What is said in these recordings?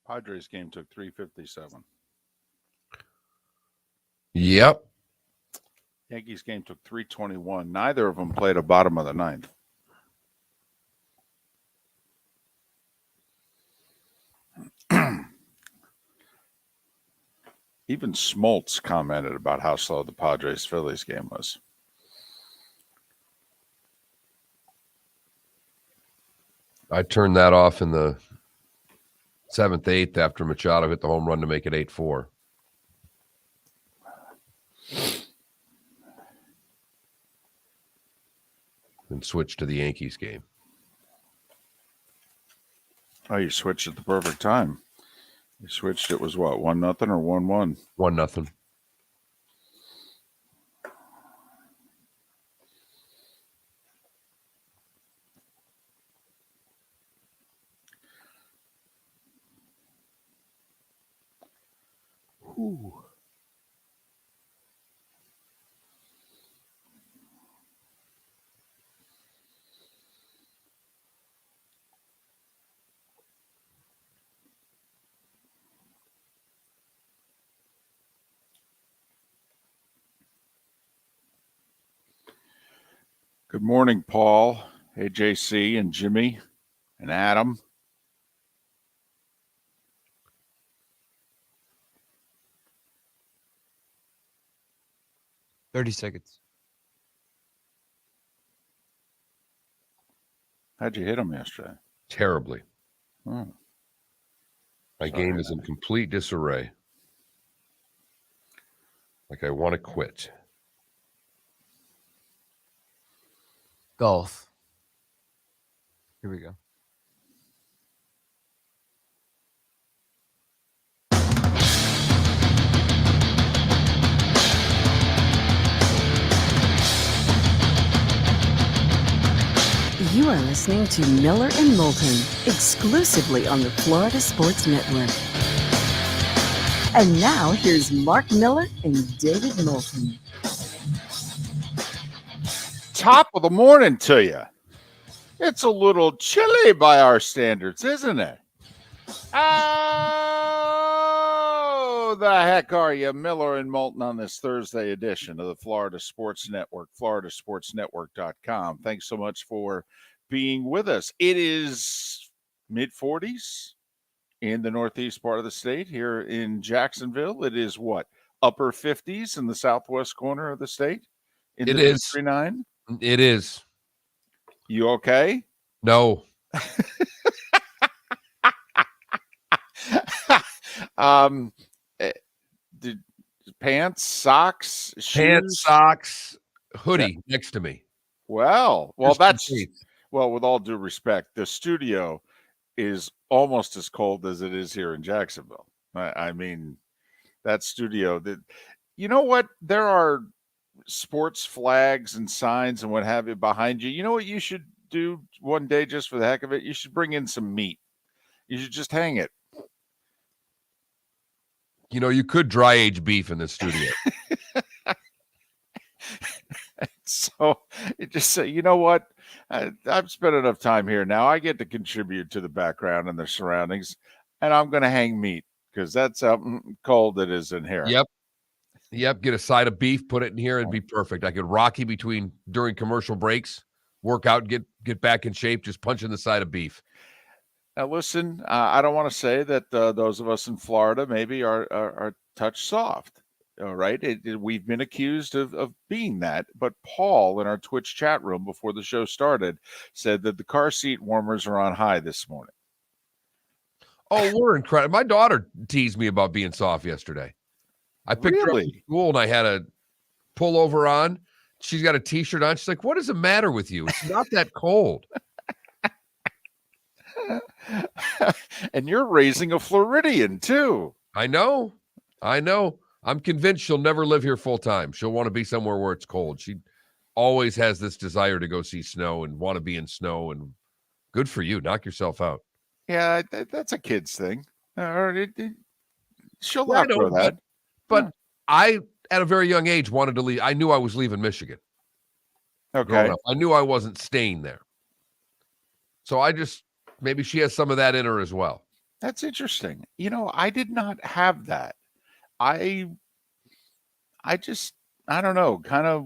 Padres game took 3:57. Yep. Yankees game took 3:21. Neither of them played a bottom of the ninth. Even Smoltz commented about how slow the Padres-Phillies game was. I turned that off in the 7th, 8th after Machado hit the home run to make it 8-4. And switched to the Yankees game. Oh, you switched at the perfect time. You switched. It was what, 1-0 or 1-1? 1-0. Ooh. Good morning, Paul, AJC, and Jimmy, and Adam. $30. How'd you hit him yesterday? Terribly. Oh. My game is in complete disarray. Like I want to quit. Golf. Here we go. You are listening to Miller and Moulton, exclusively on the Florida Sports Network. And now, here's Mark Miller and David Moulton. Top of the morning to you. It's a little chilly by our standards, isn't it? Oh, the heck are you? Miller and Moulton on this Thursday edition of the Florida Sports Network, floridasportsnetwork.com. Thanks so much for being with us. It is mid-40s in the northeast part of the state here in Jacksonville. It is what? Upper 50s in the southwest corner of the state? In It the is. 39? It is. You okay? No. Did pants, socks, shoes? Pants, socks, hoodie next to me. Well, Just that's complete. well. With all due respect, the studio is almost as cold as it is here in Jacksonville. I mean, that studio. That you know what? There are sports flags and signs and what have you behind you. You know what you should do one day just for the heck of it? You should bring in some meat. You should just hang it. You know, you could dry age beef in this studio. So it just say, you know what? I've spent enough time here now. I get to contribute to the background and the surroundings, and I'm going to hang meat because that's how cold it is in here. Yep. Get a side of beef, put it in here, it'd be perfect. I could Rocky during commercial breaks, work out, get back in shape, just punching the side of beef. Now, listen, I don't want to say that those of us in Florida maybe are touch soft. All right. We've been accused of being that. But Paul in our Twitch chat room before the show started said that the car seat warmers are on high this morning. Oh, we're incredible. My daughter teased me about being soft yesterday. I picked her up from school and I had a pullover on. She's got a T-shirt on. She's like, what does the matter with you? It's not that cold. And you're raising a Floridian, too. I know. I'm convinced she'll never live here full time. She'll want to be somewhere where it's cold. She always has this desire to go see snow and want to be in snow. And good for you. Knock yourself out. Yeah, that's a kid's thing. She'll outgrow that. But I, at a very young age, wanted to leave. I knew I was leaving Michigan. Okay. I knew I wasn't staying there. So maybe she has some of that in her as well. That's interesting. I did not have that. I just, I don't know, kind of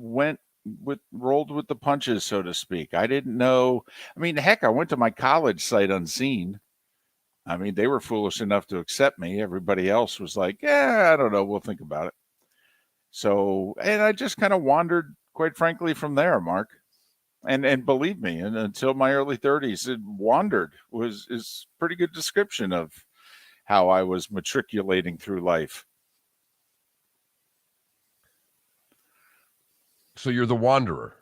rolled with the punches, so to speak. I didn't know. I mean, heck, I went to my college sight unseen. I mean, they were foolish enough to accept me. Everybody else was like, yeah, I don't know. We'll think about it. So, and I just kind of wandered, quite frankly, from there, Mark. And believe me, and until my early 30s, it wandered is pretty good description of how I was matriculating through life. So you're the wanderer.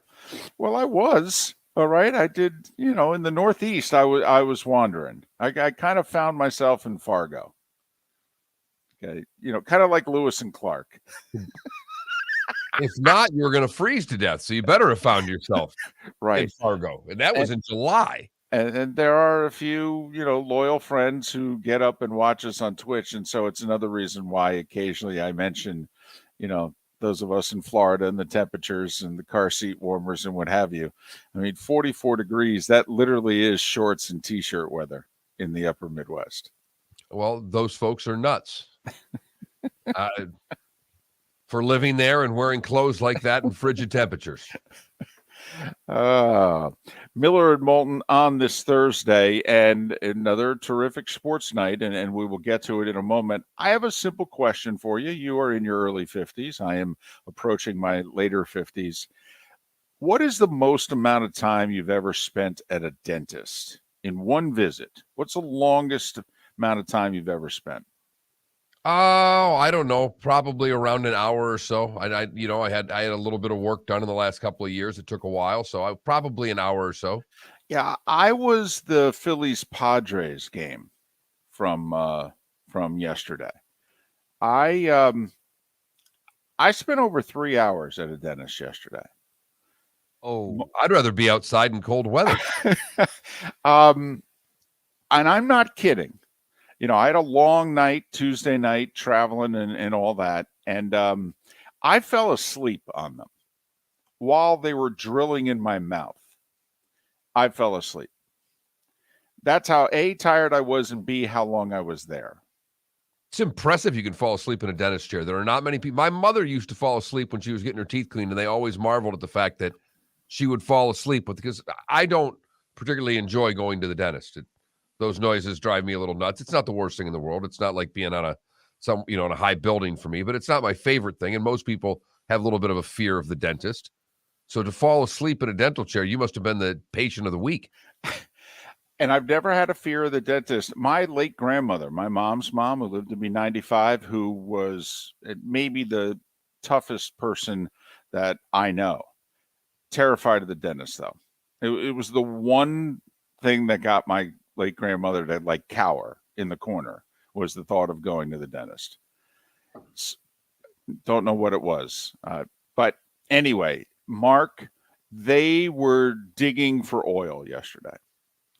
Well, I was. All right. I did, in the Northeast, I was wandering. I kind of found myself in Fargo. Okay. Kind of like Lewis and Clark. If not, you were going to freeze to death. So you better have found yourself in Right. Fargo. And that was in July. And there are a few, loyal friends who get up and watch us on Twitch. And so it's another reason why occasionally I mention, those of us in Florida and the temperatures and the car seat warmers and what have you. I mean, 44 degrees, that literally is shorts and t-shirt weather in the upper Midwest. Well, those folks are nuts. For living there and wearing clothes like that in frigid temperatures. Miller and Moulton on this Thursday, and another terrific sports night, and we will get to it in a moment. I have a simple question for you. You are in your early 50s. I am approaching my later 50s. What is the most amount of time you've ever spent at a dentist in one visit? What's the longest amount of time you've ever spent? Oh, I don't know. Probably around an hour or so. I had a little bit of work done in the last couple of years. It took a while, so probably an hour or so. Yeah, I was the Phillies Padres game from yesterday. I spent over 3 hours at a dentist yesterday. Oh, I'd rather be outside in cold weather. And I'm not kidding. I had a long night, Tuesday night, traveling and all that. And I fell asleep on them while they were drilling in my mouth. I fell asleep. That's how A, tired I was, and B, how long I was there. It's impressive you can fall asleep in a dentist chair. There are not many people. My mother used to fall asleep when she was getting her teeth cleaned, and they always marveled at the fact that she would fall asleep because I don't particularly enjoy going to the dentist. Those noises drive me a little nuts. It's not the worst thing in the world. It's not like being on a high building for me, but it's not my favorite thing. And most people have a little bit of a fear of the dentist. So to fall asleep in a dental chair, you must have been the patient of the week. And I've never had a fear of the dentist. My late grandmother, my mom's mom, who lived to be 95, who was maybe the toughest person that I know, terrified of the dentist, though. It was the one thing that got my late grandmother to cower in the corner was the thought of going to the dentist. Don't know what it was. But anyway, Mark, they were digging for oil yesterday.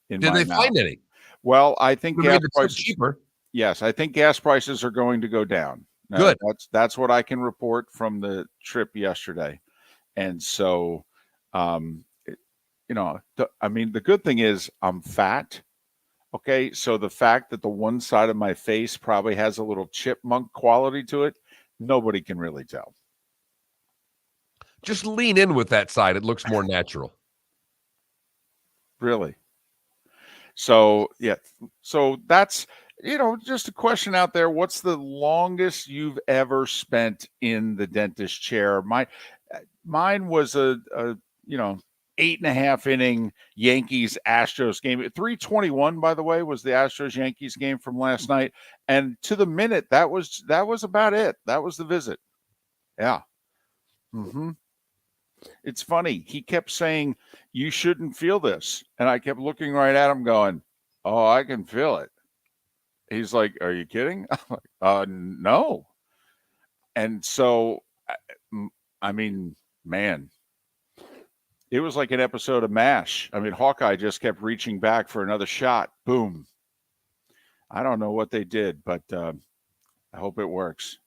Did they find any? Well, I think gas prices cheaper. Yes, I think gas prices are going to go down. Good. That's what I can report from the trip yesterday. And so, the good thing is I'm fat. Okay, so the fact that the one side of my face probably has a little chipmunk quality to it, nobody can really tell. Just lean in with that side. It looks more natural. Really? So, yeah. So that's, just a question out there. What's the longest you've ever spent in the dentist chair? Mine was a 8.5 inning Yankees Astros game. 3:21, by the way, was the Astros Yankees game from last night. And to the minute, that was about it. That was the visit. Yeah. Mm-hmm. It's funny. He kept saying, you shouldn't feel this. And I kept looking right at him going, oh, I can feel it. He's like, are you kidding? I'm like, no. And so, I mean, man, it was like an episode of MASH. I mean, Hawkeye just kept reaching back for another shot. Boom. I don't know what they did, but I hope it works.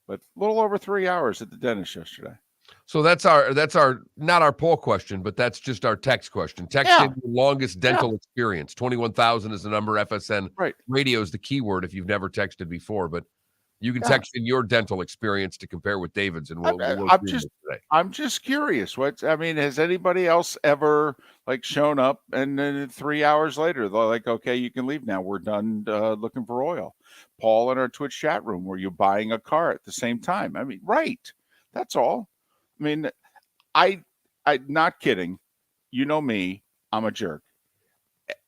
But a little over 3 hours at the dentist yesterday. So that's our not our poll question, but that's just our text question. Text in your longest dental experience. 21,000 is the number. FSN radio is the keyword if you've never texted before, but you can text in your dental experience to compare with David's, and we'll today. I'm just curious. Has anybody else ever shown up and then 3 hours later they're like, okay, you can leave now. We're done looking for oil. Paul in our Twitch chat room, were you buying a car at the same time? Right. That's all. I not kidding. You know me. I'm a jerk.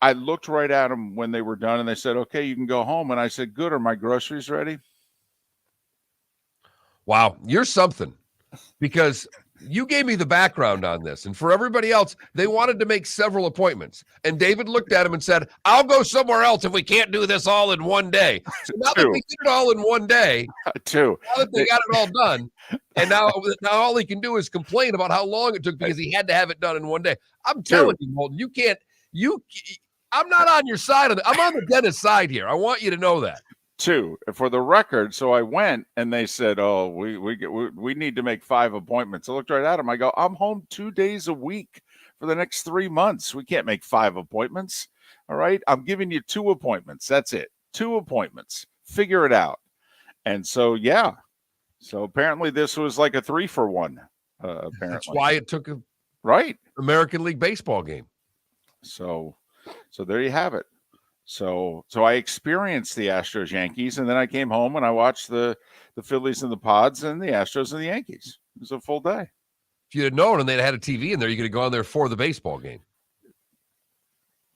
I looked right at them when they were done and they said, okay, you can go home. And I said, good. Are my groceries ready? Wow, you're something, because you gave me the background on this. And for everybody else, they wanted to make several appointments. And David looked at him and said, I'll go somewhere else if we can't do this all in one day. So now that they did it all in one day, now that they got it all done, and now all he can do is complain about how long it took because he had to have it done in one day. I'm telling you, Moulton, I'm not on your side of it. I'm on the dentist's side here. I want you to know that. 2 for the record. So I went and they said, oh, we need to make 5 appointments. I looked right at him. I go, I'm home 2 days a week for the next 3 months. We can't make 5 appointments. All right. I'm giving you 2 appointments. That's it. 2 appointments. Figure it out. And so, so apparently this was like a 3-for-1. Apparently that's why it took a American League Baseball game. So there you have it. So I experienced the Astros Yankees, and then I came home and I watched the Phillies and the Pods and the Astros and the Yankees. It was a full day. If you'd have known and they'd had a TV in there, you could have gone there for the baseball game.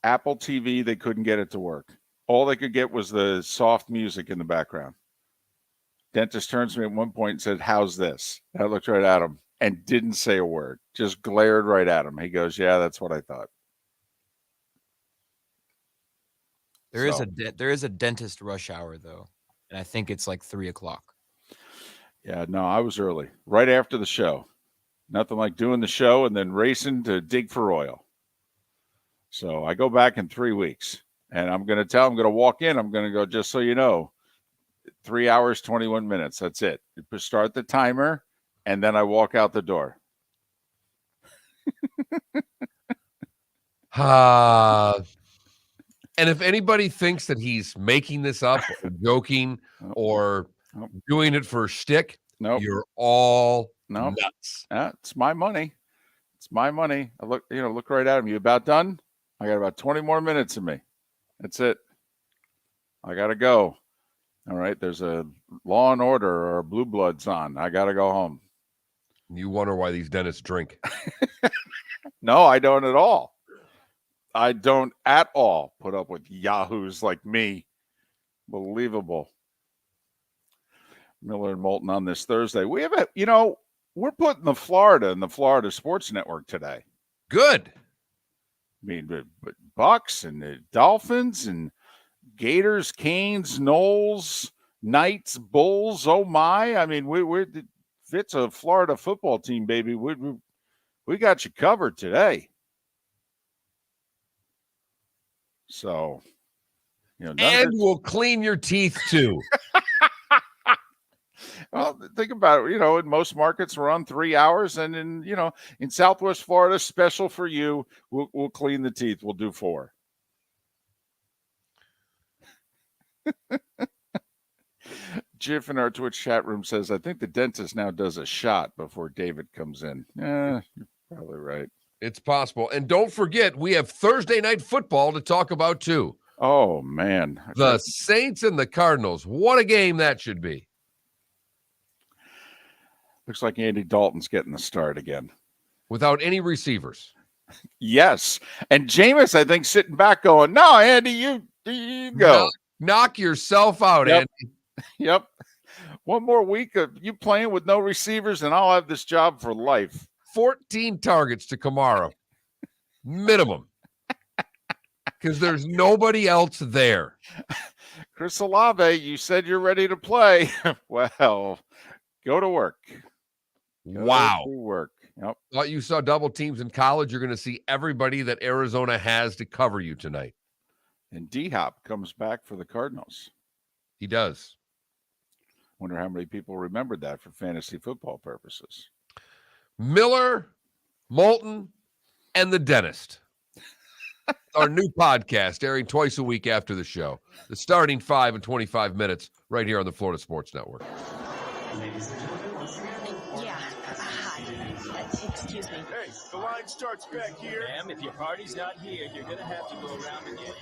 Apple TV, they couldn't get it to work. All they could get was the soft music in the background. Dentist turns to me at one point and said, how's this? And I looked right at him and didn't say a word, just glared right at him. He goes, yeah, that's what I thought. There is a dentist rush hour though, and I think it's like 3:00. Yeah, no, I was early, right after the show. Nothing like doing the show and then racing to dig for oil. So I go back in 3 weeks, and I'm going to walk in. I'm going to go, just so you know, 3 hours, 21 minutes. That's it. You start the timer, and then I walk out the door. And if anybody thinks that he's making this up or joking or doing it for a shtick, you're all nuts. It's my money. It's my money. I look right at him. You about done? I got about 20 more minutes in me. That's it. I got to go. All right. There's a Law and Order or Blue Bloods on. I got to go home. You wonder why these dentists drink. No, I don't at all. I don't at all put up with yahoos like me. Believable. Miller and Moulton on this Thursday. We have we're putting the Florida in the Florida Sports Network today. Good. But Bucks and the Dolphins and Gators, Canes, Knowles, Knights, Bulls. Oh my! We're if it's a Florida football team, baby, we got you covered today. So, and we'll clean your teeth too. Well, think about it. In most markets we're on 3 hours, and in Southwest Florida, special for you, we'll clean the teeth. We'll do 4. Jiff in our Twitch chat room says, I think the dentist now does a shot before David comes in. You're probably right. It's possible. And don't forget, we have Thursday night football to talk about too. Oh, man. The Saints and the Cardinals. What a game that should be. Looks like Andy Dalton's getting the start again. Without any receivers. Yes. And Jameis, I think, sitting back going, no, Andy, you go. Knock yourself out, Yep. Andy. Yep. One more week of you playing with no receivers, and I'll have this job for life. 14 targets to Kamara. Minimum. Because there's nobody else there. Chris Olave, you said you're ready to play. Well, go to work. Wow. Go to work. Yep. Thought you saw double teams in college. You're going to see everybody that Arizona has to cover you tonight. And D-Hop comes back for the Cardinals. He does. Wonder how many people remembered that for fantasy football purposes. Miller, Moulton, and the Dentist. Our new podcast airing twice a week after the show. The starting 5 and 25 minutes right here on the Florida Sports Network. Yeah. Hi. Excuse me. Hey, the line starts back here. Ma'am, if your party's not here, you're going to have to go around again.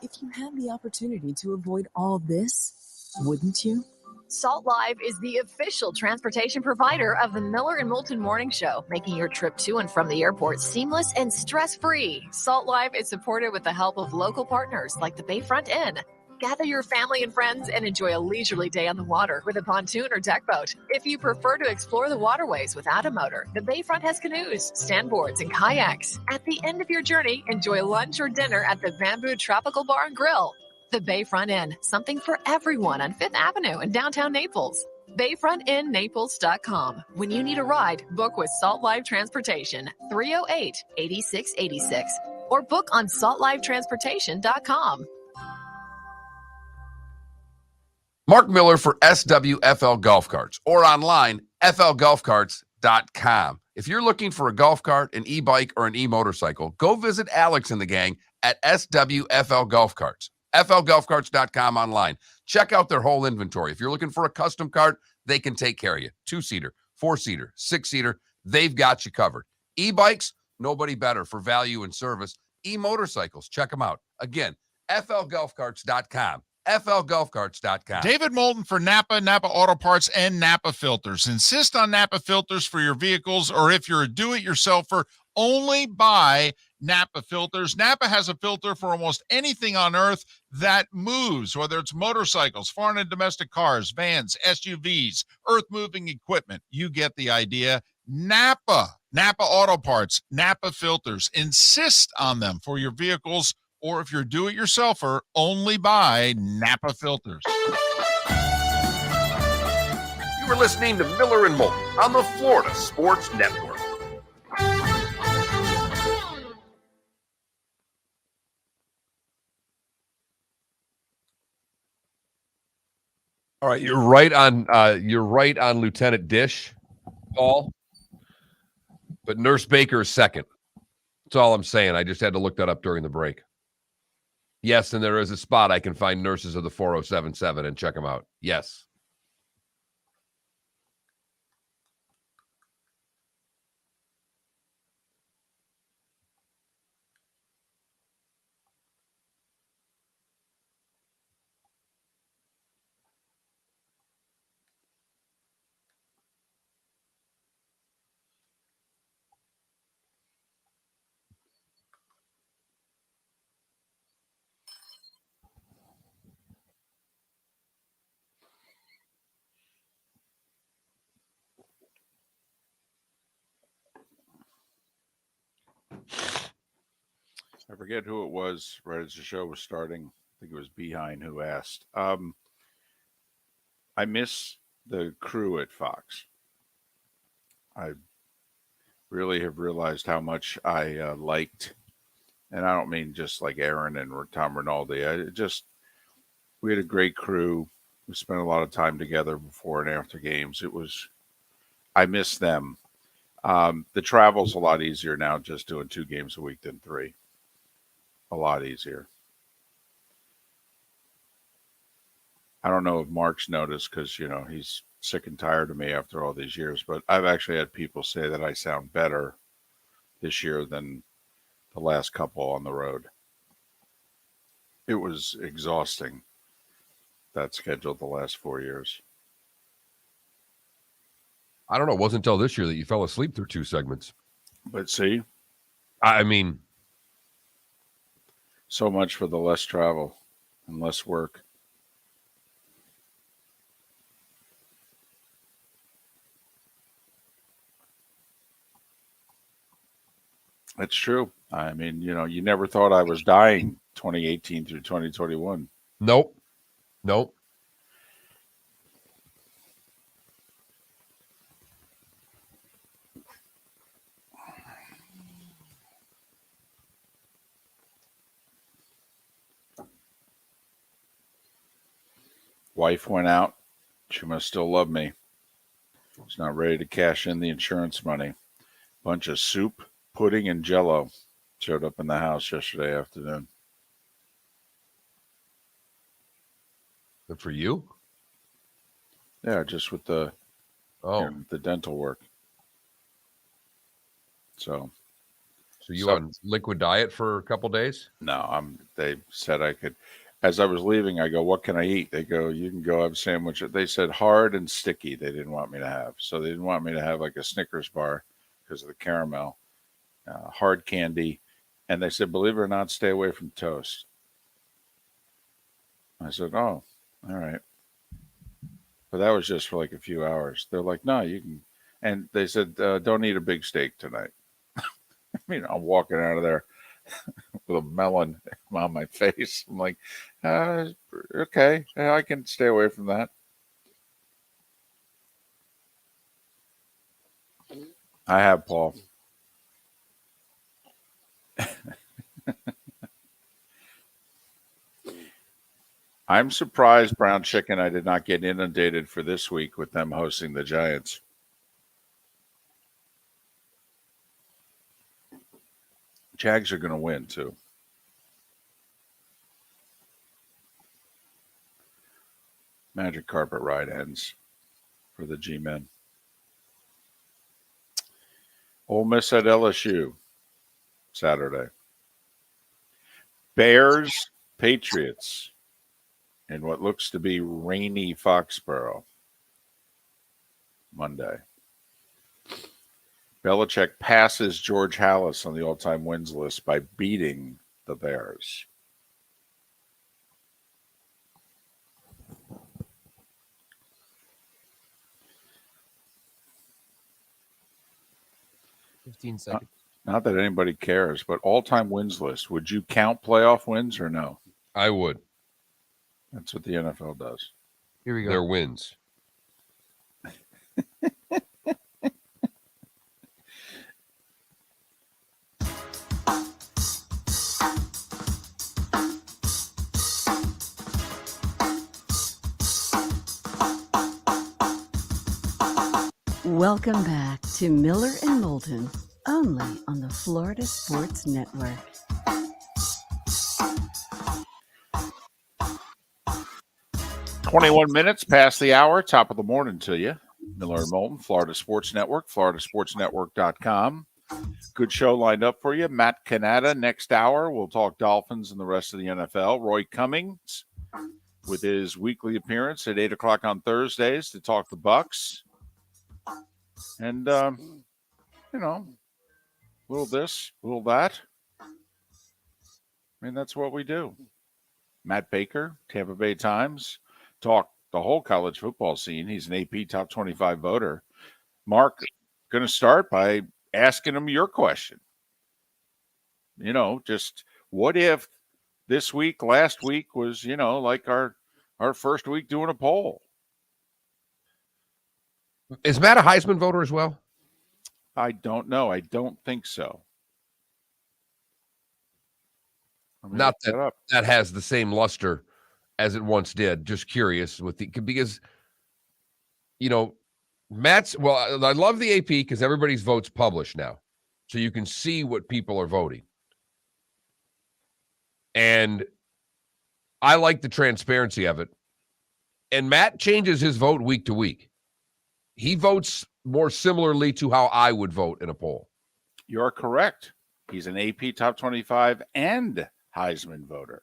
If you had the opportunity to avoid all this, wouldn't you? Salt Live is the official transportation provider of the Miller and Moulton Morning Show, making your trip to and from the airport seamless and stress-free. Salt Live is supported with the help of local partners like the Bayfront Inn. Gather your family and friends and enjoy a leisurely day on the water with a pontoon or deck boat. If you prefer to explore the waterways without a motor, the Bayfront has canoes, standboards, and kayaks. At the end of your journey, enjoy lunch or dinner at the Bamboo Tropical Bar and Grill. The Bayfront Inn, something for everyone on 5th Avenue in downtown Naples. BayfrontInNaples.com. When you need a ride, book with Salt Live Transportation, 308-8686, or book on saltlivetransportation.com. Mark Miller for SWFL Golf Carts or online, flgolfcarts.com. If you're looking for a golf cart, an e-bike, or an e-motorcycle, go visit Alex and the gang at SWFL Golf Carts. flgolfcarts.com online. Check out their whole inventory. If you're looking for a custom cart, they can take care of you. 2-seater, 4-seater, 6-seater, they've got you covered. E-bikes, nobody better for value and service. E-motorcycles, check them out. Again, flgolfcarts.com. flgolfcarts.com. David Moulton for Napa Auto Parts, and Napa Filters. Insist on Napa filters for your vehicles, or if you're a do-it-yourselfer, only buy Napa filters. Napa has a filter for almost anything on earth that moves, whether it's motorcycles, foreign and domestic cars, vans, SUVs, earth-moving equipment. You get the idea. Napa Auto Parts, Napa filters. Insist on them for your vehicles, or if you're do-it-yourselfer, only buy Napa filters. You were listening to Miller and Moulton on the Florida Sports Network. All right, you're right on Lieutenant Dish, Paul. But Nurse Baker is second. That's all I'm saying. I just had to look that up during the break. Yes, and there is a spot I can find nurses of the 4077 and check them out. Yes. I forget who it was right as the show was starting. I think it was Behind who asked. I miss the crew at Fox. I really have realized how much I liked, and I don't mean just like Aaron and Tom Rinaldi. We had a great crew. We spent a lot of time together before and after games. I miss them. The travel's a lot easier now, just doing 2 games a week than 3. A lot easier. I don't know if Mark's noticed because, he's sick and tired of me after all these years, but I've actually had people say that I sound better this year than the last couple on the road. It was exhausting, that schedule the last 4 years. I don't know. It wasn't until this year that you fell asleep through 2 segments. But see? I mean, so much for the less travel and less work. That's true. I mean, you never thought I was dying 2018 through 2021. Nope. Wife went out. She must still love me. He's not ready to cash in the insurance money. Bunch of soup, pudding, and Jell-O showed up in the house yesterday afternoon. Good for you? Yeah, just with the the dental work. So you on liquid diet for a couple days? No, they said I could. As I was leaving, I go, what can I eat? They go, you can go have a sandwich. They said hard and sticky they didn't want me to have. So they didn't want me to have like a Snickers bar because of the caramel, hard candy. And they said, believe it or not, stay away from toast. I said, oh, all right. But that was just for like a few hours. They're like, no, you can. And they said, don't eat a big steak tonight. I mean, I'm walking out of there with a melon on my face. I'm like, okay, I can stay away from that. I have, Paul. I'm surprised, Brown Chicken, I did not get inundated for this week with them hosting the Giants. Jags are going to win, too. Magic carpet ride ends for the G-Men. Ole Miss at LSU Saturday. Bears, Patriots in what looks to be rainy Foxborough Monday. Belichick passes George Halas on the all-time wins list by beating the Bears. Seconds. Not that anybody cares, but all-time wins list. Would you count playoff wins or no? I would. That's what the NFL does. Here we go. Their wins. Welcome back to Miller and Moulton, only on the Florida Sports Network. "21 minutes past the hour, top of the morning to you. Miller and Moulton, Florida Sports Network, floridasportsnetwork.com. Good show lined up for you. Matt Cannata next hour. We'll talk Dolphins and the rest of the NFL. Roy Cummings with his weekly appearance at 8 o'clock on Thursdays to talk the Bucs. And, little this, little that. I mean, that's what we do. Matt Baker, Tampa Bay Times, talk the whole college football scene. He's an AP top 25 voter. Mark, going to start by asking him your question. Just what if this week, last week was, like our first week doing a poll? Is Matt a Heisman voter as well? I don't know. I don't think so. Not that has the same luster as it once did. Just curious because Matt's, well, I love the AP because everybody's votes published now. So you can see what people are voting. And I like the transparency of it. And Matt changes his vote week to week. He votes more similarly to how I would vote in a poll. You're correct. He's an AP top 25 and Heisman voter.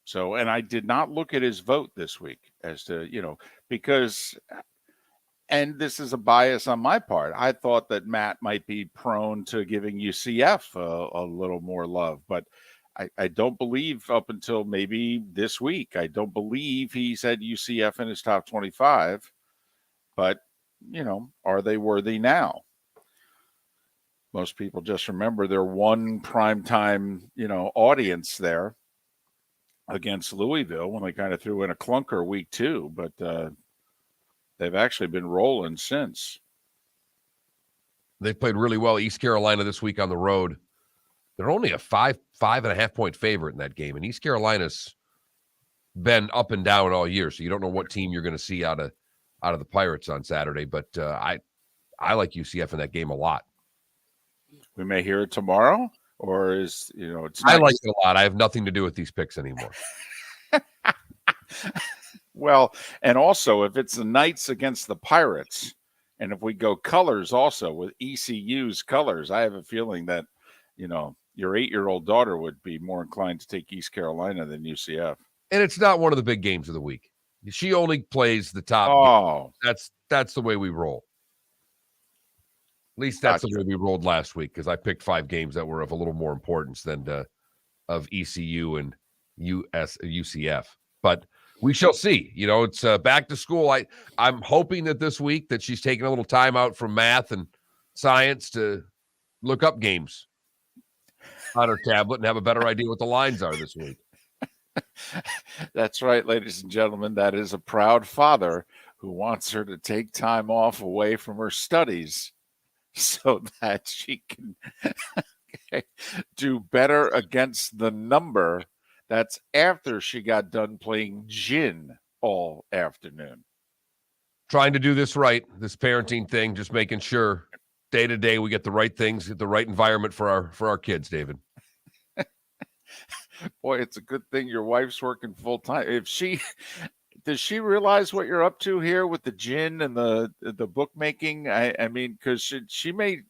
So, and I did not look at his vote this week as to, because, and this is a bias on my part, I thought that Matt might be prone to giving UCF a little more love, but I don't believe up until maybe this week, I don't believe he said UCF in his top 25, but, are they worthy now? Most people just remember their one primetime, audience there against Louisville when they kind of threw in a clunker week 2, but they've actually been rolling since. They've played really well. East Carolina this week on the road. They're only a 5.5 point favorite in that game, and East Carolina's been up and down all year, so you don't know what team you're going to see out of out of the Pirates on Saturday. But I like UCF in that game a lot. We may hear it tomorrow, or it's not. I like it a lot. I have nothing to do with these picks anymore. Well, and also if it's the Knights against the Pirates, and if we go colors also with ECU's colors, I have a feeling that, your 8-year-old daughter would be more inclined to take East Carolina than UCF. And it's not one of the big games of the week. She only plays the top. Oh, that's the way we roll. At least that's the way we rolled last week, because I picked 5 games that were of a little more importance than of ECU and UCF. But we shall see. It's back to school. I'm hoping that this week that she's taking a little time out from math and science to look up games on her tablet and have a better idea what the lines are this week. That's right, ladies and gentlemen. That is a proud father who wants her to take time off away from her studies so that she can do better against the number. That's after she got done playing gin all afternoon. Trying to do this right, this parenting thing, just making sure day to day we get the right things, get the right environment for our kids, David. Boy, it's a good thing your wife's working full time. Does she realize what you're up to here with the gin and the bookmaking? I mean, because she may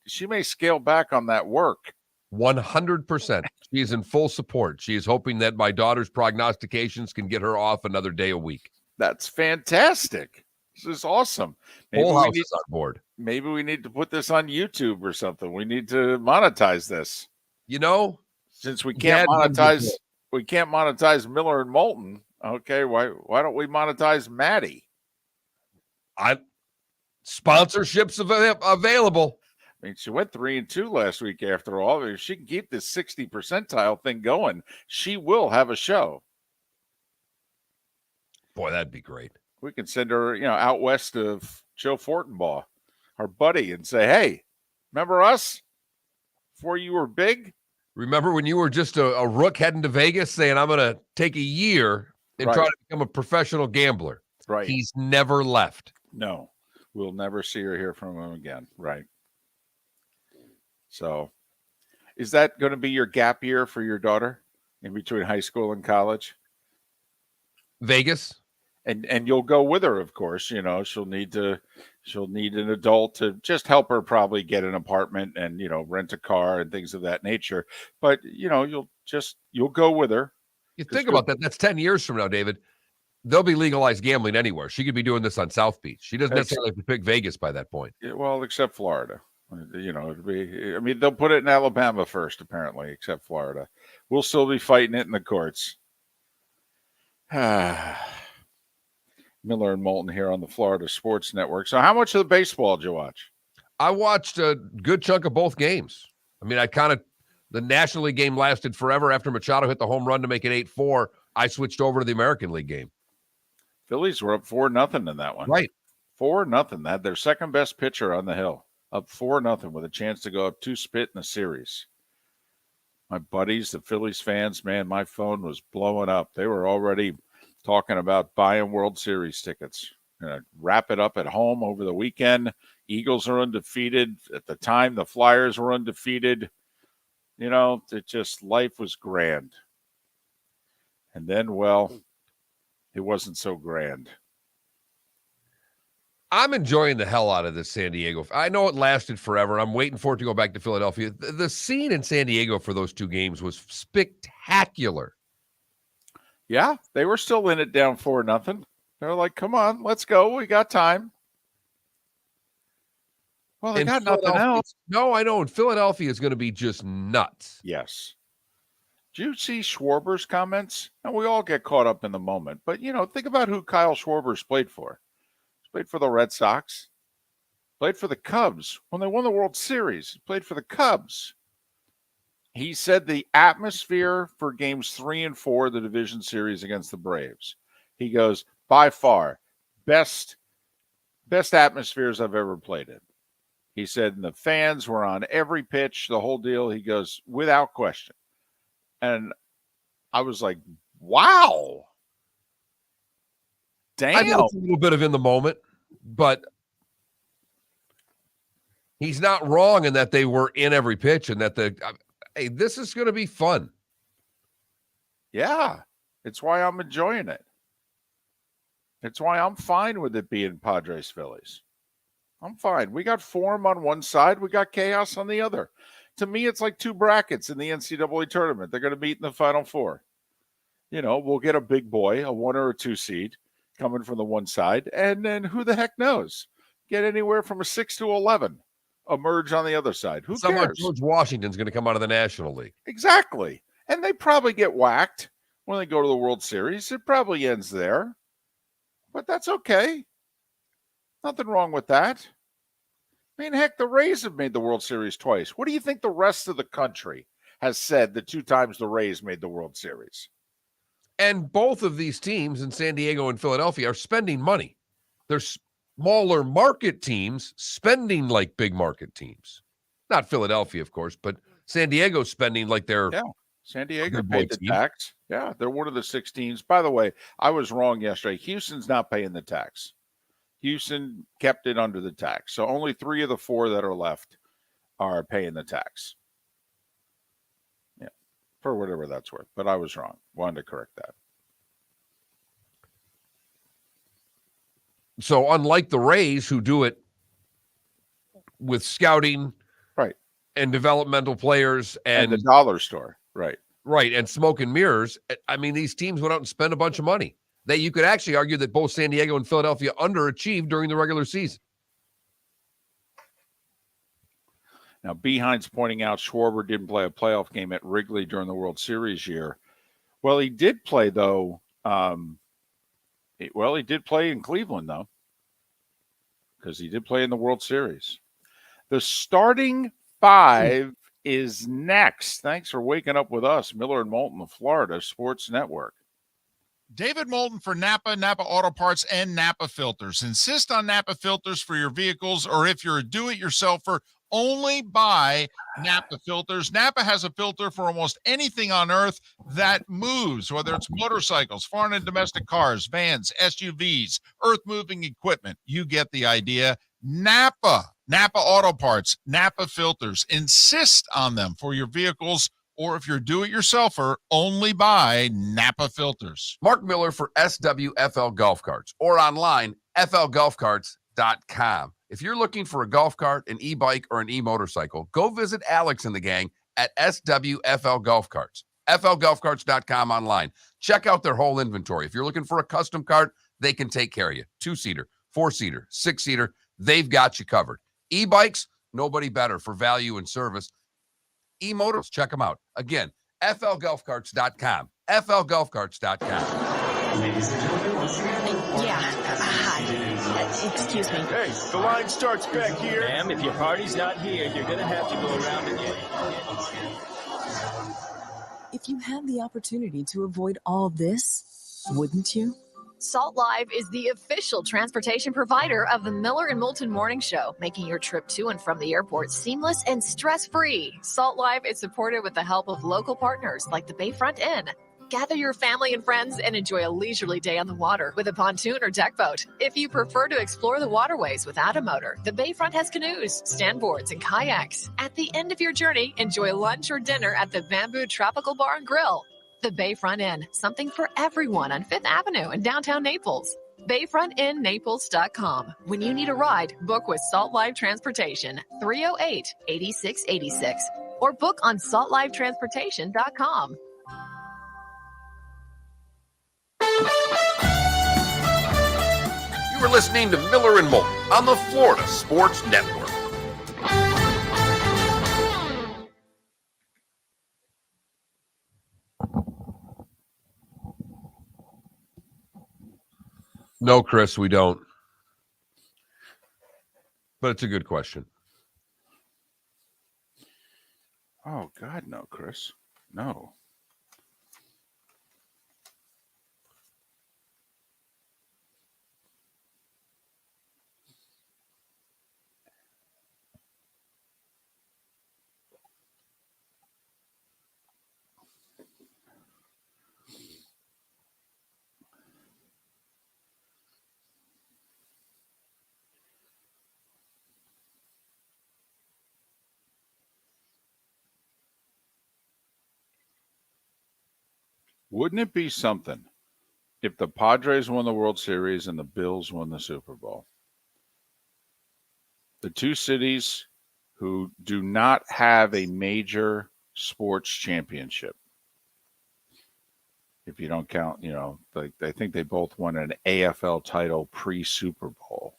scale back on that work. 100%. She is in full support. She is hoping that my daughter's prognostications can get her off another day a week. That's fantastic. This is awesome. Whole house is on board. Maybe we need to put this on YouTube or something. We need to monetize this. Since we can't monetize Miller and Moulton, okay, why don't we monetize Maddie? Sponsorships available. I mean, she went 3-2 last week after all. If she can keep this 60 percentile thing going, she will have a show. Boy, that'd be great. We can send her, out west of Joe Fortenbaugh, our buddy, and say, hey, remember us before you were big? Remember when you were just a rook heading to Vegas saying, I'm going to take a year and try to become a professional gambler? Right. He's never left. No, we'll never see or hear from him again. Right. So is that going to be your gap year for your daughter in between high school and college? Vegas? And you'll go with her, of course. She'll need an adult to just help her probably get an apartment and, rent a car and things of that nature. But, you'll go with her. You think about that. That's 10 years from now, David. They'll be legalized gambling anywhere. She could be doing this on South Beach. She doesn't necessarily have to pick Vegas by that point. Well, except Florida. They'll put it in Alabama first, apparently, except Florida. We'll still be fighting it in the courts. Miller and Moulton here on the Florida Sports Network. So how much of the baseball did you watch? I watched a good chunk of both games. I mean, the National League game lasted forever. After Machado hit the home run to make it 8-4, I switched over to the American League game. Phillies were up 4-0 in that one. Right. 4-0. They had their second best pitcher on the hill. Up 4-0 with a chance to go up 2 spit in the series. My buddies, the Phillies fans, man, my phone was blowing up. They were already talking about buying World Series tickets. Gonna wrap it up at home over the weekend. Eagles are undefeated. At the time, the Flyers were undefeated. Life was grand. And then, it wasn't so grand. I'm enjoying the hell out of this San Diego. I know it lasted forever. I'm waiting for it to go back to Philadelphia. The scene in San Diego for those 2 games was spectacular. Yeah, they were still in it down 4-0. They're like, come on, let's go. We got time. Well, they got nothing else. No, I know. And Philadelphia is going to be just nuts. Yes. Do you see Schwarber's comments? And we all get caught up in the moment. But, think about who Kyle Schwarber's played for. He's played for the Red Sox. Played for the Cubs. When they won the World Series, he played for the Cubs. He said the atmosphere for games 3 and 4 of the division series against the Braves, he goes, by far, best atmospheres I've ever played in. He said, and the fans were on every pitch, the whole deal. He goes, without question. And I was like, wow. Damn. I know it's a little bit of in the moment. But he's not wrong in that they were in every pitch and that hey, this is going to be fun. Yeah, it's why I'm enjoying it. It's why I'm fine with it being Padres Phillies. I'm fine. We got form on one side, we got chaos on the other. To me, it's like two brackets in the NCAA tournament. They're going to meet in the Final Four. We'll get a big boy, a 1 or a 2 seed coming from the one side, and then who the heck knows? Get anywhere from a 6 to 11 emerge on the other side. Who Somehow cares? George Washington's going to come out of the National League. Exactly. And they probably get whacked when they go to the World Series. It probably ends there. But that's okay. Nothing wrong with that. I mean, heck, the Rays have made the World Series twice. What do you think the rest of the country has said the 2 times the Rays made the World Series? And both of these teams in San Diego and Philadelphia are spending money. They're smaller market teams spending like big market teams. Not Philadelphia, of course, but San Diego's spending like they're San Diego paid the tax. Yeah, they're one of the 6 teams. By the way, I was wrong yesterday. Houston's not paying the tax. Houston kept it under the tax. So only 3 of the 4 that are left are paying the tax. Yeah, for whatever that's worth. But I was wrong. Wanted to correct that. So unlike the Rays, who do it with scouting, right, and developmental players and the dollar store, right, and smoke and mirrors, I mean, these teams went out and spent a bunch of money. You could actually argue that both San Diego and Philadelphia underachieved during the regular season. Now, Behind's pointing out Schwarber didn't play a playoff game at Wrigley during the World Series year. Well, he did play, though. He did play in Cleveland, though, because he did play in the World Series. The starting 5 is next. Thanks for waking up with us, Miller and Moulton, the Florida Sports Network. David Moulton for Napa Auto Parts, and Napa Filters. Insist on Napa Filters for your vehicles, or if you're a do-it-yourselfer, only buy Napa Filters. Napa has a filter for almost anything on earth that moves, whether it's motorcycles, foreign and domestic cars, vans, SUVs, earth-moving equipment. You get the idea. Napa Auto Parts, Napa Filters. Insist on them for your vehicles, or if you're do-it-yourselfer, only buy Napa Filters. Mark Miller for SWFL Golf Carts, or online, flgolfcarts.com. If you're looking for a golf cart, an e-bike, or an e-motorcycle, go visit Alex and the gang at SWFL Golf Carts. flgolfcarts.com online. Check out their whole inventory. If you're looking for a custom cart, they can take care of you. 2-seater, 4-seater, 6-seater, they've got you covered. E-bikes, nobody better for value and service. E-motors, check them out. Again, flgolfcarts.com. flgolfcarts.com. Ladies and gentlemen, Hi. Excuse me. Hey, the line starts back here. Ma'am, if your party's not here, you're going to have to go around again. If you had the opportunity to avoid all this, wouldn't you? Salt Live is the official transportation provider of the Miller and Moulton Morning Show, making your trip to and from the airport seamless and stress-free. Salt Live is supported with the help of local partners like the Bayfront Inn. Gather your family and friends and enjoy a leisurely day on the water with a pontoon or deck boat. If you prefer to explore the waterways without a motor, the Bayfront has canoes, standboards, and kayaks. At the end of your journey, enjoy lunch or dinner at the Bamboo Tropical Bar and Grill. The Bayfront Inn, something for everyone on 5th Avenue in downtown Naples. BayfrontInNaples.com. When you need a ride, book with Salt Live Transportation, 308-8686, or book on saltlivetransportation.com. You were listening to Miller and Moulton on the Florida Sports Network. No, Chris, we don't. But it's a good question. Oh, God, no, Chris. No. Wouldn't it be something if the Padres won the World Series and the Bills won the Super Bowl? The two cities who do not have a major sports championship. If you don't count, like I think they both won an AFL title pre-Super Bowl.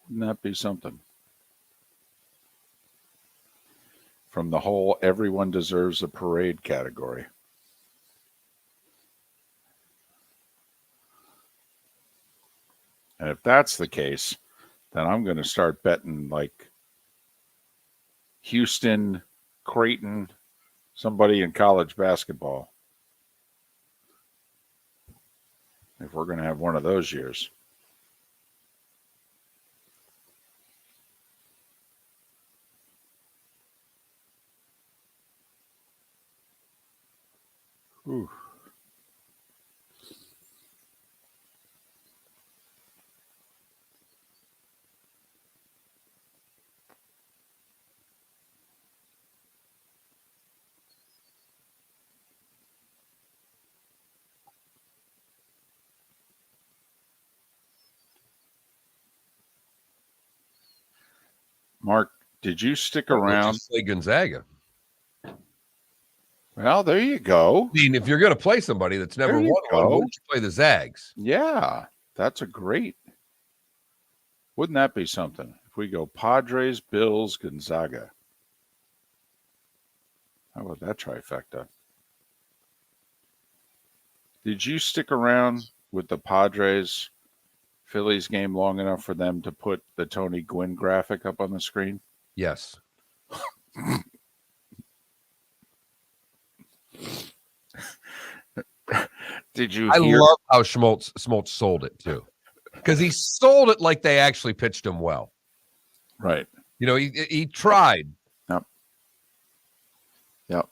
Wouldn't that be something? From the whole everyone deserves a parade category. And if that's the case, then I'm going to start betting like Houston, Creighton, somebody in college basketball. If we're going to have one of those years. Ooh. Mark, did you stick around? Just play Gonzaga. Well, there you go. I mean, if you're going to play somebody that's never won one, why don't you play the Zags? Yeah, that's a great. Wouldn't that be something? If we go Padres, Bills, Gonzaga. How about that trifecta? Did you stick around with the Padres Phillies game long enough for them to put the Tony Gwynn graphic up on the screen? Yes. Did you I hear? love how Schmaltz sold it too, because he sold it like they actually pitched him well. Right. He tried. Yep.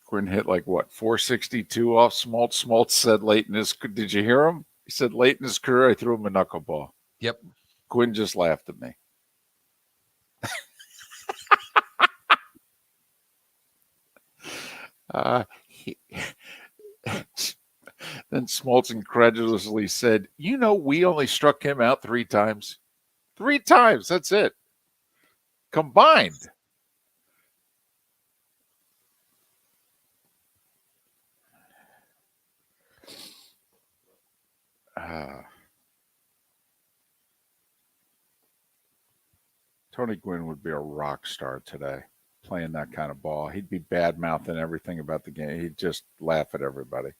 Gwynn hit like what, 462 off Schmaltz. Schmaltz said late in his. Did you hear him? He said late in his career, I threw him a knuckleball. Yep. Gwynn just laughed at me. Then Schmaltz incredulously said, we only struck him out 3 times. 3 times, that's it. Combined. Tony Gwynn would be a rock star today, playing that kind of ball. He'd be bad-mouthing everything about the game. He'd just laugh at everybody.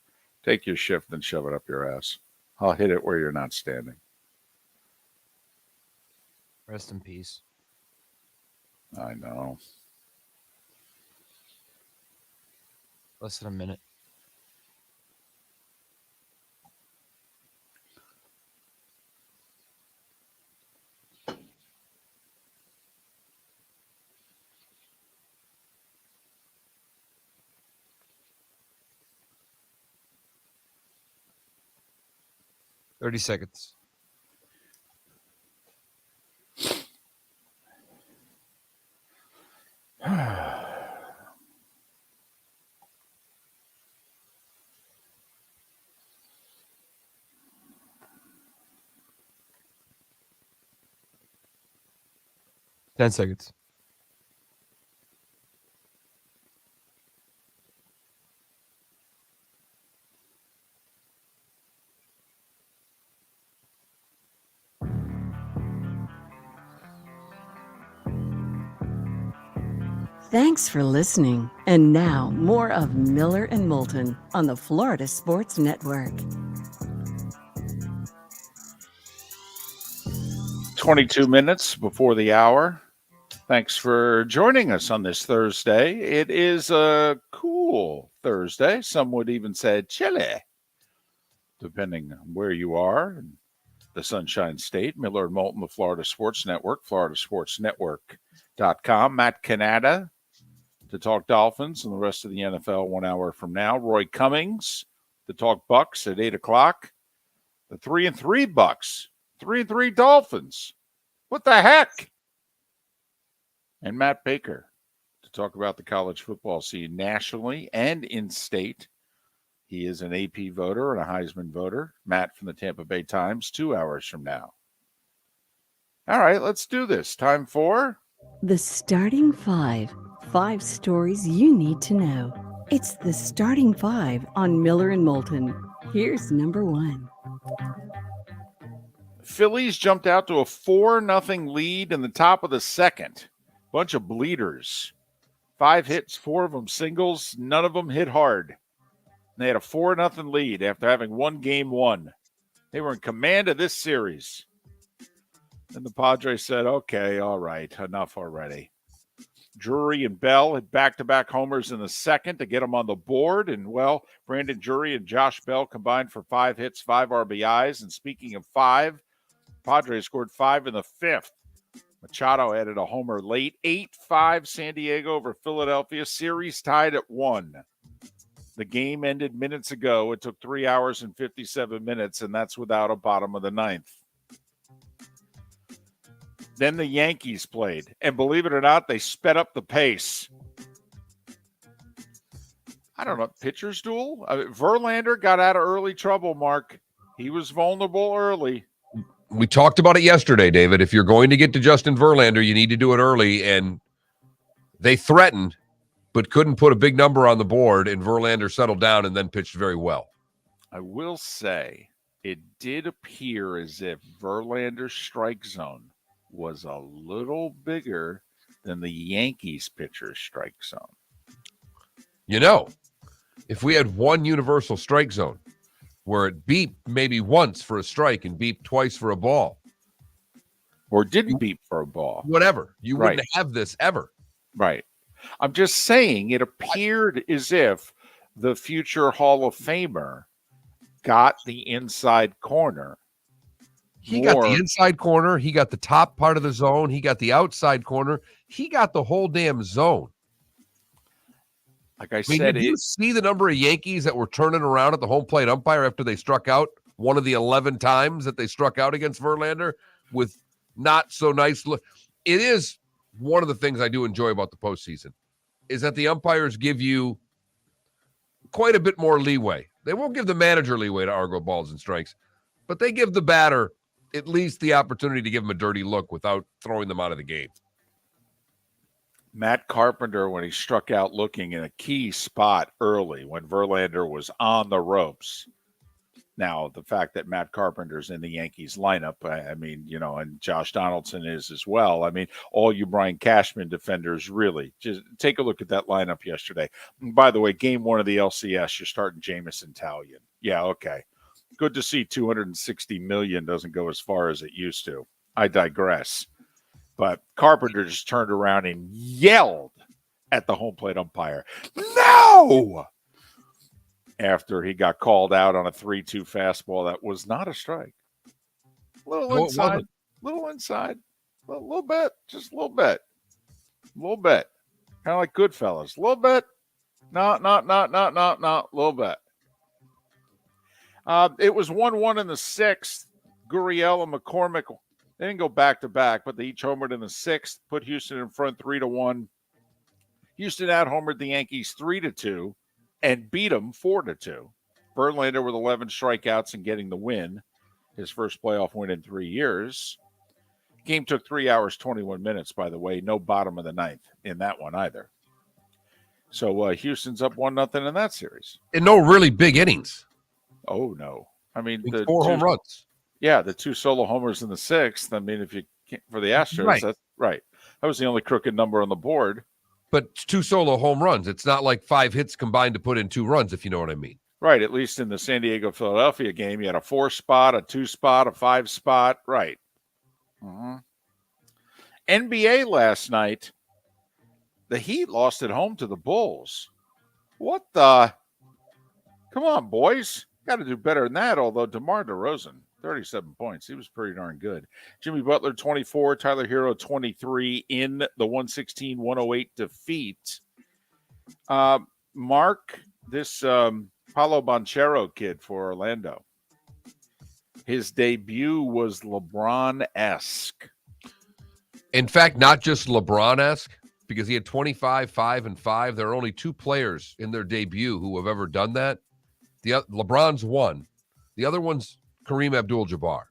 Take your shift and shove it up your ass. I'll hit it where you're not standing. Rest in peace. I know. Less than a minute. $30 seconds. $10 seconds. Thanks for listening. And now, more of Miller and Moulton on the Florida Sports Network. 22 minutes before the hour. Thanks for joining us on this Thursday. It is a cool Thursday. Some would even say chilly, depending on where you are in the Sunshine State. Miller and Moulton, the Florida Sports Network, floridasportsnetwork.com. Matt Cannata to talk Dolphins and the rest of the NFL 1 hour from now. Roy Cummings to talk Bucks at 8 o'clock. The 3-3 Bucks, 3-3 Dolphins. What the heck? And Matt Baker talk about the college football scene nationally and in state. He is an AP voter and a Heisman voter. Matt from the Tampa Bay Times, 2 hours from now. All right, let's do this. Time for The Starting Five. 5 stories you need to know. It's the Starting Five on Miller and Moulton. Here's number 1. Phillies jumped out to a 4-0 lead in the top of the second. Bunch of bleeders. 5 hits, 4 of them singles. None of them hit hard. They had a 4-0 lead after having won game 1. They were in command of this series. And the Padres said, okay, all right, enough already. Drury and Bell had back-to-back homers in the second to get them on the board. And, well, Brandon Drury and Josh Bell combined for 5 hits, 5 RBIs. And speaking of 5, Padres scored 5 in the 5th. Machado added a homer late. 8-5 San Diego over Philadelphia. Series tied at 1. The game ended minutes ago. It took 3 hours and 57 minutes, and that's without a bottom of the 9th. Then the Yankees played, and believe it or not, they sped up the pace. I don't know, pitcher's duel? Verlander got out of early trouble, Mark. He was vulnerable early. We talked about it yesterday, David. If you're going to get to Justin Verlander, you need to do it early, and they threatened, but couldn't put a big number on the board, and Verlander settled down and then pitched very well. I will say it did appear as if Verlander's strike zone was a little bigger than the Yankees pitcher's strike zone. You know, if we had one universal strike zone where it beeped maybe once for a strike and beeped twice for a ball. Or didn't beep for a ball. Whatever. You wouldn't have this ever. Right. I'm just saying it appeared as if the future Hall of Famer got the inside corner. He got the inside corner. He got the top part of the zone. He got the outside corner. He got the whole damn zone. Like I said, did you see the number of Yankees that were turning around at the home plate umpire after they struck out one of the 11 times that they struck out against Verlander with not so nice look? It is one of the things I do enjoy about the postseason is that the umpires give you quite a bit more leeway. They won't give the manager leeway to argue balls and strikes, but they give the batter at least the opportunity to give them a dirty look without throwing them out of the game. Matt Carpenter, when he struck out looking in a key spot early when Verlander was on the ropes. Now, the fact that Matt Carpenter's in the Yankees lineup, I mean, you know, and Josh Donaldson is as well. I mean, all you Brian Cashman defenders, really, just take a look at that lineup yesterday. And by the way, game 1 of the LCS, you're starting Jamison Talion. Yeah, okay. Good to see $260 million doesn't go as far as it used to. I digress. But Carpenter just turned around and yelled at the home plate umpire, "No!" after he got called out on a 3-2 fastball that was not a strike. Little inside, a little bit, just a little bit. Kind of like Goodfellas. A little bit. Not, a little bit. It was 1-1 in the 6th. Gurriel and McCormick, they didn't go back-to-back, but they each homered in the 6th, put Houston in front 3-1. Houston out-homered the Yankees 3-2 and beat them 4-2. Verlander with 11 strikeouts and getting the win, his first playoff win in 3 years. Game took 3 hours, 21 minutes, by the way. No bottom of the 9th in that one either. So Houston's up 1-0 in that series. And no really big innings. Oh, no. I mean, the 4 home runs. Yeah, the 2 solo homers in the 6th. I mean, if you can't, for the Astros, right. That's right. That was the only crooked number on the board. But 2 solo home runs. It's not like 5 hits combined to put in 2 runs, if you know what I mean. Right. At least in the San Diego-Philadelphia game, you had a 4 spot, a 2 spot, a 5 spot. Right. Mm-hmm. NBA last night, the Heat lost at home to the Bulls. What the? Come on, boys. Got to do better than that, although DeMar DeRozan, 37 points. He was pretty darn good. Jimmy Butler, 24. Tyler Hero, 23 in the 116-108 defeat. Mark, this Paolo Banchero kid for Orlando, his debut was LeBron-esque. In fact, not just LeBron-esque, because he had 25, 5, and 5. There are only 2 players in their debut who have ever done that. LeBron's one. The other one's Kareem Abdul-Jabbar.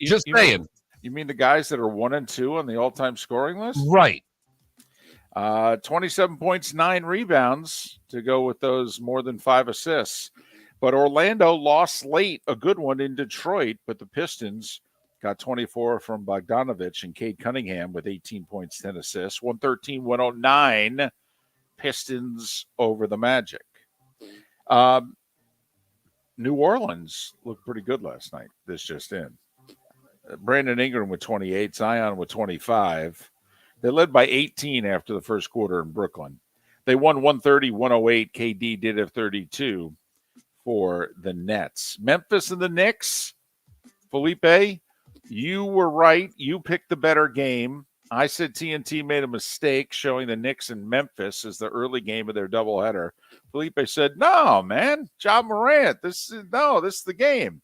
Just saying. You mean the guys that are 1 and 2 on the all-time scoring list? Right. 27 points, 9 rebounds to go with those more than 5 assists. But Orlando lost late, a good one in Detroit, but the Pistons got 24 from Bogdanovich and Cade Cunningham with 18 points, 10 assists. 113-109, Pistons over the Magic. New Orleans looked pretty good last night. This just in. Brandon Ingram with 28, Zion with 25. They led by 18 after the first quarter in Brooklyn. They won 130-108. KD did have 32 for the Nets. Memphis and the Knicks. Felipe, you were right. You picked the better game. I said TNT made a mistake showing the Knicks and Memphis as the early game of their doubleheader. Felipe said, no, man, Ja Morant. This is the game.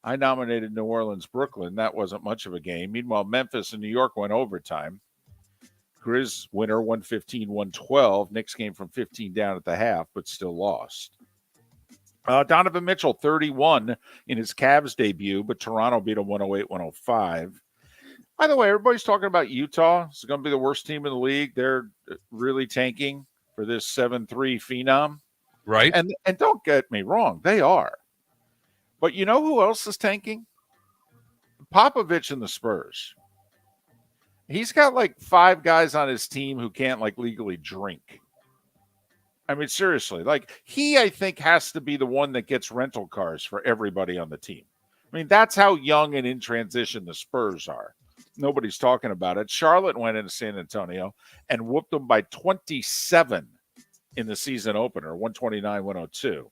I nominated New Orleans, Brooklyn. That wasn't much of a game. Meanwhile, Memphis and New York went overtime. Grizz winner 115-112. Knicks came from 15 down at the half, but still lost. Donovan Mitchell, 31 in his Cavs debut, but Toronto beat him 108-105. By the way, everybody's talking about Utah. It's going to be the worst team in the league. They're really tanking for this 7-3 phenom. Right. And don't get me wrong, they are. But you know who else is tanking? Popovich and the Spurs. He's got like 5 guys on his team who can't like legally drink. I mean, seriously, like he, I think, has to be the one that gets rental cars for everybody on the team. I mean, that's how young and in transition the Spurs are. Nobody's talking about it. Charlotte went into San Antonio and whooped them by 27 in the season opener, 129-102.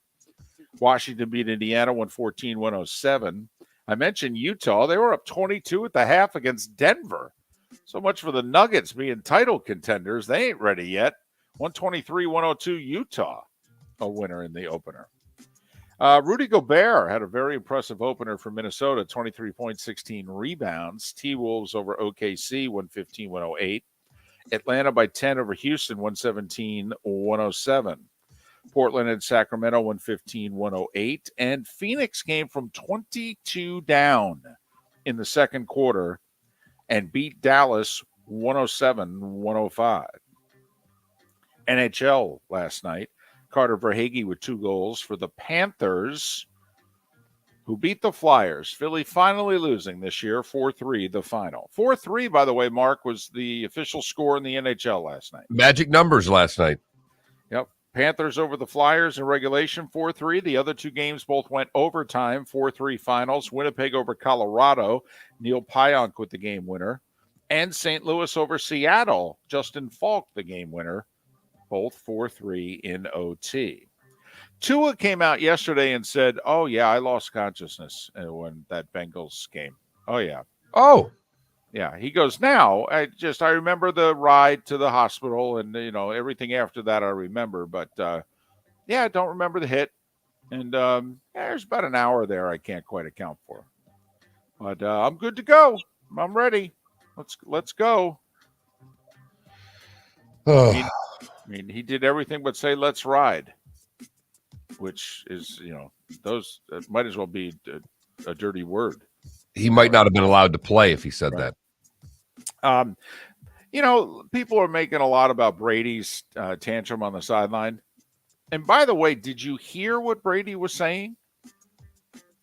Washington beat Indiana 114-107. I mentioned Utah. They were up 22 at the half against Denver. So much for the Nuggets being title contenders. They ain't ready yet. 123-102 Utah, a winner in the opener. Rudy Gobert had a very impressive opener for Minnesota, 23 points, 16 rebounds. T-Wolves over OKC, 115-108. Atlanta by 10 over Houston, 117-107. Portland and Sacramento, 115-108. And Phoenix came from 22 down in the second quarter and beat Dallas 107-105. NHL last night. Carter Verhaeghe with 2 goals for the Panthers, who beat the Flyers. Philly finally losing this year, 4-3, the final. 4-3, by the way, Mark, was the official score in the NHL last night. Magic numbers last night. Yep. Panthers over the Flyers in regulation, 4-3. The other 2 games both went overtime, 4-3 finals. Winnipeg over Colorado. Neil Pionk with the game winner. And St. Louis over Seattle. Justin Falk, the game winner. Both 4-3 in OT. Tua came out yesterday and said, oh, yeah, I lost consciousness when that Bengals game. Oh, yeah. Oh. Yeah. He goes, now, I remember the ride to the hospital and, everything after that I remember. But, I don't remember the hit. And there's about an hour there I can't quite account for. But I'm good to go. I'm ready. Let's go. I mean, he did everything but say, let's ride, which is, those might as well be a dirty word. He might not have been allowed to play if he said that. People are making a lot about Brady's tantrum on the sideline. And by the way, did you hear what Brady was saying?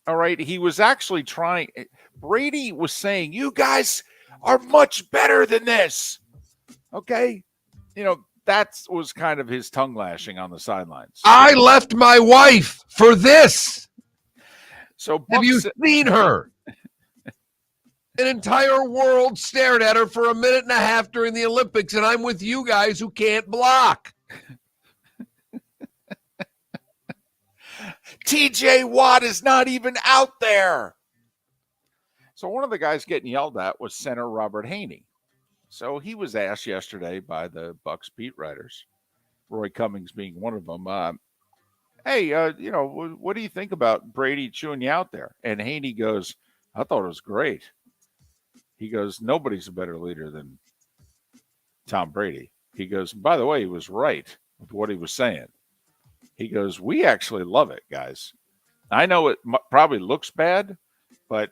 All right. He was actually Brady was saying, you guys are much better than this. Okay. That was kind of his tongue lashing on the sidelines. I left my wife for this. So have you seen her? An entire world stared at her for a minute and a half during the Olympics, and I'm with you guys who can't block. TJ Watt is not even out there. So one of the guys getting yelled at was center Robert Haney. So he was asked yesterday by the Bucks beat writers, Roy Cummings being one of them, hey, what do you think about Brady chewing you out there? And Haney goes, I thought it was great. He goes, nobody's a better leader than Tom Brady. He goes, by the way, he was right with what he was saying. He goes, we actually love it, guys. I know it probably looks bad, but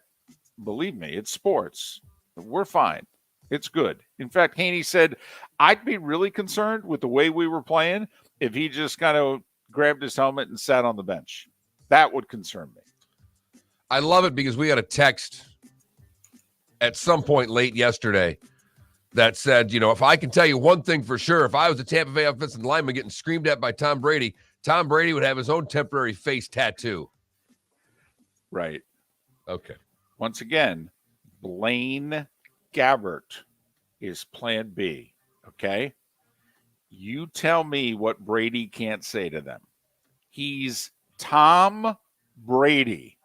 believe me, it's sports. We're fine. It's good. In fact, Haney said, I'd be really concerned with the way we were playing if he just kind of grabbed his helmet and sat on the bench. That would concern me. I love it because we got a text at some point late yesterday that said, if I can tell you one thing for sure, if I was a Tampa Bay offensive lineman getting screamed at by Tom Brady would have his own temporary face tattoo. Right. Okay. Once again, Blaine Gabbert is plan B. Okay. You tell me what Brady can't say to them. He's Tom Brady.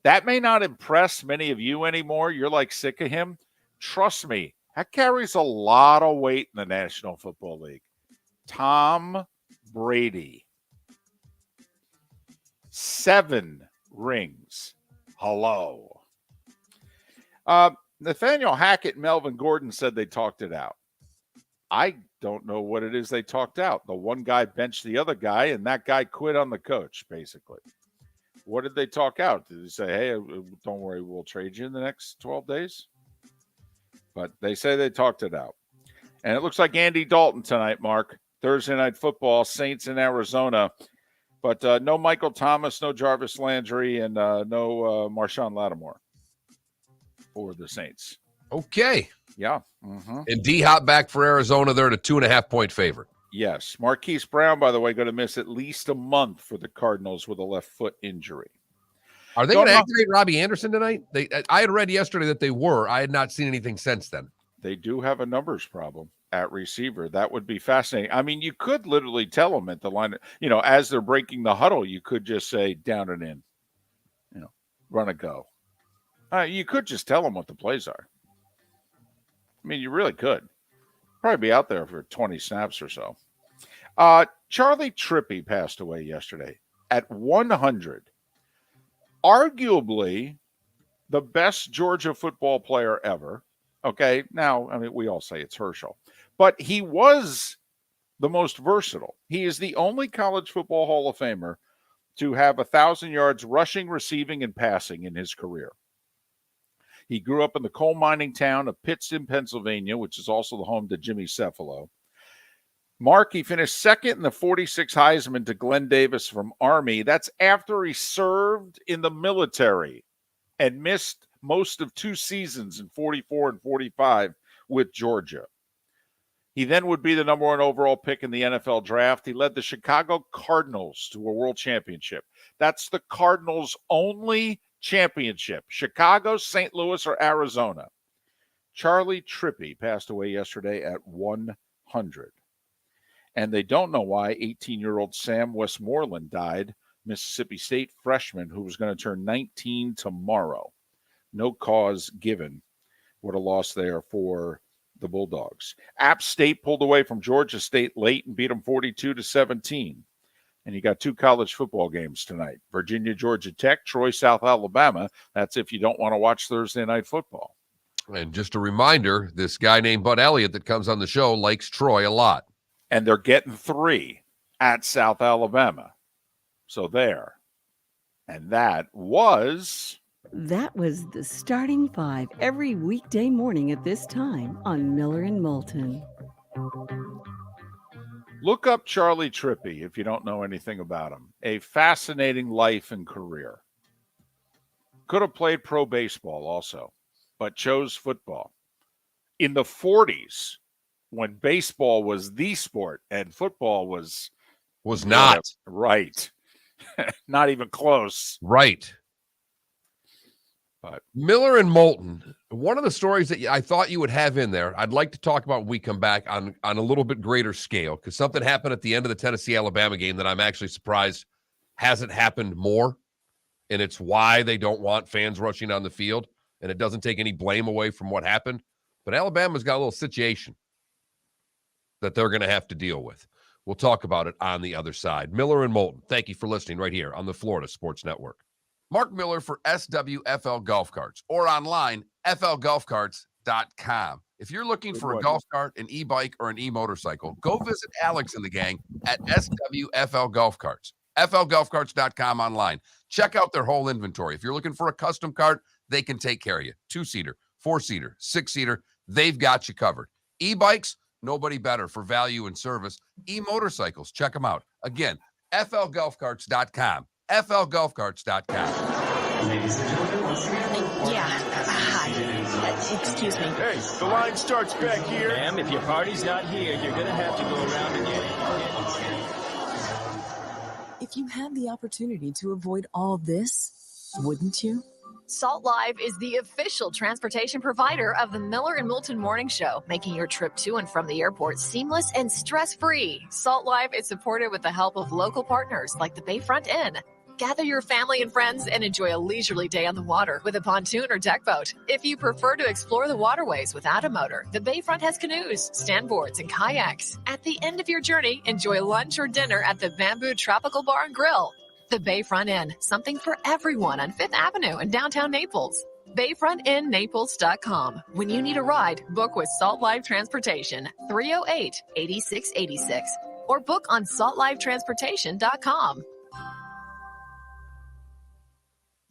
That may not impress many of you anymore. You're like sick of him. Trust me, that carries a lot of weight in the National Football League. Tom Brady. 7 rings. Hello. Nathaniel Hackett and Melvin Gordon said they talked it out. I don't know what it is they talked out. The one guy benched the other guy, and that guy quit on the coach, basically. What did they talk out? Did they say, hey, don't worry, we'll trade you in the next 12 days? But they say they talked it out. And it looks like Andy Dalton tonight, Mark. Thursday Night Football, Saints in Arizona. But no Michael Thomas, no Jarvis Landry, and no Marshawn Lattimore for the Saints. Okay. Yeah. Mm-hmm. And D-Hop back for Arizona. They're at a 2.5-point favorite. Yes. Marquise Brown, by the way, going to miss at least a month for the Cardinals with a left foot injury. Are they going to activate Robbie Anderson tonight? I had read yesterday that they were. I had not seen anything since then. They do have a numbers problem at receiver. That would be fascinating. I mean, you could literally tell them at the line, as they're breaking the huddle, you could just say down and in, run a go. You could just tell them what the plays are. I mean, you really could. Probably be out there for 20 snaps or so. Charlie Trippy passed away yesterday at 100. Arguably the best Georgia football player ever. Okay, now, I mean, we all say it's Herschel. But he was the most versatile. He is the only college football Hall of Famer to have 1,000 yards rushing, receiving, and passing in his career. He grew up in the coal mining town of Pittston, Pennsylvania, which is also the home to Jimmy Cephalo. Mark, he finished second in the 46 Heisman to Glenn Davis from Army. That's after he served in the military and missed most of 2 seasons in 44 and 45 with Georgia. He then would be the number 1 overall pick in the NFL draft. He led the Chicago Cardinals to a world championship. That's the Cardinals' only championship. Chicago, St. Louis, or Arizona. Charlie Trippy passed away yesterday at 100. And they don't know why 18-year-old Sam Westmoreland died, Mississippi State freshman who was going to turn 19 tomorrow. No cause given. What a loss there for the Bulldogs. App State pulled away from Georgia State late and beat them 42-17. And you got 2 college football games tonight. Virginia, Georgia Tech, Troy, South Alabama. That's if you don't want to watch Thursday Night Football. And just a reminder, this guy named Bud Elliott that comes on the show likes Troy a lot. And they're getting 3 at South Alabama. So there. And that was the starting 5 every weekday morning at this time on Miller and Moulton. Look up Charlie Trippy if you don't know anything about him. A fascinating life and career. Could have played pro baseball also, but chose football. In the 40s, when baseball was the sport and football was not. Right. Not even close. Right. But Miller and Moulton, one of the stories that I thought you would have in there, I'd like to talk about when we come back on a little bit greater scale, because something happened at the end of the Tennessee-Alabama game that I'm actually surprised hasn't happened more, and it's why they don't want fans rushing on the field, and it doesn't take any blame away from what happened. But Alabama's got a little situation that they're going to have to deal with. We'll talk about it on the other side. Miller and Moulton, thank you for listening right here on the Florida Sports Network. Mark Miller for SWFL Golf Carts or online, flgolfcarts.com. If you're looking Good for a one. golf cart, an e-bike, or an e-motorcycle, go visit Alex and the gang at SWFL Golf Carts. FLGolfCarts.com online. Check out their whole inventory. If you're looking for a custom cart, they can take care of you. 2-seater, 4-seater, 6-seater, they've got you covered. E-bikes, nobody better for value and service. E-motorcycles, check them out. Again, FLGolfCarts.com. FLGolfCarts.com. Yeah. Hi. Excuse me. Hey, the line starts back here. Ma'am, if your party's not here, you're gonna have to go around and get it. If you had the opportunity to avoid all this, wouldn't you? Salt Live is the official transportation provider of the Miller and Moulton Morning Show, making your trip to and from the airport seamless and stress-free. Salt Live is supported with the help of local partners like the Bayfront Inn. Gather your family and friends and enjoy a leisurely day on the water with a pontoon or deck boat. If you prefer to explore the waterways without a motor, the Bayfront has canoes, standboards, and kayaks. At the end of your journey, enjoy lunch or dinner at the Bamboo Tropical Bar and Grill. The Bayfront Inn, something for everyone on 5th Avenue in downtown Naples. BayfrontInNaples.com. When you need a ride, book with Salt Life Transportation, 308-8686, or book on saltlifetransportation.com.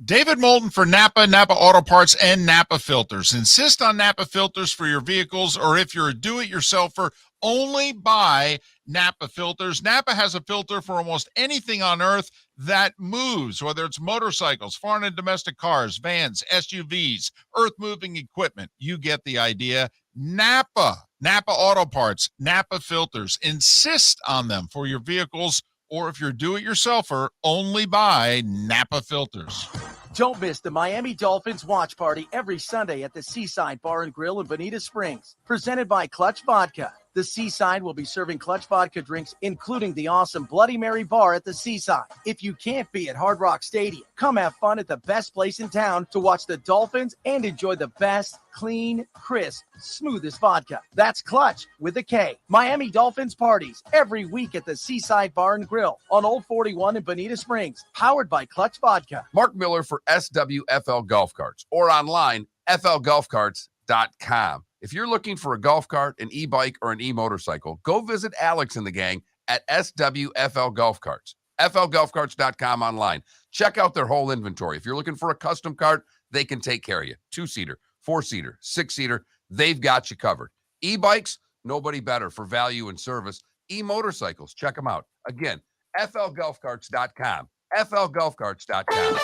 David Moulton for Napa Auto Parts, and Napa Filters. Insist on Napa filters for your vehicles, or if you're a do-it-yourselfer, only buy Napa filters. Napa has a filter for almost anything on earth that moves, whether it's motorcycles, foreign and domestic cars, vans, SUVs, earth-moving equipment. You get the idea. Napa Auto Parts, Napa filters. Insist on them for your vehicles, or if you're a do-it-yourselfer, only buy Napa filters. Don't miss the Miami Dolphins watch party every Sunday at the Seaside Bar and Grill in Bonita Springs. Presented by Clutch Vodka. The Seaside will be serving Clutch Vodka drinks, including the awesome Bloody Mary bar at the Seaside. If you can't be at Hard Rock Stadium, come have fun at the best place in town to watch the Dolphins and enjoy the best, clean, crisp, smoothest vodka. That's Clutch with a K. Miami Dolphins parties every week at the Seaside Bar and Grill on Old 41 in Bonita Springs. Powered by Clutch Vodka. Mark Miller for SWFL Golf Carts, or online, FLGolfCarts.com. If you're looking for a golf cart, an e-bike, or an e-motorcycle, go visit Alex and the gang at SWFL Golf Carts. FLGolfCarts.com online. Check out their whole inventory. If you're looking for a custom cart, they can take care of you. 2-seater, 4-seater, 6-seater, they've got you covered. E-bikes, nobody better for value and service. E-motorcycles, check them out. Again, FLGolfCarts.com. FLGolfCarts.com.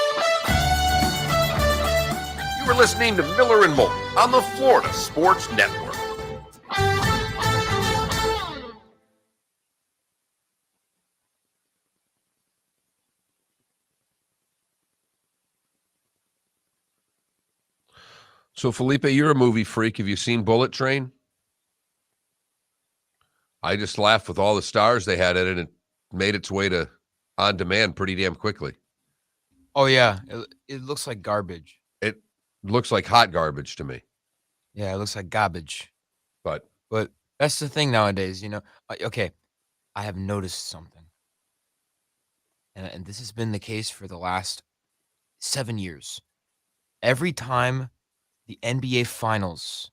You were listening to Miller and Moulton on the Florida Sports Network. So, Felipe, you're a movie freak. Have you seen Bullet Train? I just laughed with all the stars they had in it and made its way to on demand pretty damn quickly. Oh, yeah. It looks like garbage. It looks like hot garbage to me. Yeah, it looks like garbage. But that's the thing nowadays, you know. Okay, I have noticed something. And this has been the case for the last 7 years. Every time the NBA Finals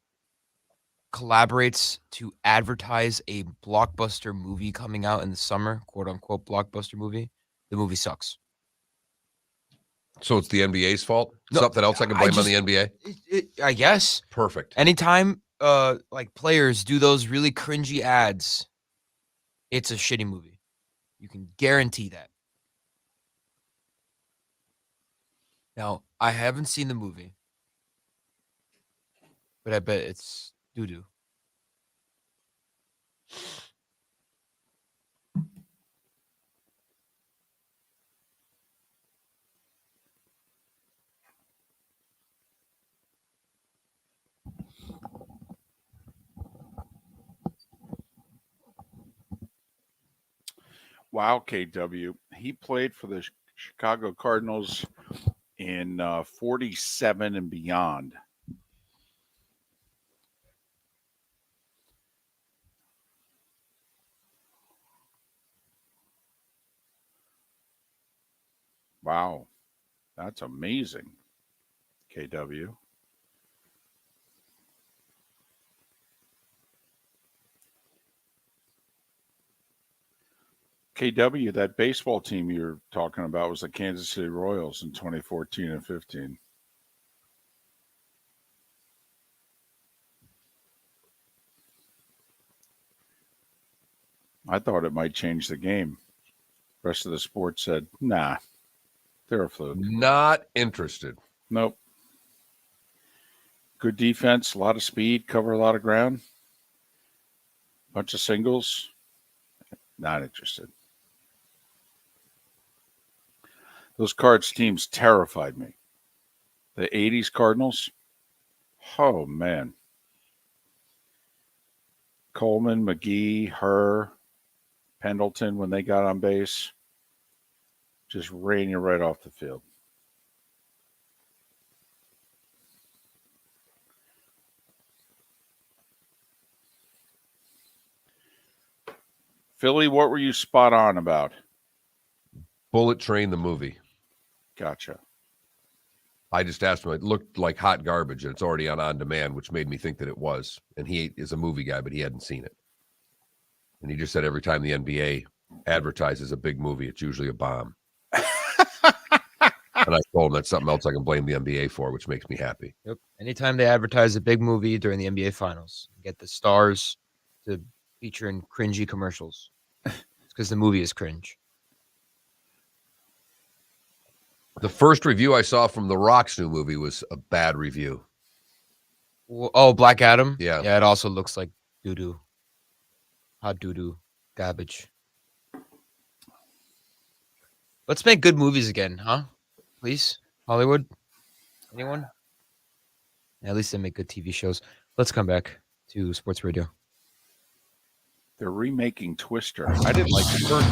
collaborates to advertise a blockbuster movie coming out in the summer, quote-unquote blockbuster movie, the movie sucks. So it's the NBA's fault? No, Something else I can blame on the NBA? I guess. Perfect. Anytime like players do those really cringy ads, it's a shitty movie. You can guarantee that. Now, I haven't seen the movie, but I bet it's doo-doo. Wow, KW. He played for the Chicago Cardinals in 47 and beyond. Wow. That's amazing, KW. KW, that baseball team you're talking about was the Kansas City Royals in 2014 and 15. I thought it might change the game. The rest of the sports said, nah, they're a fluke. Not interested. Nope. Good defense, a lot of speed, cover a lot of ground. Bunch of singles. Not interested. Those Cards teams terrified me. The 80s Cardinals. Oh, man. Coleman, McGee, Herr, Pendleton, when they got on base, just ran you right off the field. Philly, what were you spot on about? Bullet Train, the movie. Gotcha. I just asked him. It looked like hot garbage, and it's already on demand, which made me think that it was. And he is a movie guy, but he hadn't seen it. And he just said every time the NBA advertises a big movie, it's usually a bomb. And I told him that's something else I can blame the NBA for, which makes me happy. Yep. Anytime they advertise a big movie during the NBA Finals, get the stars to feature in cringy commercials. It's because the movie is cringe. The first review I saw from The Rock's new movie was a bad review. Oh, Black Adam? Yeah. Yeah, it also looks like doo-doo. Hot doo-doo. Garbage. Let's make good movies again, huh? Please? Hollywood? Anyone? At least they make good TV shows. Let's come back to sports radio. They're remaking Twister. I didn't like the first one.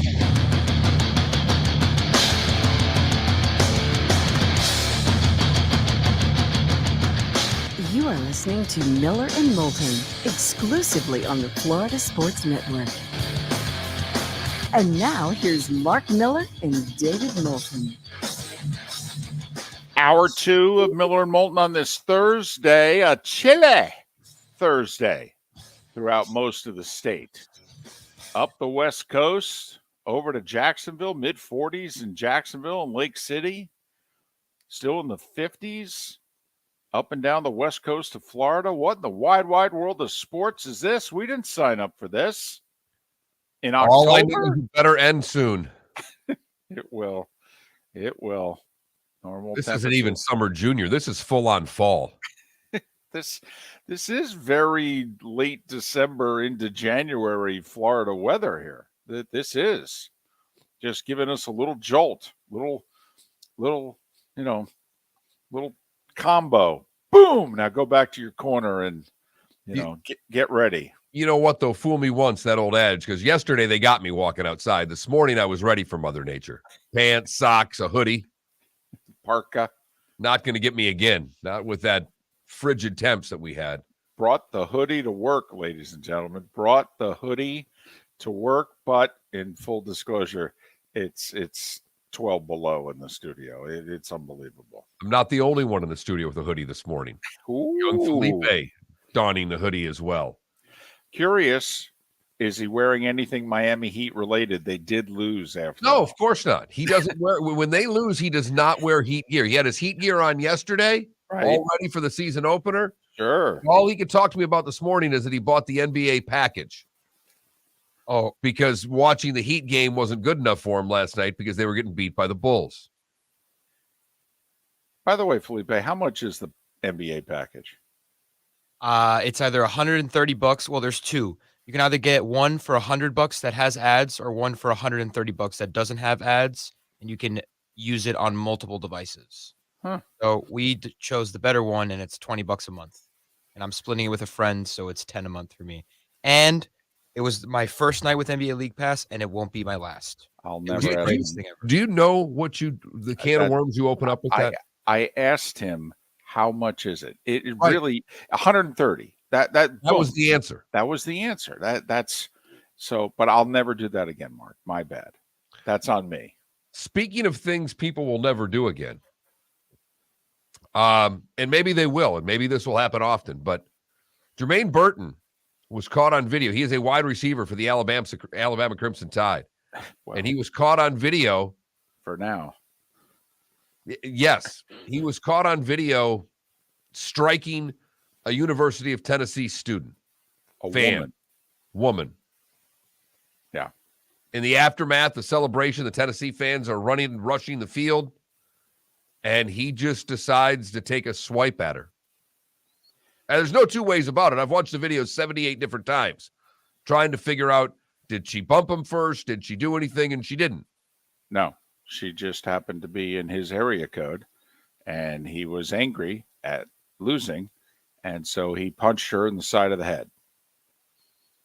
You are listening to Miller and Moulton, exclusively on the Florida Sports Network. And now, here's Mark Miller and David Moulton. Hour 2 of Miller and Moulton on this Thursday, a chilly Thursday throughout most of the state. Up the West Coast, over to Jacksonville, mid-40s in Jacksonville and Lake City. Still in the 50s. Up and down the West Coast of Florida. What in the wide world of sports is this? We didn't sign up for this. In October? All I know is it better end soon. It will. It will. Normal. This isn't even summer junior. This is full on fall. This is very late December into January Florida weather here. This is just giving us a little jolt, little combo. Boom! Now go back to your corner and get ready. You know what, though? Fool me once, that old adage, because yesterday they got me walking outside. This morning I was ready for Mother Nature. Pants, socks, a hoodie. Parka. Not going to get me again. Not with that frigid temps that we had. Brought the hoodie to work, ladies and gentlemen. Brought the hoodie to work, but in full disclosure, it's 12 below in the studio. It's unbelievable. I'm not the only one in the studio with a hoodie this morning. Ooh. Young Felipe donning the hoodie as well. Curious, is he wearing anything Miami Heat related? They did lose after. No, of course not. He doesn't wear, when they lose, he does not wear Heat gear. He had his Heat gear on yesterday, all ready for the season opener. Sure. All he could talk to me about this morning is that he bought the NBA package. Oh, because watching the Heat game wasn't good enough for him last night because they were getting beat by the Bulls. By the way, Felipe, how much is the NBA package? It's either $130. Well, there's two. You can either get one for $100 that has ads, or one for $130 that doesn't have ads, and you can use it on multiple devices. Huh. So we chose the better one, and it's $20 a month. And I'm splitting it with a friend, so it's $10 a month for me. And it was my first night with NBA League Pass, and it won't be my last. I'll It was never the ask greatest him. thing ever. Do you know what the can of worms you open up with that? I asked him, how much is it? It Right. really 130. That was the answer. That was the answer. That's so, but I'll never do that again, Mark. My bad. That's on me. Speaking of things people will never do again, and maybe they will, and maybe this will happen often, but Jermaine Burton was caught on video. He is a wide receiver for the Alabama Crimson Tide. and he was caught on video. For now. Yes, he was caught on video striking a University of Tennessee student. Woman. Yeah. In the aftermath, the celebration, the Tennessee fans are rushing the field, and he just decides to take a swipe at her. And there's no two ways about it. I've watched the video 78 different times, trying to figure out, did she bump him first? Did she do anything? And she didn't. No, she just happened to be in his area code, and he was angry at losing, and so he punched her in the side of the head.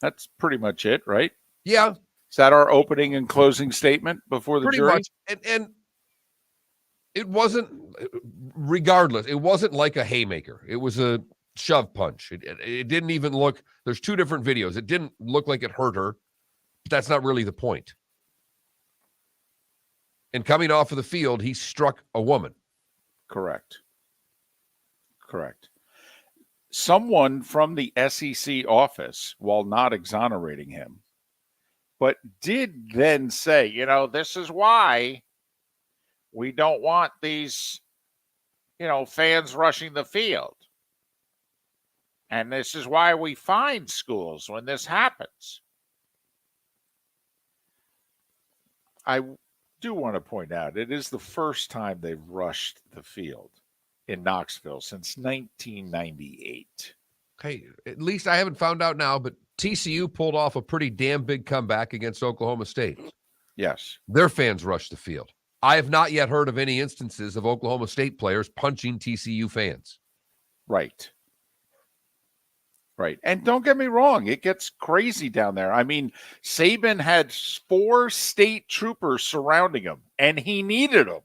That's pretty much it, right? Yeah. Is that our opening and closing statement before the pretty jury? much. And it wasn't, regardless, it wasn't like a haymaker. It was a shove punch. It didn't even look, there's two different videos. It didn't look like it hurt her, but that's not really the point. And coming off of the field, he struck a woman. Correct. Someone from the SEC office, while not exonerating him, but did then say, this is why we don't want these, fans rushing the field. And this is why we fine schools when this happens. I do want to point out, it is the first time they've rushed the field in Knoxville since 1998. Hey, at least I haven't found out now, but TCU pulled off a pretty damn big comeback against Oklahoma State. Yes. Their fans rushed the field. I have not yet heard of any instances of Oklahoma State players punching TCU fans. Right. And don't get me wrong, it gets crazy down there. I mean, Saban had 4 state troopers surrounding him, and he needed them.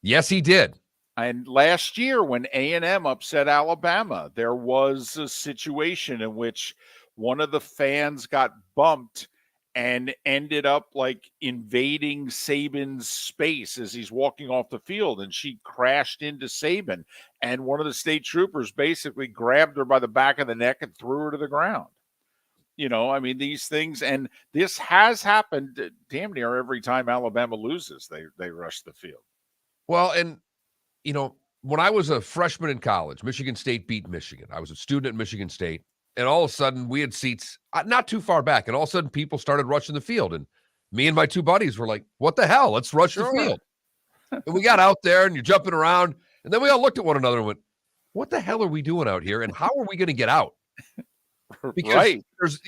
Yes, he did. And last year when A&M upset Alabama, there was a situation in which one of the fans got bumped and ended up like invading Saban's space as he's walking off the field, and she crashed into Saban, and one of the state troopers basically grabbed her by the back of the neck and threw her to the ground. These things, and this has happened damn near every time Alabama loses, they rush the field. Well, and when I was a freshman in college, Michigan State beat Michigan. I was a student at Michigan State. And all of a sudden, we had seats not too far back. And all of a sudden, people started rushing the field. And me and my 2 buddies were like, what the hell? Let's rush the field. And we got out there, and you're jumping around. And then we all looked at one another and went, what the hell are we doing out here? And how are we going to get out? Because there's,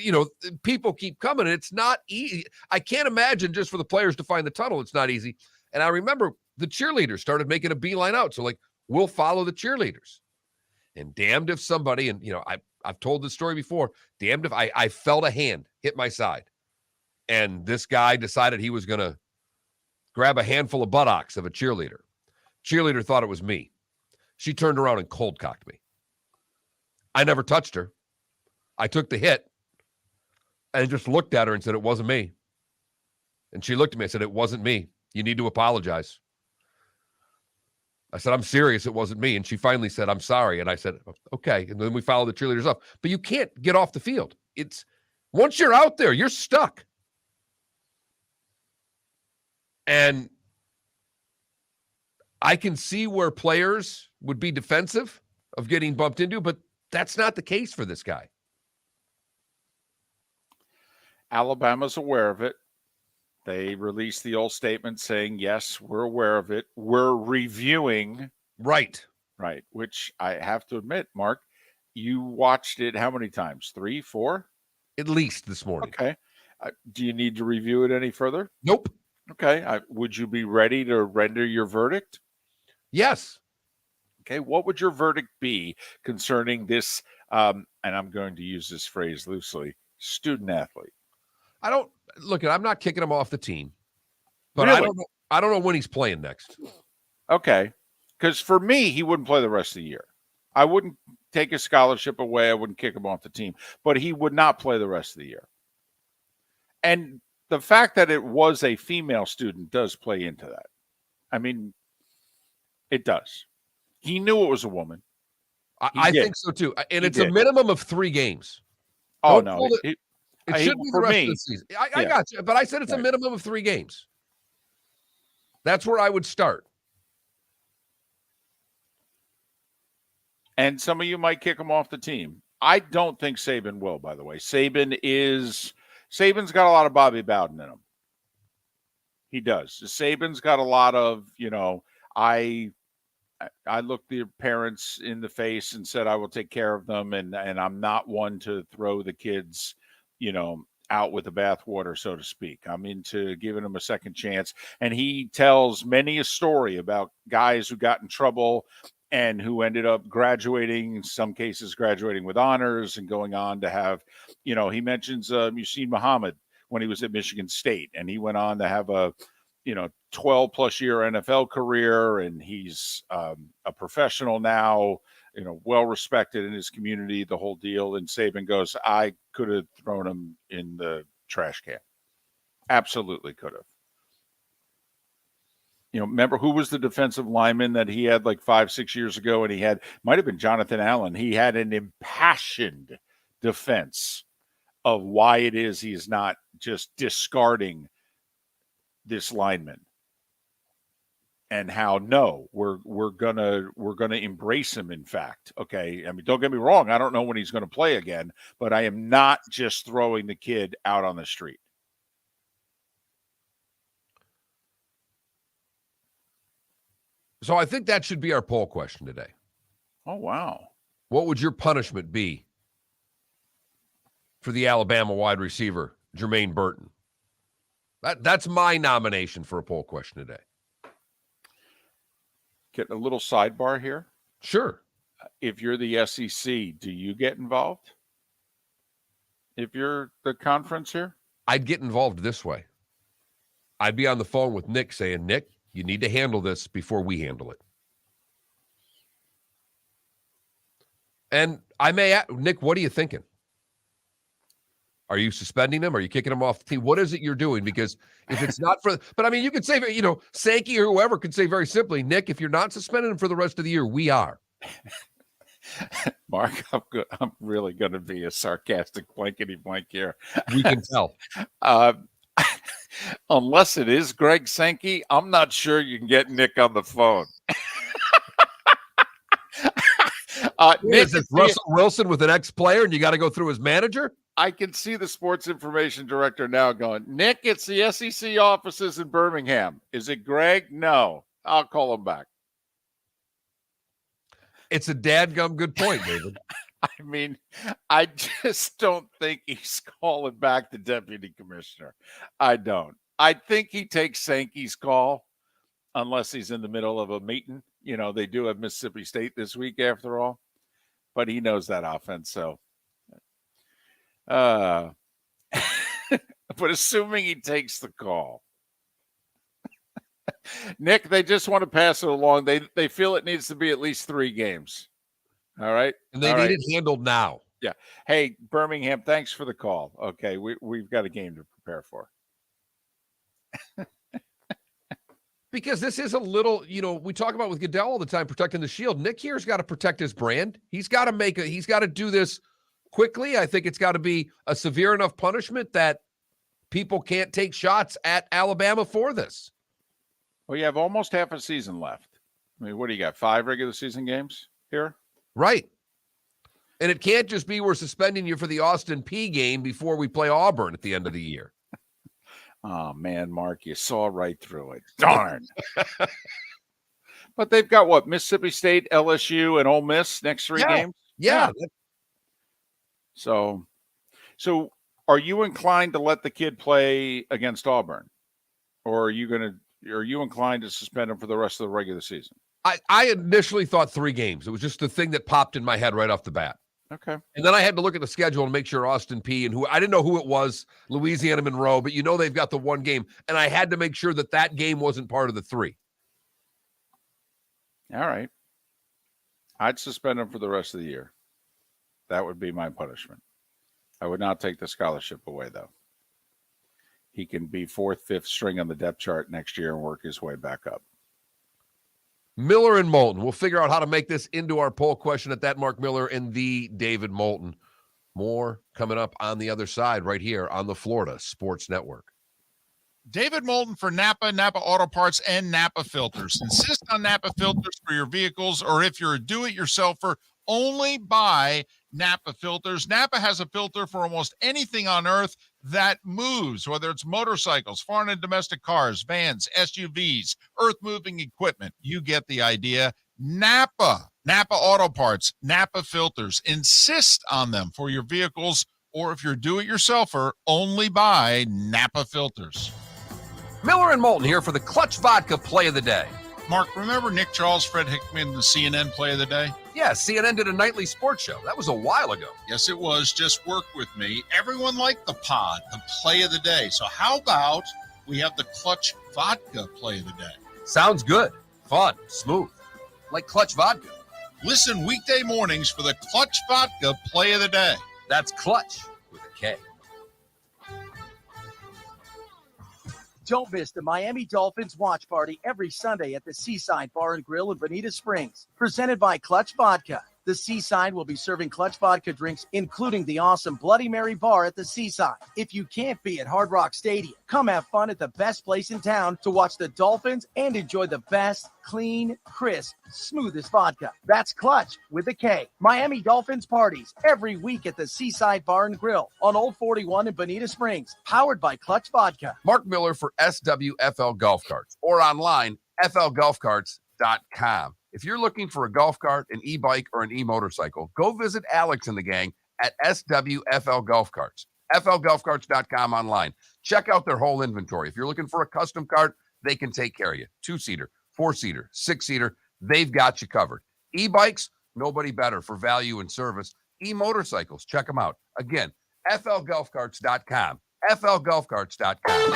people keep coming, and it's not easy. I can't imagine just for the players to find the tunnel. It's not easy. And I remember the cheerleaders started making a beeline out. So, we'll follow the cheerleaders. And damned if somebody, and, I've told this story before, damned if I felt a hand hit my side. And this guy decided he was going to grab a handful of buttocks of a cheerleader. Cheerleader thought it was me. She turned around and cold cocked me. I never touched her. I took the hit and just looked at her and said, it wasn't me. And she looked at me and said, it wasn't me. You need to apologize. I said, I'm serious. It wasn't me. And she finally said, I'm sorry. And I said, okay. And then we followed the cheerleaders up. But you can't get off the field. Once you're out there, you're stuck. And I can see where players would be defensive of getting bumped into, but that's not the case for this guy. Alabama's aware of it. They released the old statement saying, yes, we're aware of it. We're reviewing. Right. Which I have to admit, Mark, you watched it how many times? 3, 4? At least this morning. Okay. Do you need to review it any further? Nope. Okay. Would you be ready to render your verdict? Yes. Okay. What would your verdict be concerning this, and I'm going to use this phrase loosely, student athlete? I'm not kicking him off the team, but really? I don't know when he's playing next. Okay. Because for me, he wouldn't play the rest of the year. I wouldn't take his scholarship away. I wouldn't kick him off the team, but he would not play the rest of the year. And the fact that it was a female student does play into that. I mean, it does. He knew it was a woman. I think so too. And it's a minimum of 3 games. Oh, no. It should be the rest of the season. I got you, but I said it's a minimum of 3 games. That's where I would start. And some of you might kick him off the team. I don't think Saban will, by the way. Saban's got a lot of Bobby Bowden in him. He does. Saban's got a lot of, I looked the parents in the face and said, I will take care of them. And I'm not one to throw the kids, out with the bathwater, so to speak. I'm into giving them a second chance. And he tells many a story about guys who got in trouble and who ended up graduating, in some cases graduating with honors and going on to have, he mentions Muhsin Muhammad when he was at Michigan State, and he went on to have a 12-plus year NFL career, and he's a professional now, well-respected in his community, the whole deal. And Saban goes, I could have thrown him in the trash can. Absolutely could have. Remember who was the defensive lineman that he had like 5-6 years ago, and he might have been Jonathan Allen. He had an impassioned defense of why it is he is not just discarding this lineman, and how we're gonna embrace him. In fact, okay. I mean, don't get me wrong. I don't know when he's going to play again, but I am not just throwing the kid out on the street. So I think that should be our poll question today. Oh, wow. What would your punishment be for the Alabama wide receiver, Jermaine Burton? That's my nomination for a poll question today. Get a little sidebar here. Sure. If you're the SEC, do you get involved? If you're the conference here? I'd get involved this way. I'd be on the phone with Nick saying, Nick, you need to handle this before we handle it. And I may ask, Nick, what are you thinking? Are you suspending him? Are you kicking him off the team? What is it you're doing? Because if it's not for, but I mean, you could say, Sankey or whoever could say very simply, Nick, if you're not suspending him for the rest of the year, we are. Mark, I'm really going to be a sarcastic blankety blank here. We can tell. Unless it is Greg Sankey, I'm not sure you can get Nick on the phone. Nick, is it Russell Wilson with an ex-player and you got to go through his manager? I can see the sports information director now going, Nick, it's the SEC offices in Birmingham. Is it Greg? No. I'll call him back. It's a dadgum good point, David. I mean, I just don't think he's calling back the deputy commissioner. I don't. I think he takes Sankey's call unless he's in the middle of a meeting. They do have Mississippi State this week after all, but he knows that offense. So, but assuming he takes the call, Nick, they just want to pass it along. They feel it needs to be at least 3 games. All right. And they need it handled now. Yeah. Hey, Birmingham, thanks for the call. Okay. We've got a game to prepare for. Because this is a little, we talk about with Goodell all the time, protecting the shield. Nick here's got to protect his brand. He's got to do this quickly. I think it's got to be a severe enough punishment that people can't take shots at Alabama for this. Well, you have almost half a season left. I mean, what do you got? 5 regular season games here? Right. And it can't just be we're suspending you for the Austin P game before we play Auburn at the end of the year. Oh, man, Mark, you saw right through it. Darn. But they've got what? Mississippi State, LSU, and Ole Miss next 3 games? Yeah. So are you inclined to let the kid play against Auburn? Or are you inclined to suspend him for the rest of the regular season? I initially thought 3 games. It was just the thing that popped in my head right off the bat. Okay. And then I had to look at the schedule and make sure Austin P and I didn't know who it was, Louisiana Monroe, but they've got the 1 game. And I had to make sure that game wasn't part of the 3. All right. I'd suspend him for the rest of the year. That would be my punishment. I would not take the scholarship away, though. He can be 4th, 5th string on the depth chart next year and work his way back up. Miller and Moulton. We'll figure out how to make this into our poll question at that Mark Miller and the David Moulton. More coming up on the other side right here on the Florida Sports Network. David Moulton for Napa, Napa Auto Parts, and Napa Filters. Insist on Napa filters for your vehicles, or if you're a do-it-yourselfer, only buy Napa filters. Napa has a filter for almost anything on earth that moves, whether it's motorcycles, foreign and domestic cars, vans, SUVs, earth-moving equipment. You get the idea. Napa Auto Parts, Napa filters. Insist on them for your vehicles, or if you're a do-it-yourselfer, only buy Napa filters. Miller and Moulton here for the Clutch Vodka Play of the Day. Mark, remember Nick Charles, Fred Hickman, the CNN Play of the Day? Yeah, CNN did a nightly sports show. That was a while ago. Yes, it was. Just work with me. Everyone liked the pod, the Play of the Day. So how about we have the Clutch Vodka Play of the Day? Sounds good. Fun. Smooth. Like Clutch Vodka. Listen weekday mornings for the Clutch Vodka Play of the Day. That's Clutch with a K. Don't miss the Miami Dolphins watch party every Sunday at the Seaside Bar and Grill in Bonita Springs. Presented by Clutch Vodka. The Seaside will be serving Clutch Vodka drinks, including the awesome Bloody Mary bar at the Seaside. If you can't be at Hard Rock Stadium, come have fun at the best place in town to watch the Dolphins and enjoy the best, clean, crisp, smoothest vodka. That's Clutch with a K. Miami Dolphins parties every week at the Seaside Bar and Grill on Old 41 in Bonita Springs. Powered by Clutch Vodka. Mark Miller for SWFL Golf Carts or online, flgolfcarts.com. If you're looking for a golf cart, an e-bike, or an e-motorcycle, go visit Alex and the gang at SWFL Golf Carts. flgolfcarts.com online. Check out their whole inventory. If you're looking for a custom cart, they can take care of you. 2-seater, 4-seater, 6-seater, they've got you covered. E-bikes, nobody better for value and service. E-motorcycles, check them out. Again, flgolfcarts.com. flgolfcarts.com.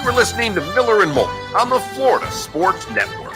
You are listening to Miller and Moulton on the Florida Sports Network.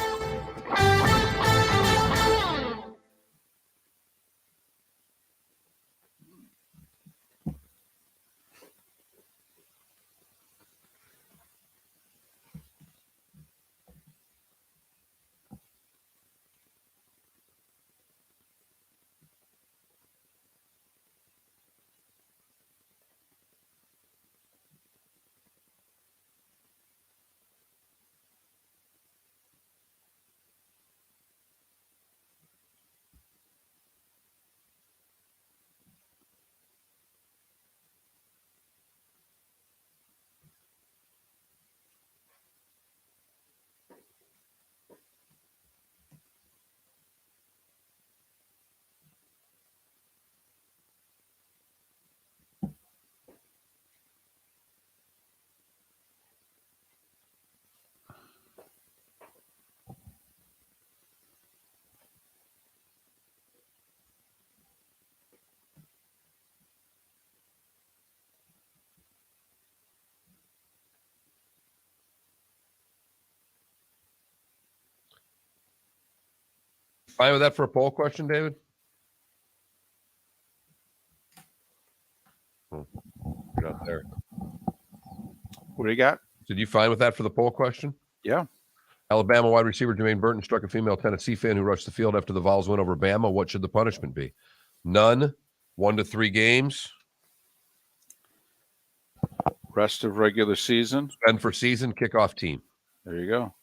Fine with that for a poll question, David? You're not there. What do you got? Did you fine with that for the poll question? Yeah. Alabama wide receiver Jermaine Burton struck a female Tennessee fan who rushed the field after the Vols win over Bama. What should the punishment be? None. 1 to 3 games. Rest of regular season. Spend for season. Kickoff team. There you go.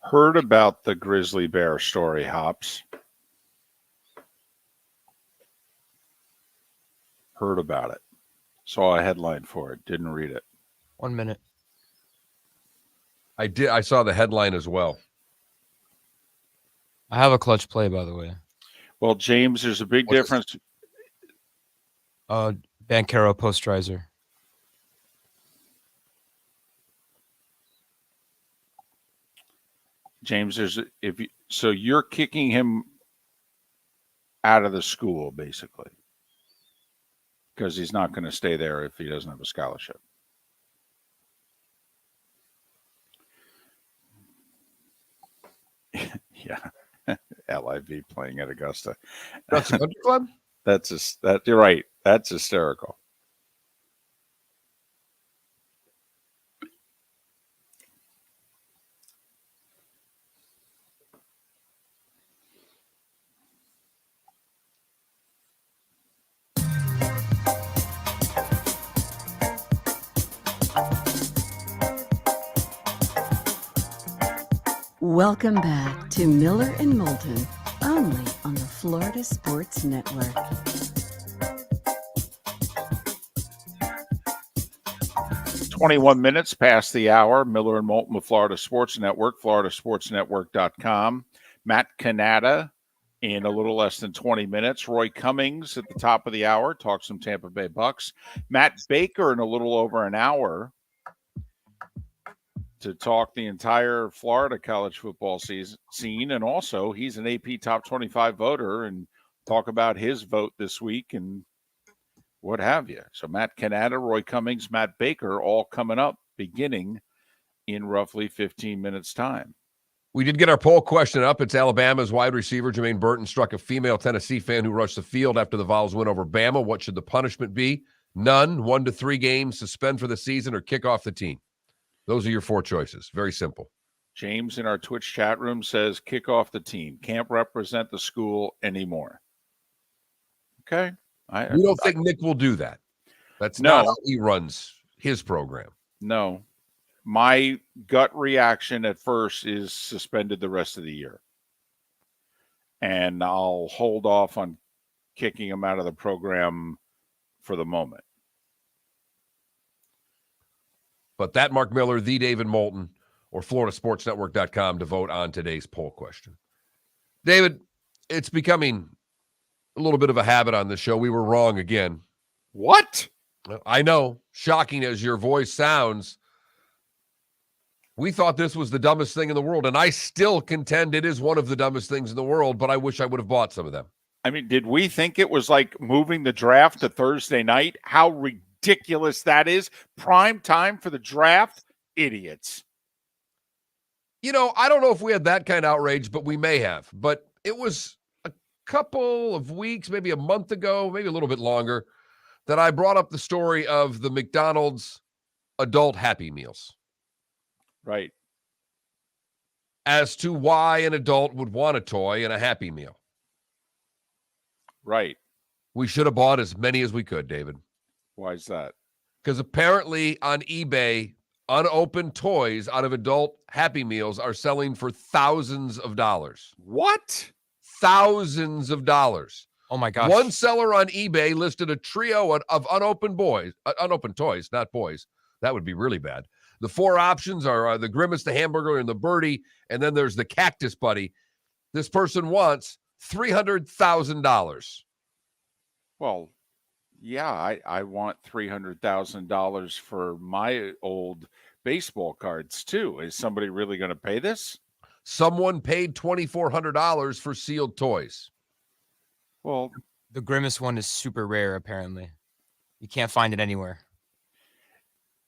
Heard about the grizzly bear story, Hops. Heard about it. Saw a headline for it. Didn't read it. 1 minute. I did. I saw the headline as well. I have a clutch play, by the way. Well, James, there's a big What's difference. Bankero posterizer. James, so you're kicking him out of the school, basically, because he's not going to stay there if he doesn't have a scholarship. Yeah. LIV playing at Augusta. That's a country club? You're right. That's hysterical. Welcome back to Miller and Moulton, only on the Florida Sports Network. "21 minutes past the hour. Miller and Moulton with Florida Sports Network, floridasportsnetwork.com. Matt Cannata in a little less than 20 minutes. Roy Cummings at the top of the hour, talks some Tampa Bay Bucks. Matt Baker in a little over an hour to talk the entire Florida college football scene. And also, he's an AP Top 25 voter and talk about his vote this week and what have you. So Matt Cannata, Roy Cummings, Matt Baker, all coming up beginning in roughly 15 minutes' time. We did get our poll question up. It's Alabama's wide receiver Jermaine Burton struck a female Tennessee fan who rushed the field after the Vols win over Bama. What should the punishment be? None, 1 to 3 games, suspend for the season, or kick off the team. Those are your 4 choices. Very simple. James in our Twitch chat room says kick off the team. Can't represent the school anymore. Okay. We don't think Nick will do that. That's not how he runs his program. No. My gut reaction at first is suspended the rest of the year. And I'll hold off on kicking him out of the program for the moment. But that Mark Miller, the David Moulton, or floridasportsnetwork.com to vote on today's poll question. David, it's becoming a little bit of a habit on this show. We were wrong again. What? I know. Shocking as your voice sounds. We thought this was the dumbest thing in the world, and I still contend it is one of the dumbest things in the world, but I wish I would have bought some of them. I mean, did we think it was like moving the draft to Thursday night? How ridiculous that is. Prime time for the draft. Idiots. You know, I don't know if we had that kind of outrage, but we may have. But it was a couple of weeks, maybe a month ago, maybe a little bit longer, that I brought up the story of the McDonald's adult Happy Meals. Right. As to why an adult would want a toy and a Happy Meal. Right. We should have bought as many as we could, David. Why is that? Because apparently on eBay, unopened toys out of adult Happy Meals are selling for thousands of dollars. What? Thousands of dollars. Oh my gosh. One seller on eBay listed a trio of unopened toys, not boys. That would be really bad. The 4 options are the Grimace, the Hamburger, and the Birdie, and then there's the Cactus Buddy. This person wants $300,000. Well, yeah, I want $300,000 for my old baseball cards too. Is somebody really going to pay this? Someone paid $2,400 for sealed toys. Well, the Grimace one is super rare, apparently. You can't find it anywhere.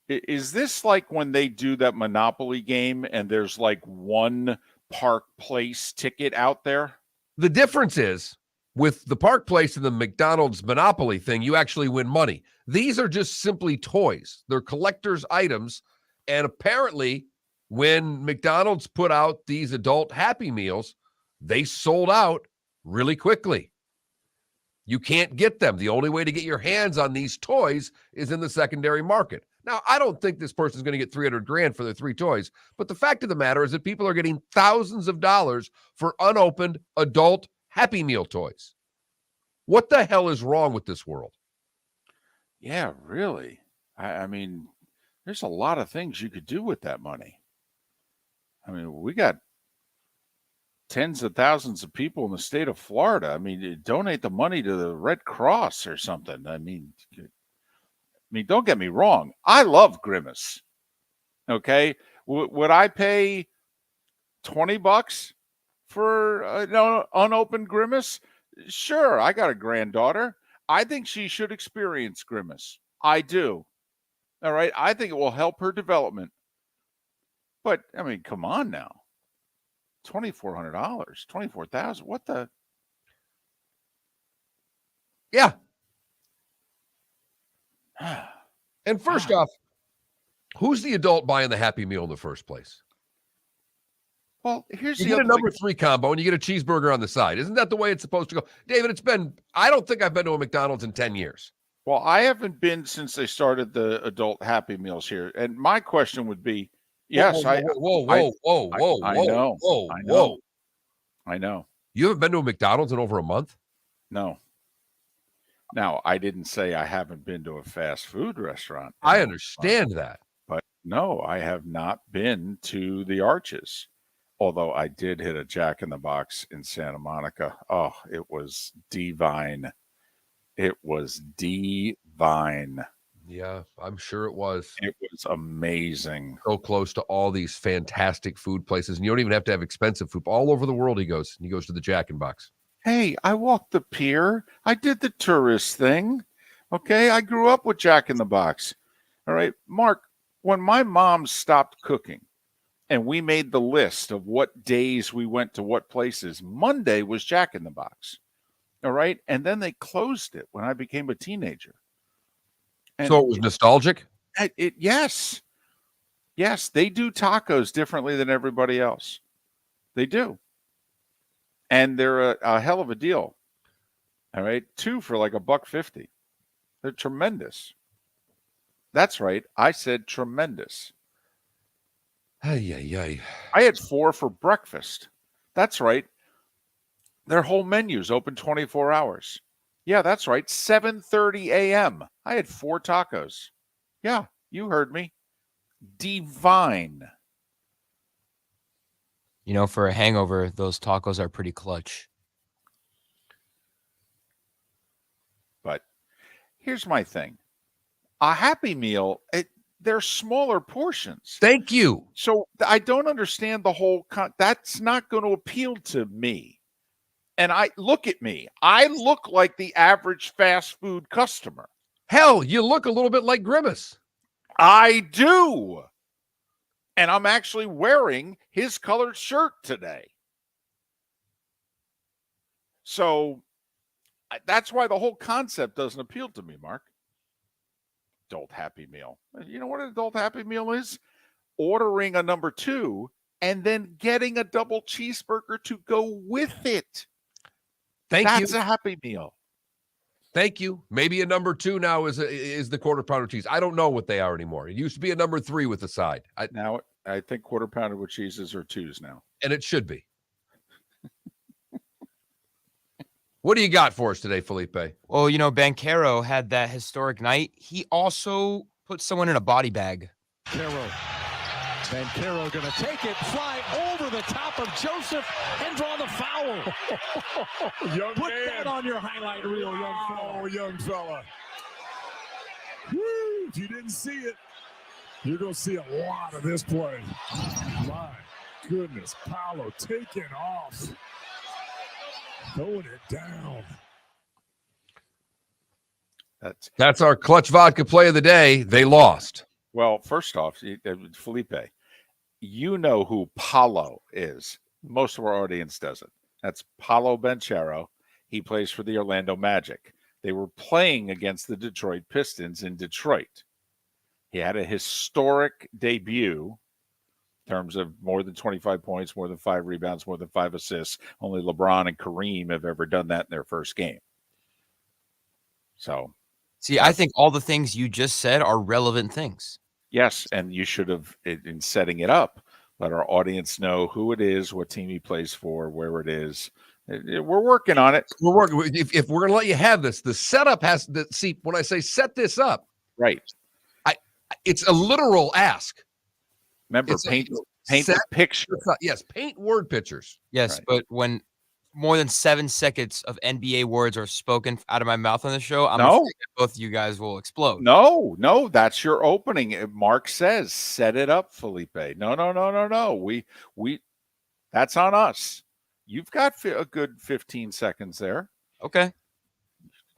Is this like when they do that Monopoly game and there's like one Park Place ticket out there? The difference is with the Park Place and the McDonald's Monopoly thing, you actually win money. These are just simply toys. They're collector's items. And apparently, when McDonald's put out these adult Happy Meals, they sold out really quickly. You can't get them. The only way to get your hands on these toys is in the secondary market. Now, I don't think this person's going to get $300,000 for their 3 toys, but the fact of the matter is that people are getting thousands of dollars for unopened adult Happy Meal toys. What the hell is wrong with this world? Yeah, really. I mean, there's a lot of things you could do with that money. I mean, we got tens of thousands of people in the state of Florida. I mean, donate the money to the Red Cross or something. I mean, don't get me wrong. I love Grimace. Okay, would I pay $20 for an unopened Grimace? Sure, I got a granddaughter. I think she should experience Grimace. I do. All right, I think it will help her development. But I mean, come on now. $2,400, $24,000. What the? Yeah. And first off, who's the adult buying the Happy Meal in the first place? Well, here's you the get other a number thing. 3 combo and you get a cheeseburger on the side. Isn't that the way it's supposed to go? David, I don't think I've been to a McDonald's in 10 years. Well, I haven't been since they started the adult Happy Meals here. And my question would be, yes, I know. You haven't been to a McDonald's in over a month? No. Now, I didn't say I haven't been to a fast food restaurant. I understand that. But no, I have not been to the Arches. Although I did hit a Jack in the Box in Santa Monica. Oh, it was divine. It was divine. Yeah, I'm sure it was. It was amazing. So close to all these fantastic food places. And you don't even have to have expensive food. All over the world he goes. And he goes to the Jack in the Box. Hey, I walked the pier. I did the tourist thing. Okay, I grew up with Jack in the Box. All right, Mark, when my mom stopped cooking and we made the list of what days we went to what places, Monday was Jack in the Box. All right, and then they closed it when I became a teenager. And so it was nostalgic? Yes. Yes, they do tacos differently than everybody else. They do. And they're a hell of a deal. All right. 2 for like $1.50. They're tremendous. That's right. I said tremendous. Ay. I had 4 for breakfast. That's right. Their whole menu's open 24 hours. Yeah, that's right. 7:30 a.m. I had 4 tacos. Yeah, you heard me. Divine. You know, for a hangover, those tacos are pretty clutch. But here's my thing. A Happy Meal, they're smaller portions. Thank you. So I don't understand the whole that's not going to appeal to me. And look at me. I look like the average fast food customer. Hell, you look a little bit like Grimace. I do. And I'm actually wearing his colored shirt today. So that's why the whole concept doesn't appeal to me, Mark. Adult Happy Meal. You know what an adult Happy Meal is? Ordering a number 2 and then getting a double cheeseburger to go with it. That's a Happy Meal. Thank you. Maybe a number 2 now is the quarter pounder cheese. I don't know what they are anymore. It used to be a number 3 with the side. Now I think quarter pounder with cheeses are 2s now. And it should be. What do you got for us today, Felipe? Well, you know, Banchero had that historic night. He also put someone in a body bag. Banchero going to take it, fly over the top of Joseph, and draw the foul. Young Put man. that on your highlight reel, young fella. Oh, young fella. Woo, if you didn't see it, you're going to see a lot of this play. My goodness, Paolo taking off. Throwing it down. That's our clutch vodka play of the day. They lost. Well, first off, Felipe, you know who Paolo is. Most of our audience doesn't. That's Paolo Banchero. He plays for the Orlando Magic. They were playing against the Detroit Pistons in Detroit. He had a historic debut in terms of more than 25 points, more than 5 rebounds, more than 5 assists. Only LeBron and Kareem have ever done that in their first game. So See, I think all the things you just said are relevant things. Yes, and you should have, in setting it up, let our audience know who it is, what team he plays for, where it is. We're working on it. We're working. If we're going to let you have this, the setup has to see. When I say set this up, right? It's a literal ask. Remember, paint the picture. Yes, paint word pictures. Yes, Right. but when more than 7 seconds of NBA words are spoken out of my mouth on the show, I'm No. afraid that both of you guys will explode. No, that's your opening. Mark says, set it up, Felipe. No. We that's on us. You've got a good 15 seconds there. Okay.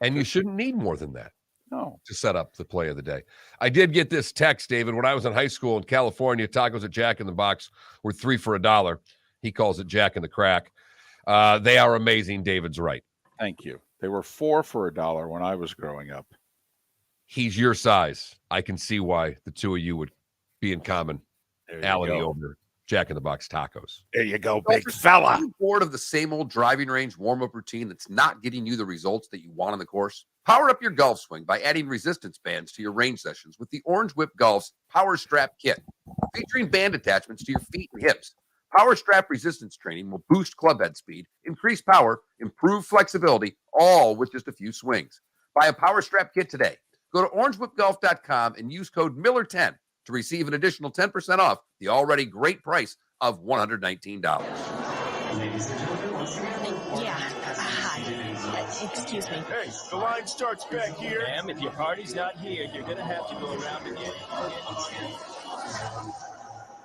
And you shouldn't need more than that. No. To set up the play of the day. I did get this text, David, when I was in high school in California, tacos at Jack in the Box were 3 for $1. He calls it Jack in the Crack. They are amazing. David's right. Thank you. They were 4 for $1 when I was growing up. He's your size. I can see why the two of you would be in commonality over Jack in the Box tacos. There you go, big fella. Are you bored of the same old driving range warm-up routine that's not getting you the results that you want on the course? Power up your golf swing by adding resistance bands to your range sessions with the Orange Whip Golf's Power Strap Kit. Featuring band attachments to your feet and hips, Power Strap resistance training will boost club head speed, increase power, improve flexibility, all with just a few swings. Buy a Power Strap Kit today. Go to orangewhipgolf.com and use code Miller10 to receive an additional 10% off the already great price of $119. Yeah. Hi. Excuse me. Hey, the line starts back here. Ma'am, if your party's not here, you're going to have to go around again.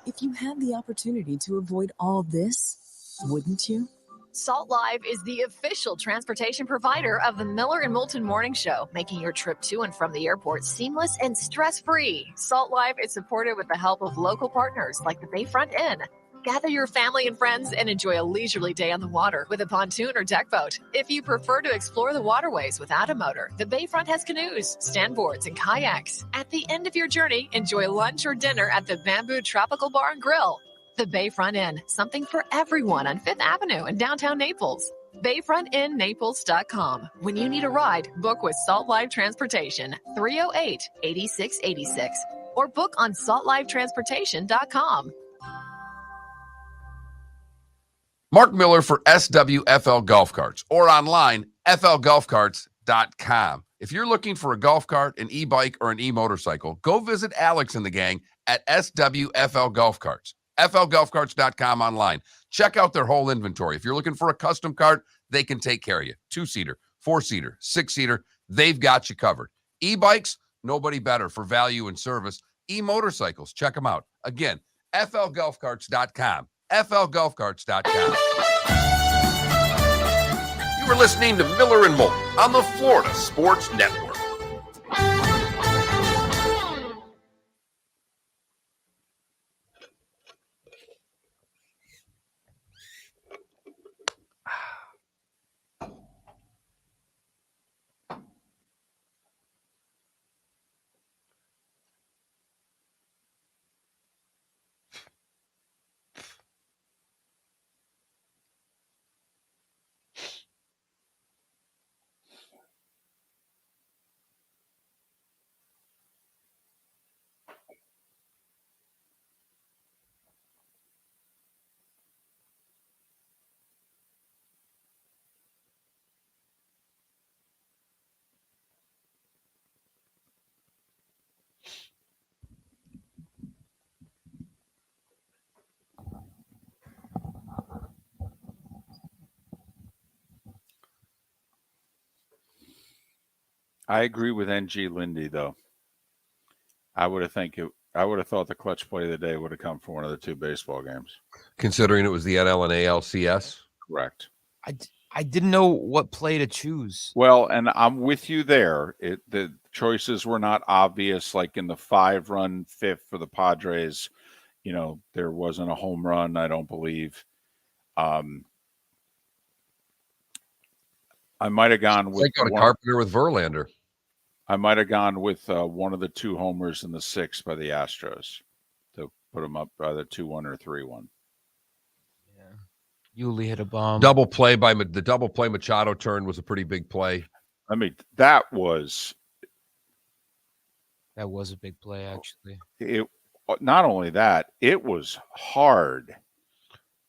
If you had the opportunity to avoid all this, wouldn't you? Salt Live is the official transportation provider of the Miller and Moulton Morning Show, making your trip to and from the airport seamless and stress-free. Salt Live is supported with the help of local partners like the Bayfront Inn. Gather your family and friends and enjoy a leisurely day on the water with a pontoon or deck boat. If you prefer to explore the waterways without a motor, the Bayfront has canoes, standboards, and kayaks. At the end of your journey, enjoy lunch or dinner at the Bamboo Tropical Bar and Grill. The Bayfront Inn, something for everyone on 5th Avenue in downtown Naples. BayfrontInNaples.com. When you need a ride, book with Salt Live Transportation, 308-8686, or book on saltlivetransportation.com. Mark Miller for SWFL Golf Carts or online, flgolfcarts.com. If you're looking for a golf cart, an e-bike, or an e-motorcycle, go visit Alex and the gang at SWFL Golf Carts. flgolfcarts.com online. Check out their whole inventory. If you're looking for a custom cart, they can take care of you. 2-seater, 4-seater, 6-seater, they've got you covered. E-bikes, nobody better for value and service. E-motorcycles, check them out. Again, flgolfcarts.com. flgolfcarts.com. You are listening to Miller and Moulton on the Florida Sports Network. I agree with NG Lindy, though. I would have thought the clutch play of the day would have come from one of the two baseball games. Considering it was the NL and ALCS? Correct. I didn't know what play to choose. Well, and I'm with you there. The choices were not obvious, like in the 5-run fifth for the Padres. You know, there wasn't a home run, I don't believe. I might have gone with Carpenter with Verlander. I might have gone with one of the two homers in the 6th by the Astros to put them up either 2-1 or 3-1. Yuli hit a bomb. The double play Machado turn was a pretty big play. I mean, that was That was a big play, actually. Not only that, it was hard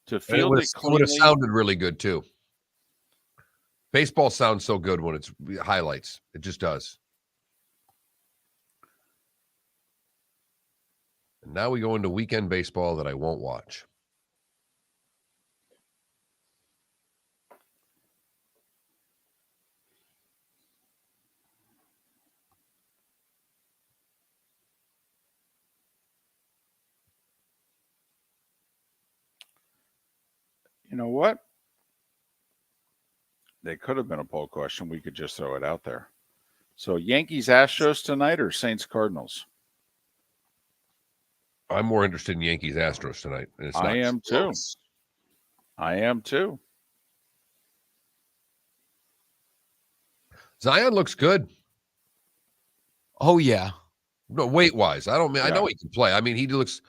to field it It would have cleanly. sounded really good too. Baseball sounds so good when it's highlights. It just does. And now we go into weekend baseball that I won't watch. You know what? They could have been a poll question. We could just throw it out there. So Yankees Astros tonight or Saints Cardinals? I'm more interested in Yankees Astros tonight. And it's I am too. I am too. Zion looks good. Oh yeah. No, weight wise. I know he can play. I mean, he looks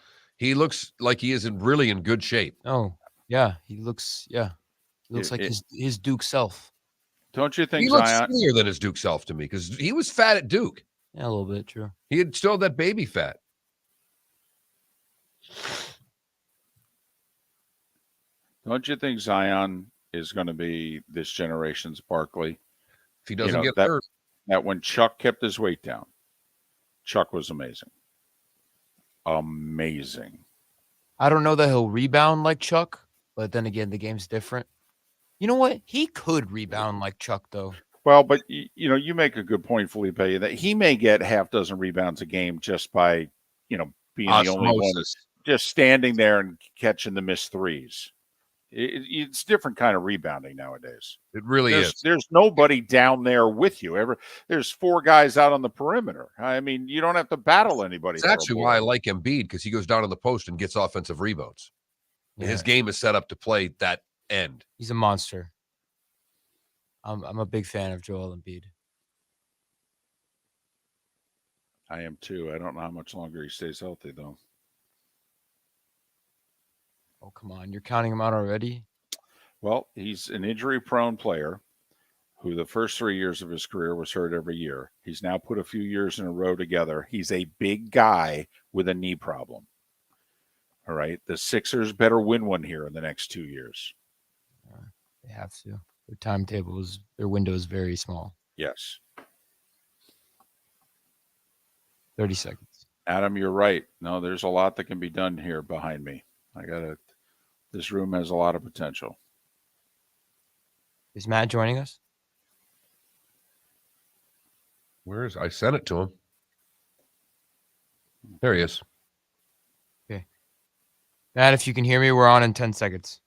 like he is really in good shape. Oh, yeah. He looks like his Duke self. Don't you think he looks skinnier than his Duke self to me? Because he was fat at Duke. Yeah, a little bit, true. He had still that baby fat. Don't you think Zion is going to be this generation's Barkley? If he doesn't get hurt. That when Chuck kept his weight down, Chuck was amazing. Amazing. I don't know that he'll rebound like Chuck, but then again, the game's different. You know what? He could rebound like Chuck, though. Well, but you make a good point, Felipe, that he may get half dozen rebounds a game just by, being Osmosis. the only one just standing there and catching the missed threes. It's different kind of rebounding nowadays. It really is. There's nobody down there with you. There's four guys out on the perimeter. I mean, you don't have to battle anybody. It's actually why I like Embiid, because he goes down on the post and gets offensive rebounds. Yeah. His game is set up to play that end. He's a monster. I'm a big fan of Joel Embiid. I am too. I don't know how much longer he stays healthy, though. Oh, come on. You're counting him out already? Well, he's an injury-prone player who the first 3 years of his career was hurt every year. He's now put a few years in a row together. He's a big guy with a knee problem. All right? The Sixers better win one here in the next 2 years. They have to. Their window is very small. Yes. 30 seconds. Adam, you're right. No, there's a lot that can be done here behind me. This room has a lot of potential. Is Matt joining us? I sent it to him. There he is. Okay. Matt, if you can hear me, we're on in 10 seconds.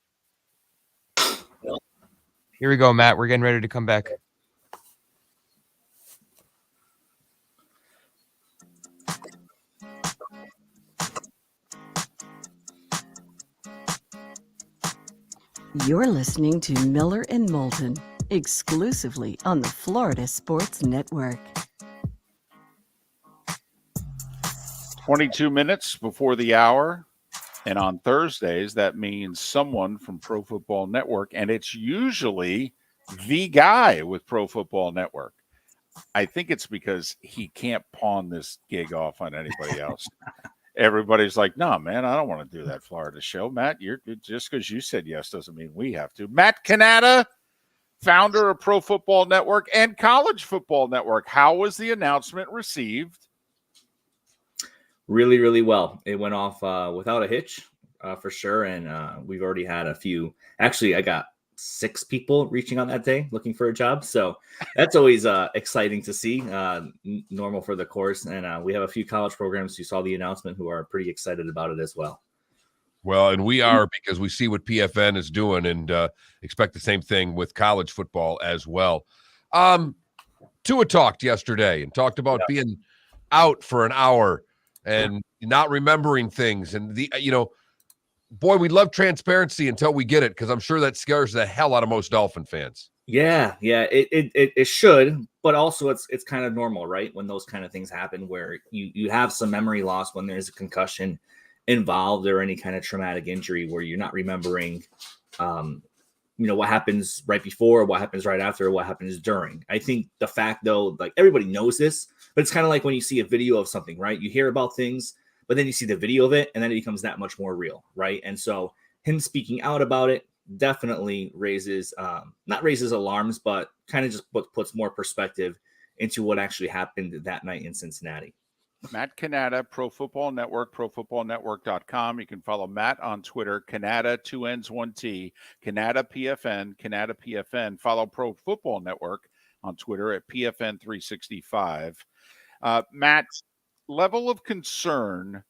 Here we go, Matt. We're getting ready to come back. You're listening to Miller and Moulton, exclusively on the Florida Sports Network. 22 minutes before the hour. And on Thursdays, that means someone from Pro Football Network. And it's usually the guy with Pro Football Network. I think it's because he can't pawn this gig off on anybody else. Everybody's like, no, man, I don't want to do that Florida show. Matt, just because you said yes doesn't mean we have to. Matt Cannata, founder of Pro Football Network and College Football Network. How was the announcement received? Really, really well. It went off without a hitch, for sure. And we've already had a few. Actually, I got 6 people reaching out that day looking for a job. So that's always exciting to see, normal for the course. And we have a few college programs who saw the announcement who are pretty excited about it as well. Well, and we are, because we see what PFN is doing and expect the same thing with college football as well. Tua talked yesterday and talked about being out for an hour and not remembering things. And boy, we love transparency until we get it, because I'm sure that scares the hell out of most Dolphin fans. Yeah, it should, but also it's kind of normal, right? When those kind of things happen, where you have some memory loss when there's a concussion involved or any kind of traumatic injury, where you're not remembering, what happens right before, what happens right after, what happens during. I think the fact, though, like everybody knows this, But it's kind of like when you see a video of something, right? You hear about things, but then you see the video of it, and then it becomes that much more real, right? And so him speaking out about it definitely raises, not raises alarms, but kind of just puts more perspective into what actually happened that night in Cincinnati. Matt Cannata, Pro Football Network, ProFootballNetwork.com. You can follow Matt on Twitter, Cannata, 2 N's, 1 T, Cannata PFN, Cannata PFN. Follow Pro Football Network on Twitter at PFN365. Matt, level of concern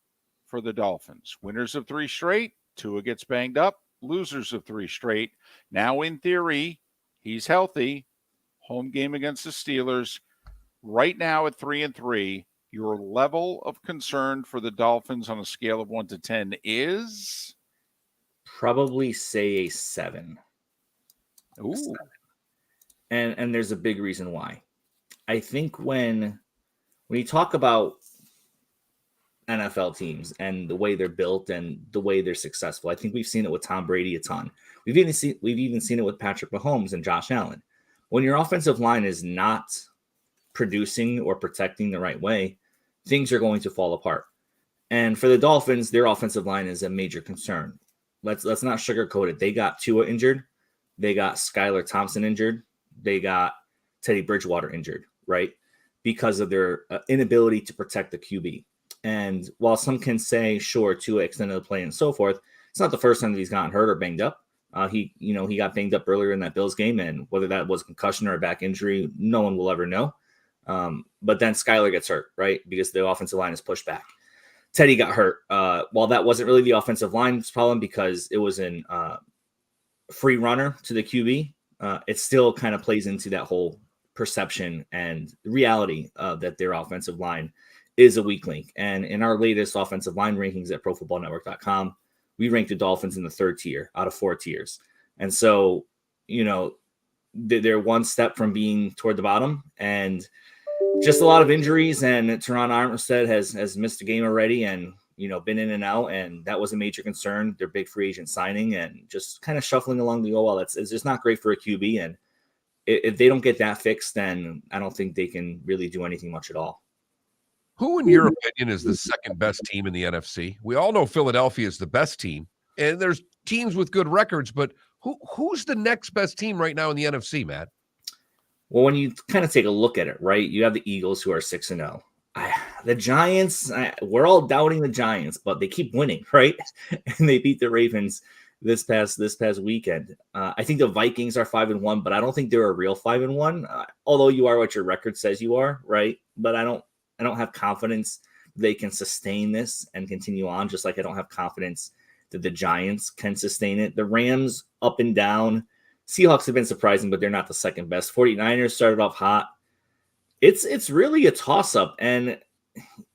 for the Dolphins. Winners of 3 straight, Tua gets banged up, losers of 3 straight. Now, in theory, he's healthy. Home game against the Steelers. Right now at 3-3, your level of concern for the Dolphins on a scale of 1 to 10 is? Probably say a 7. Ooh. 7. And there's a big reason why. I think when you talk about NFL teams and the way they're built and the way they're successful, I think we've seen it with Tom Brady a ton. We've even seen it with Patrick Mahomes and Josh Allen. When your offensive line is not producing or protecting the right way, things are going to fall apart. And for the Dolphins, their offensive line is a major concern. Let's not sugarcoat it. They got Tua injured. They got Skylar Thompson injured. They got Teddy Bridgewater injured, right? Because of their inability to protect the QB. And while some can say, sure, Tua extended the play and so forth, it's not the first time that he's gotten hurt or banged up. He got banged up earlier in that Bills game, and whether that was concussion or a back injury, no one will ever know. But then Skylar gets hurt, right? Because the offensive line is pushed back. Teddy got hurt. While that wasn't really the offensive line's problem because it was an free runner to the QB, it still kind of plays into that whole perception and reality that their offensive line is a weak link. And in our latest offensive line rankings at ProFootballNetwork.com, we ranked the Dolphins in the 3rd tier out of 4 tiers. And so, they're one step from being toward the bottom, and just a lot of injuries. And Teron Armstead has missed a game already and, been in and out. And that was a major concern. Their big free agent signing and just kind of shuffling along the OL. It's just not great for a QB. And if they don't get that fixed, then I don't think they can really do anything much at all. Who, in your opinion, is the second best team in the NFC? We all know Philadelphia is the best team, and there's teams with good records, but who's the next best team right now in the NFC, Matt? Well, when you kind of take a look at it, right, you have the Eagles who are 6-0. The Giants, we're all doubting the Giants, but they keep winning, right? And they beat the Ravens this past weekend. I think the Vikings are 5-1, but I don't think they're a real 5-1. Although you are what your record says you are, right? But I don't have confidence they can sustain this and continue on, just like I don't have confidence that the Giants can sustain it. The Rams up and down. Seahawks have been surprising, but they're not the second best. 49ers started off hot. It's really a toss-up. And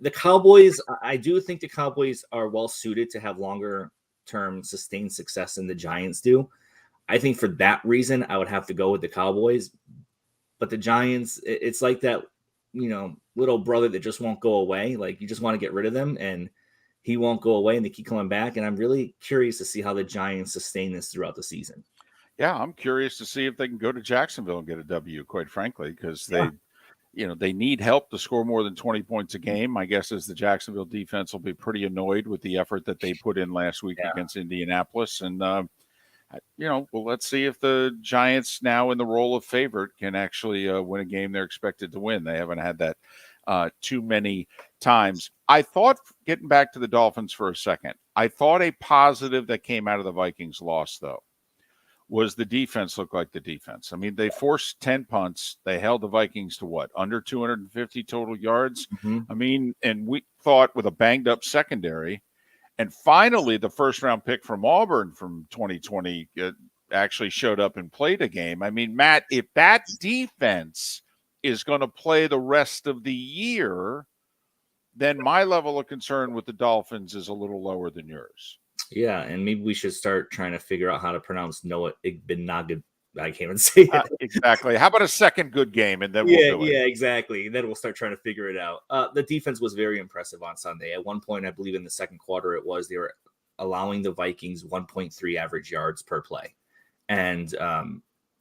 the Cowboys, I do think the Cowboys are well suited to have longer term sustained success than the Giants do. I think for that reason, I would have to go with the Cowboys. But the Giants, it's like that, little brother that just won't go away. Like, you just want to get rid of them, and he won't go away, and they keep coming back. And I'm really curious to see how the Giants sustain this throughout the season. Yeah, I'm curious to see if they can go to Jacksonville and get a W, quite frankly, because they need help to score more than 20 points a game. My guess is the Jacksonville defense will be pretty annoyed with the effort that they put in last week against Indianapolis. And, let's see if the Giants, now in the role of favorite, can actually win a game they're expected to win. They haven't had that too many times. I thought, getting back to the Dolphins for a second, I thought a positive that came out of the Vikings loss, though, was the defense looked like the defense. I mean, they forced 10 punts. They held the Vikings to what? Under 250 total yards. Mm-hmm. I mean, and we thought with a banged up secondary, and finally the first round pick from Auburn from 2020 actually showed up and played a game. I mean, Matt, if that defense is going to play the rest of the year, then my level of concern with the Dolphins is a little lower than yours. Yeah, and maybe we should start trying to figure out how to pronounce Noah Igbenogib. I can't even say it. Exactly. How about a second good game, and then we'll do it? Yeah, exactly. And then we'll start trying to figure it out. The defense was very impressive on Sunday. At one point, I believe in the second quarter, they were allowing the Vikings 1.3 average yards per play. And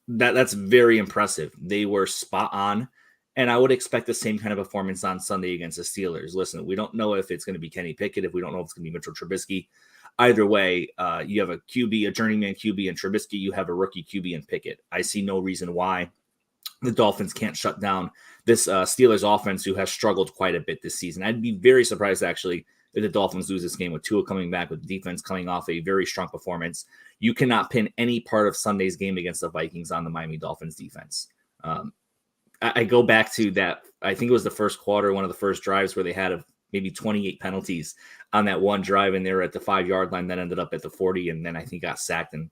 that's very impressive. They were spot on. And I would expect the same kind of performance on Sunday against the Steelers. Listen, we don't know if it's going to be Kenny Pickett, if we don't know if it's going to be Mitchell Trubisky. Either way, you have a QB, a journeyman QB in Trubisky. You have a rookie QB in Pickett. I see no reason why the Dolphins can't shut down this Steelers offense, who has struggled quite a bit this season. I'd be very surprised, actually, if the Dolphins lose this game with Tua coming back, with the defense coming off a very strong performance. You cannot pin any part of Sunday's game against the Vikings on the Miami Dolphins defense. I go back to that. I think it was the first quarter, one of the first drives where they had maybe 28 penalties on that one drive, and they were at the 5-yard line, then ended up at the 40, and then I think got sacked and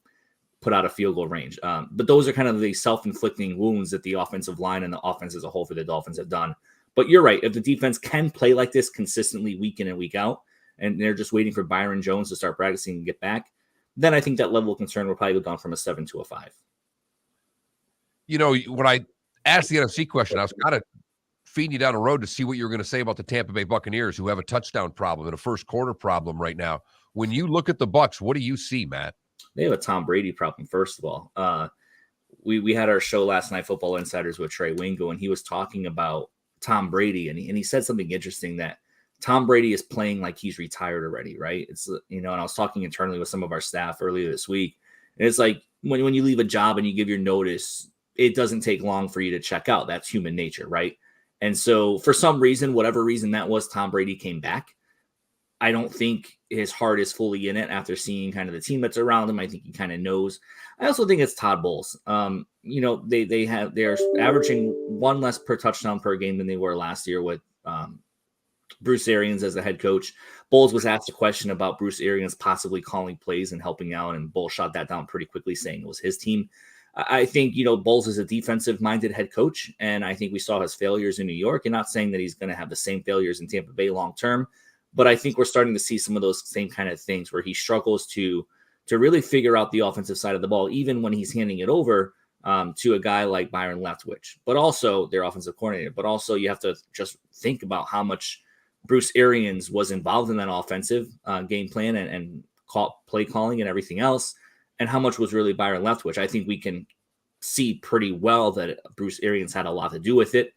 put out a field goal range. But those are kind of the self-inflicting wounds that the offensive line and the offense as a whole for the Dolphins have done. But you're right. If the defense can play like this consistently week in and week out, and they're just waiting for Byron Jones to start practicing and get back, then I think that level of concern will probably go down from a 7 to a 5. You know, when I asked the NFC question, I was kind of feeding you down the road to see what you were going to say about the Tampa Bay Buccaneers, who have a touchdown problem and a first quarter problem right now. When you look at the Bucs, what do you see, Matt? They have a Tom Brady problem, first of all. We had our show last night, Football Insiders, with Trey Wingo, and he was talking about Tom Brady, and he said something interesting, that Tom Brady is playing like he's retired already, right? It's, and I was talking internally with some of our staff earlier this week, and it's like when you leave a job and you give your notice, it doesn't take long for you to check out. That's human nature, right? And so for some reason, whatever reason that was, Tom Brady came back. I don't think his heart is fully in it after seeing kind of the team that's around him. I think he kind of knows. I also think it's Todd Bowles. They're averaging one less per touchdown per game than they were last year with Bruce Arians as the head coach. Bowles was asked a question about Bruce Arians possibly calling plays and helping out, and Bowles shot that down pretty quickly, saying it was his team. I think, Bowles is a defensive-minded head coach, and I think we saw his failures in New York, and not saying that he's going to have the same failures in Tampa Bay long-term, but I think we're starting to see some of those same kind of things where he struggles to really figure out the offensive side of the ball, even when he's handing it over to a guy like Byron Leftwich, but also their offensive coordinator. But also you have to just think about how much Bruce Arians was involved in that offensive game plan and play calling and everything else, and how much was really Byron Leftwich. I think we can see pretty well that Bruce Arians had a lot to do with it.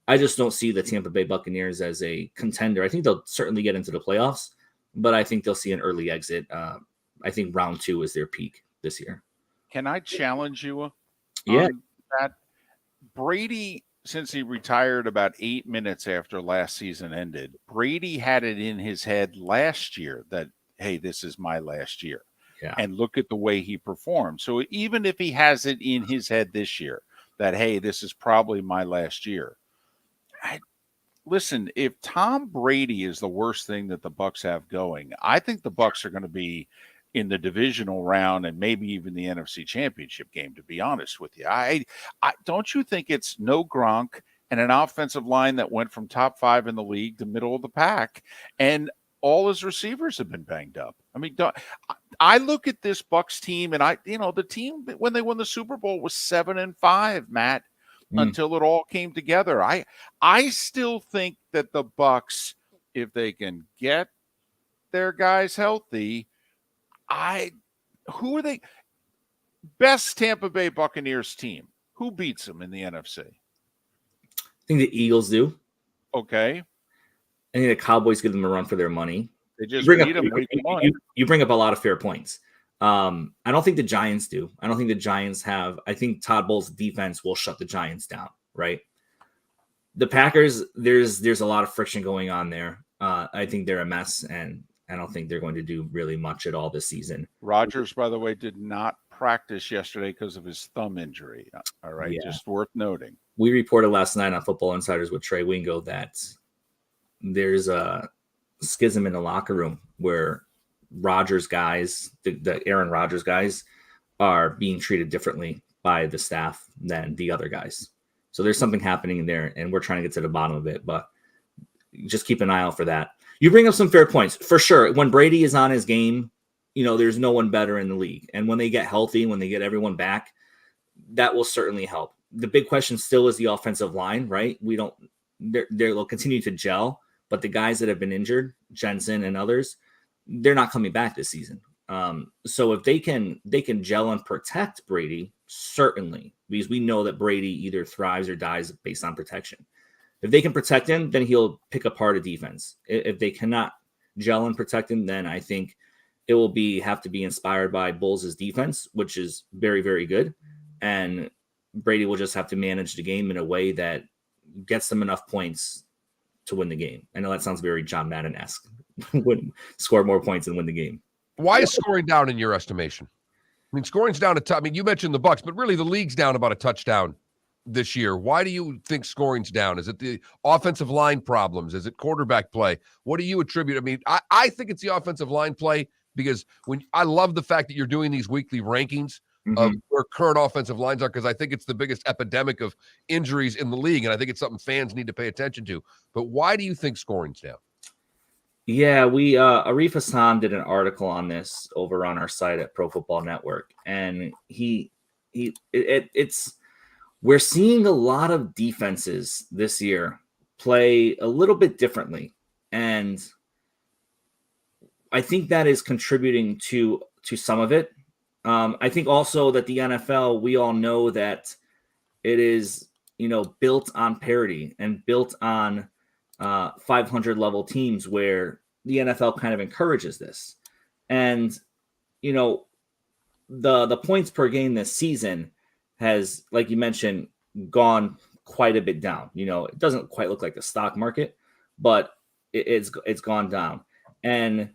I just don't see the Tampa Bay Buccaneers as a contender. I think they'll certainly get into the playoffs, but I think they'll see an early exit. I think round 2 is their peak this year. Can I challenge you Yeah. on that? Brady, since he retired about 8 minutes after last season ended, Brady had it in his head last year that, hey, this is my last year. Yeah. And look at the way he performed. So even if he has it in his head this year that, hey, this is probably my last year, listen, if Tom Brady is the worst thing that the Bucs have going, I think the Bucs are going to be in the divisional round and maybe even the NFC Championship game, to be honest with you. I don't you think it's no Gronk and an offensive line that went from top 5 in the league to middle of the pack, and all his receivers have been banged up. I mean, I look at this Bucs team, and the team when they won the Super Bowl was 7-5, Matt, until it all came together. I still think that the Bucs, if they can get their guys healthy, who are they? Best Tampa Bay Buccaneers team. Who beats them in the NFC? I think the Eagles do. Okay. I think the Cowboys give them a run for their money. They just beat them. You bring up a lot of fair points. I don't think the Giants do. I don't think the Giants have. I think Todd Bowles' defense will shut the Giants down, right? The Packers, there's a lot of friction going on there. I think they're a mess, and I don't think they're going to do really much at all this season. Rodgers, by the way, did not practice yesterday because of his thumb injury. All right, Yeah. just worth noting. We reported last night on Football Insiders with Trey Wingo that there's a schism in the locker room where Rodgers guys, the Aaron Rodgers guys, are being treated differently by the staff than the other guys. So there's something happening there, and we're trying to get to the bottom of it, but just keep an eye out for that. You bring up some fair points. For sure, when Brady is on his game, there's no one better in the league. And when they get healthy, when they get everyone back, that will certainly help. The big question still is the offensive line, right? They'll continue to gel, but the guys that have been injured, Jensen and others, they're not coming back this season. So if they can gel and protect Brady, certainly, because we know that Brady either thrives or dies based on protection. If they can protect him, then he'll pick apart a defense. If they cannot gel and protect him, then I think it will have to be inspired by Bulls' defense, which is very, very good. And Brady will just have to manage the game in a way that gets them enough points to win the game. I know that sounds very John Madden-esque. Score more points and win the game. Why is scoring down in your estimation? I mean, scoring's down I mean, you mentioned the Bucs, but really the league's down about a touchdown this year. Why do you think scoring's down? Is it the offensive line problems? Is it quarterback play? What do you attribute? I mean, I think it's the offensive line play, because I love the fact that you're doing these weekly rankings of where current offensive lines are, because I think it's the biggest epidemic of injuries in the league, and I think it's something fans need to pay attention to. But why do you think scoring's down? Yeah, Arif Hassan did an article on this over on our site at Pro Football Network, and we're seeing a lot of defenses this year play a little bit differently, and I think that is contributing to some of it. I think also that the NFL, we all know that it is, built on parity and built on 500 level teams, where the NFL kind of encourages this. And, the points per game this season has, like you mentioned, gone quite a bit down. It doesn't quite look like the stock market, but it's gone down. And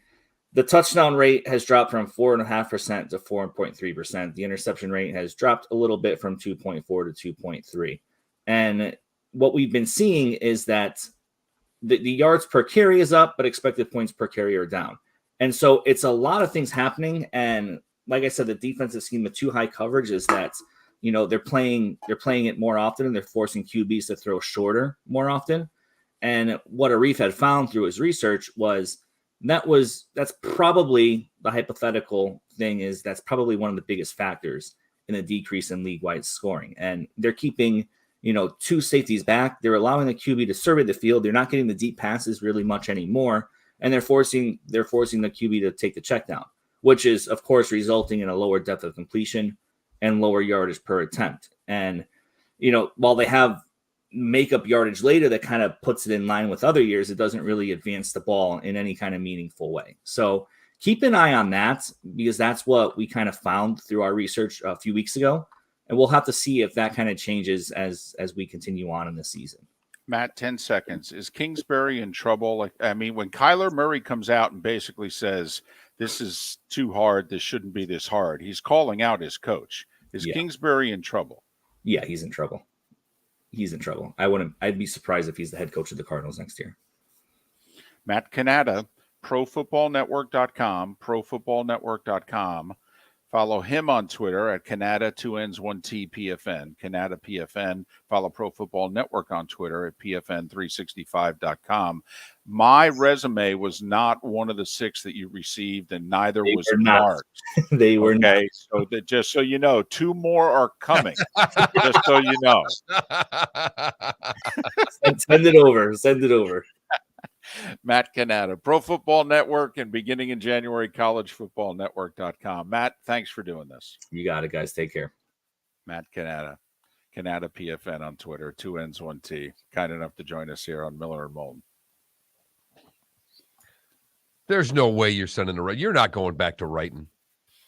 the touchdown rate has dropped from 4.5% to 4.3%. The interception rate has dropped a little bit from 2.4 to 2.3. And what we've been seeing is that the yards per carry is up, but expected points per carry are down. And so it's a lot of things happening. And like I said, the defensive scheme with too high coverage is that, they're playing it more often, and they're forcing QBs to throw shorter more often. And what Arif had found through his research was that's probably the hypothetical thing, is that's probably one of the biggest factors in the decrease in league-wide scoring. And they're keeping, two safeties back. They're allowing the QB to survey the field. They're not getting the deep passes really much anymore. And they're forcing the QB to take the check down, which is, of course, resulting in a lower depth of completion and lower yardage per attempt. And, while they have makeup yardage later that kind of puts it in line with other years, it doesn't really advance the ball in any kind of meaningful way. So keep an eye on that, because that's what we kind of found through our research a few weeks ago. And we'll have to see if that kind of changes as we continue on in the season. Matt, 10 seconds. Is Kingsbury in trouble? When Kyler Murray comes out and basically says, this is too hard, this shouldn't be this hard, he's calling out his coach. Is Kingsbury in trouble? Yeah, he's in trouble. He's in trouble. I'd be surprised if he's the head coach of the Cardinals next year. Matt Cannata, ProFootballNetwork.com. Follow him on Twitter at Cannata, 2Ns1T PFN, Cannata PFN. Follow Pro Football Network on Twitter at PFN365.com. My resume was not one of the 6 that you received, and neither was Mark's. They were not. So just so you know, 2 more are coming. Just so you know. Send it over. Matt Cannata, Pro Football Network, and beginning in January, collegefootballnetwork.com. Matt, thanks for doing this. You got it, guys. Take care. Matt Cannata, Cannata PFN on Twitter, 2Ns1T, kind enough to join us here on Miller and Moulton. There's no way you're sending you're not going back to writing.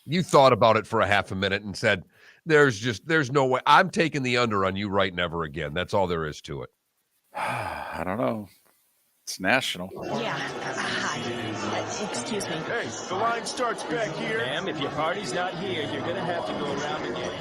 You thought about it for a half a minute and said, there's no way. I'm taking the under on you writing ever again. That's all there is to it. I don't know. It's national. Yeah. Hi. Excuse me. Hey, the line starts back here. Ma'am, if your party's not here, you're going to have to go around and get it.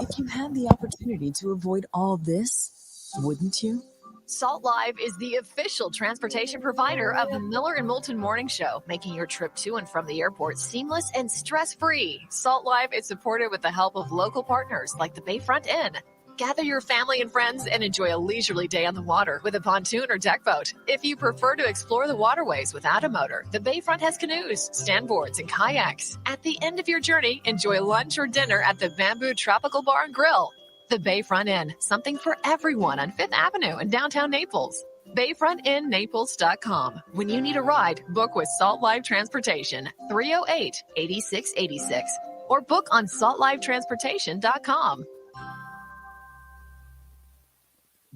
If you had the opportunity to avoid all this, wouldn't you? Salt Live is the official transportation provider of the Miller and Moulton Morning Show, making your trip to and from the airport seamless and stress-free. Salt Live is supported with the help of local partners like the Bayfront Inn. Gather your family and friends and enjoy a leisurely day on the water with a pontoon or deck boat. If you prefer to explore the waterways without a motor, the Bayfront has canoes, standboards, and kayaks. At the end of your journey, enjoy lunch or dinner at the Bamboo Tropical Bar and Grill. The Bayfront Inn, something for everyone on 5th Avenue in downtown Naples. BayfrontInNaples.com. When you need a ride, book with Salt Live Transportation, 308-8686, or book on saltlivetransportation.com.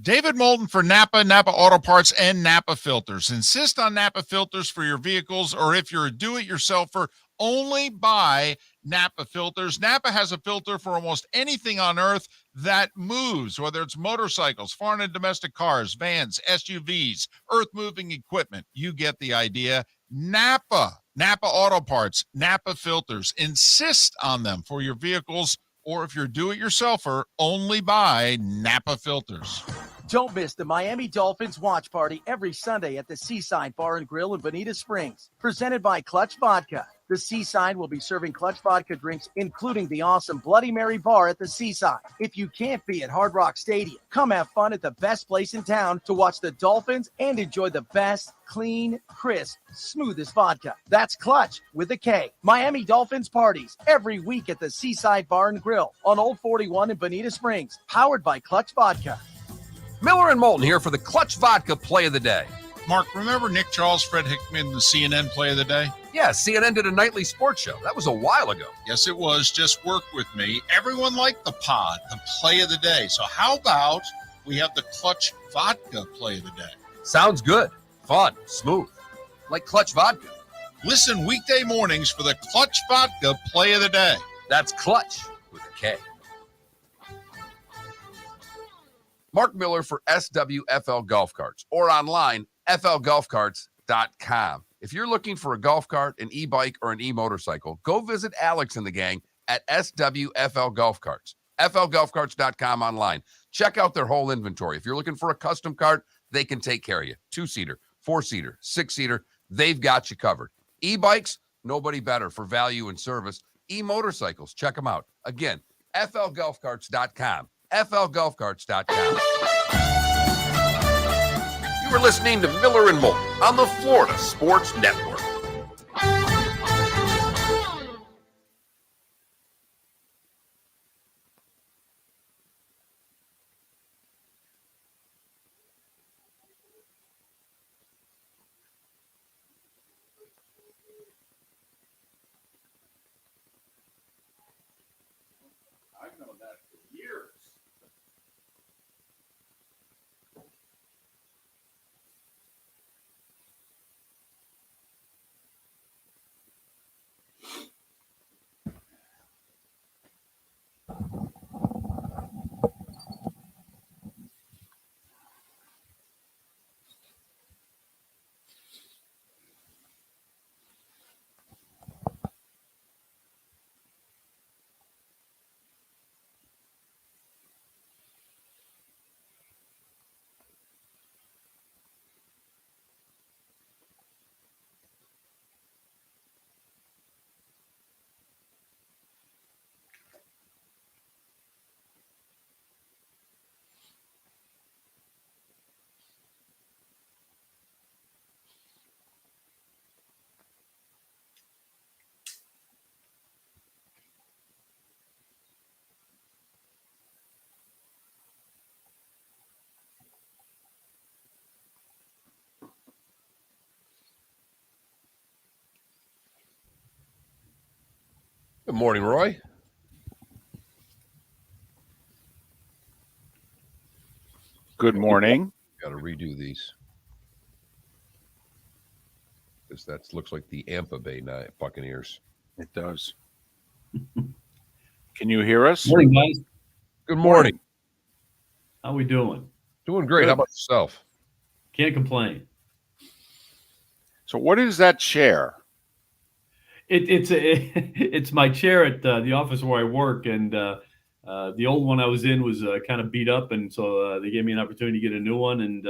David Moulton for Napa, Napa Auto Parts, and Napa Filters. Insist on Napa filters for your vehicles, or if you're a do-it-yourselfer, only buy Napa filters. Napa has a filter for almost anything on earth that moves, whether it's motorcycles, foreign and domestic cars, vans, SUVs, earth-moving equipment. You get the idea. Napa Auto Parts, Napa filters. Insist on them for your vehicles, or if you're a do-it-yourselfer, only buy Napa filters. Don't miss the Miami Dolphins watch party every Sunday at the Seaside Bar and Grill in Bonita Springs. Presented by Clutch Vodka. The Seaside will be serving Clutch Vodka drinks, including the awesome Bloody Mary bar at the Seaside. If you can't be at Hard Rock Stadium, come have fun at the best place in town to watch the Dolphins and enjoy the best, clean, crisp, smoothest vodka. That's Clutch with a K. Miami Dolphins parties every week at the Seaside Bar and Grill on Old 41 in Bonita Springs. Powered by Clutch Vodka. Miller and Moulton here for the Clutch Vodka Play of the Day. Mark, remember Nick Charles, Fred Hickman, the CNN Play of the Day? Yeah, CNN did a nightly sports show. That was a while ago. Yes, it was. Just work with me. Everyone liked the pod, the Play of the Day. So how about we have the Clutch Vodka Play of the Day? Sounds good. Fun. Smooth. Like Clutch Vodka. Listen weekday mornings for the Clutch Vodka Play of the Day. That's Clutch with a K. Mark Miller for SWFL Golf Carts, or online, flgolfcarts.com. If you're looking for a golf cart, an e-bike, or an e-motorcycle, go visit Alex and the gang at SWFL Golf Carts, flgolfcarts.com online. Check out their whole inventory. If you're looking for a custom cart, they can take care of you. 2-seater, 4-seater, 6-seater, they've got you covered. E-bikes, nobody better for value and service. E-motorcycles, check them out. Again, flgolfcarts.com. flgolfcarts.com. You were listening to Miller and Moulton on the Florida Sports Network. I've known that for years. Good morning, Roy. Good morning. Got to redo these. Because that looks like the Tampa Bay Buccaneers. It does. Can you hear us? Morning, guys. Good morning. How we doing? Doing great. Good. How about yourself? Can't complain. So what is that chair? It's my chair at the office where I work, and the old one I was in was kind of beat up, and so they gave me an opportunity to get a new one. And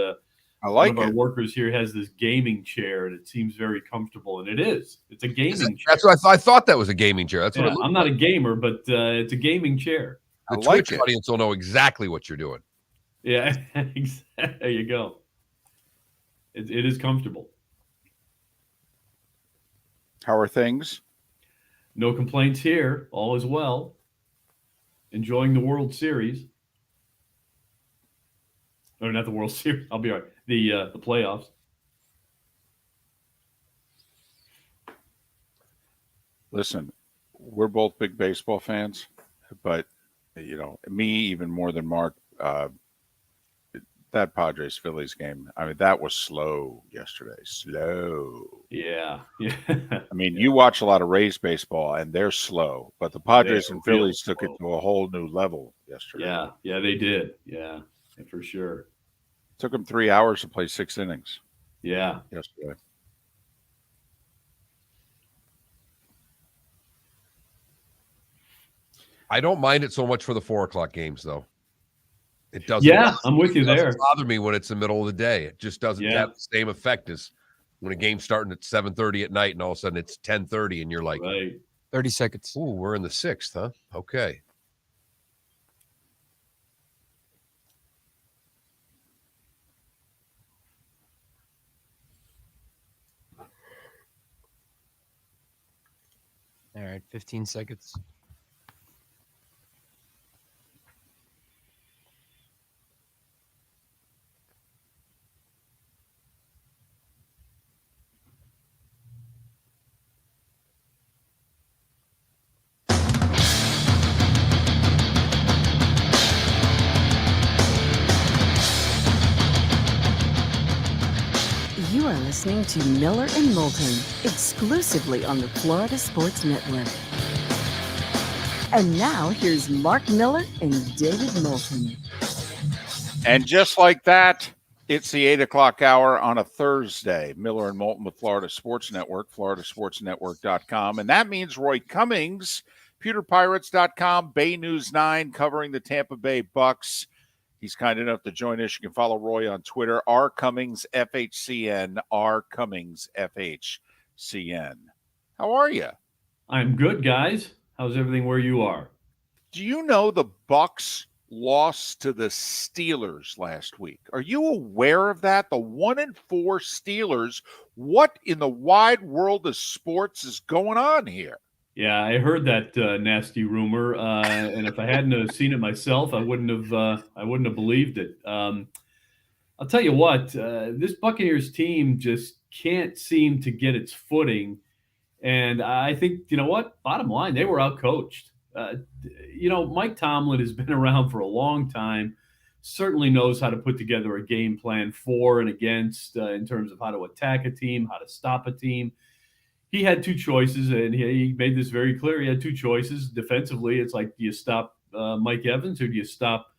I like one of it. our workers here has this gaming chair, and it seems very comfortable, and it is. It's a gaming chair. That's what I thought that was a gaming chair. That's what it looked I'm not a gamer, but it's a gaming chair. The I like Twitch it. audience will know exactly what you're doing. Yeah, there you go. It is comfortable. How are things? No complaints here. All is well. Enjoying the World Series. Or not the World Series. I'll be all right. The playoffs. Listen, we're both big baseball fans, but me even more than Mark. that Padres Phillies game. I mean, that was slow yesterday. Slow. Yeah. Yeah. I mean, you watch a lot of Rays baseball, and they're slow, but the Padres and Phillies took it to a whole new level yesterday. Yeah. Yeah, they did. Yeah, for sure. Took them 3 hours to play 6 innings. Yeah. Yesterday. I don't mind it so much for the 4 o'clock games, though. It doesn't. Yeah, I'm with you there. It doesn't bother me when it's the middle of the day. It just doesn't have the same effect as when a game's starting at 7:30 at night and all of a sudden it's 10:30 and you're like, right. 30 seconds. Ooh, we're in the 6th, huh? Okay. All right, 15 seconds. You are listening to Miller and Moulton, exclusively on the Florida Sports Network. And now, here's Mark Miller and David Moulton. And just like that, it's the 8 o'clock hour on a Thursday. Miller and Moulton with Florida Sports Network, floridasportsnetwork.com. And that means Roy Cummings, pewterpirates.com, Bay News 9, covering the Tampa Bay Bucks. He's kind enough to join us. You can follow Roy on Twitter, rcummingsfhcn, rcummingsfhcn. How are you? I'm good, guys. How's everything where you are? Do you know the Bucks lost to the Steelers last week? Are you aware of that? The 1-4 Steelers. What in the wide world of sports is going on here? Yeah, I heard that nasty rumor, and if I hadn't have seen it myself, I wouldn't have believed it. I'll tell you what, this Buccaneers team just can't seem to get its footing, and I think, you know what? Bottom line, they were outcoached. Mike Tomlin has been around for a long time, certainly knows how to put together a game plan for and against in terms of how to attack a team, how to stop a team. He had two choices, and he made this very clear. He had two choices. Defensively, it's like, do you stop Mike Evans or do you stop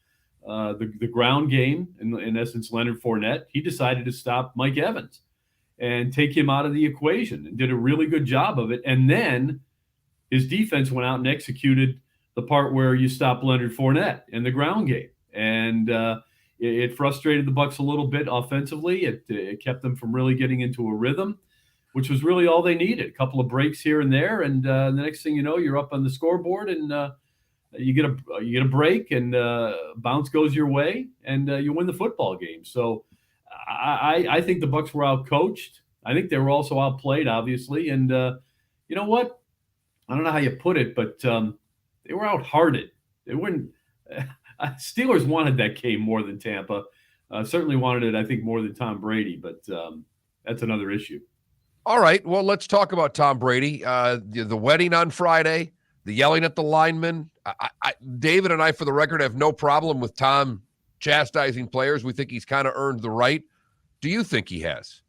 the ground game, in essence, Leonard Fournette? He decided to stop Mike Evans and take him out of the equation and did a really good job of it. And then his defense went out and executed the part where you stop Leonard Fournette in the ground game. And it frustrated the Bucs a little bit offensively. It kept them from really getting into a rhythm, which was really all they needed. A couple of breaks here and there, and the next thing you know, you're up on the scoreboard, and you get a break, and bounce goes your way, and you win the football game. So I think the Bucs were outcoached. I think they were also outplayed, obviously, and you know what? I don't know how you put it, but they were outhearted. They wouldn't. Steelers wanted that game more than Tampa. Certainly wanted it, I think, more than Tom Brady, but that's another issue. All right, well, let's talk about Tom Brady. The wedding on Friday, the yelling at the linemen. David and I, for the record, have no problem with Tom chastising players. We think he's kind of earned the right. Do you think he has?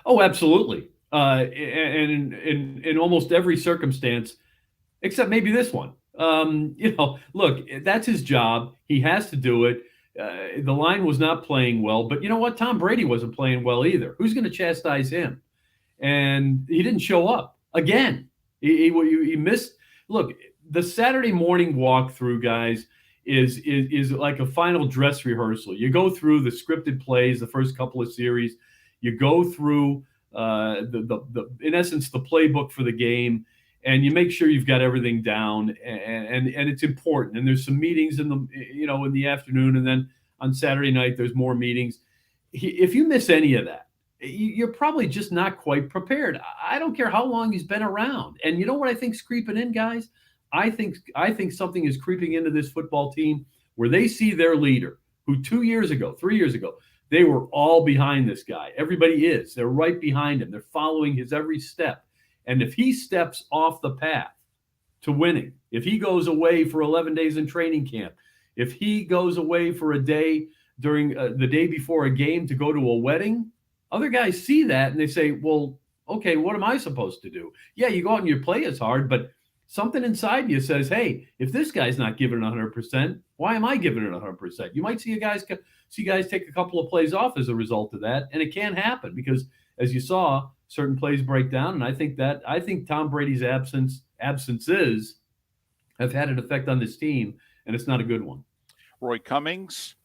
Oh, absolutely. And in almost every circumstance, except maybe this one. Look, that's his job. He has to do it. The line was not playing well, but you know what? Tom Brady wasn't playing well either. Who's going to chastise him? And he didn't show up again. He missed. Look, the Saturday morning walkthrough, guys, is like a final dress rehearsal. You go through the scripted plays, the first couple of series. You go through the in essence the playbook for the game, and you make sure you've got everything down. And it's important. And there's some meetings in the afternoon, and then on Saturday night there's more meetings. If you miss any of that, you're probably just not quite prepared. I don't care how long he's been around. And you know what I think's creeping in, guys? I think something is creeping into this football team where they see their leader, who 3 years ago, they were all behind this guy. Everybody is. They're right behind him. They're following his every step. And if he steps off the path to winning, if he goes away for 11 days in training camp, if he goes away for a day during the day before a game to go to a wedding, other guys see that and they say, well, okay, what am I supposed to do? Yeah, you go out and you play as hard, but something inside you says, hey, if this guy's not giving it 100%, why am I giving it 100%? You might see guys take a couple of plays off as a result of that, and it can happen because, as you saw, certain plays break down, and I think Tom Brady's absences have had an effect on this team, and it's not a good one. Roy Cummings,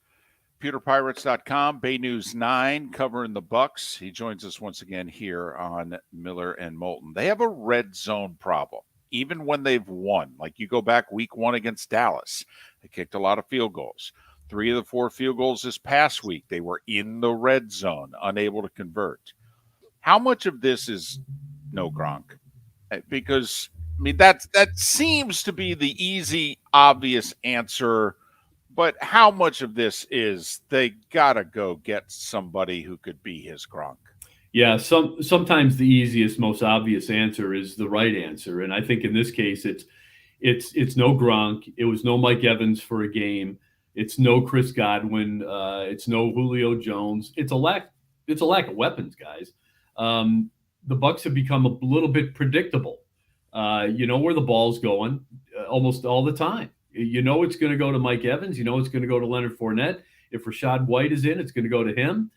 PewterPirates.com, Bay News 9, covering the Bucs. He joins us once again here on Miller and Moulton. They have a red zone problem, even when they've won. Like you go back week 1 against Dallas, they kicked a lot of field goals. 3 of the 4 field goals this past week, they were in the red zone, unable to convert. How much of this is no Gronk? Because, I mean, that seems to be the easy, obvious answer. But how much of this is they got to go get somebody who could be his Gronk? Yeah, sometimes the easiest, most obvious answer is the right answer. And I think in this case, it's no Gronk. It was no Mike Evans for a game. It's no Chris Godwin. It's no Julio Jones. It's a lack of weapons, guys. The Bucs have become a little bit predictable. You know where the ball's going almost all the time. You know it's going to go to Mike Evans. You know it's going to go to Leonard Fournette. If Rachaad White is in, it's going to go to him.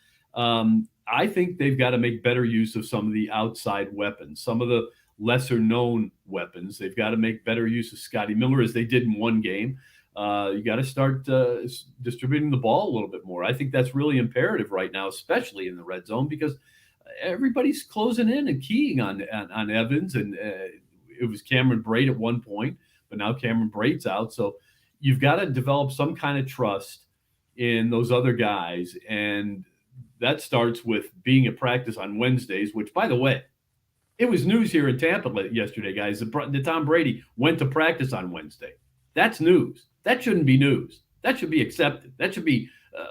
I think they've got to make better use of some of the outside weapons, some of the lesser-known weapons. They've got to make better use of Scotty Miller as they did in one game. You got to start distributing the ball a little bit more. I think that's really imperative right now, especially in the red zone, because everybody's closing in and keying on Evans, and it was Cameron Brate at one point, but now Cameron Brate's out. So you've got to develop some kind of trust in those other guys, and that starts with being at practice on Wednesdays, which, by the way, it was news here in Tampa yesterday, guys, that Tom Brady went to practice on Wednesday. That's news. That shouldn't be news. That should be accepted. That should be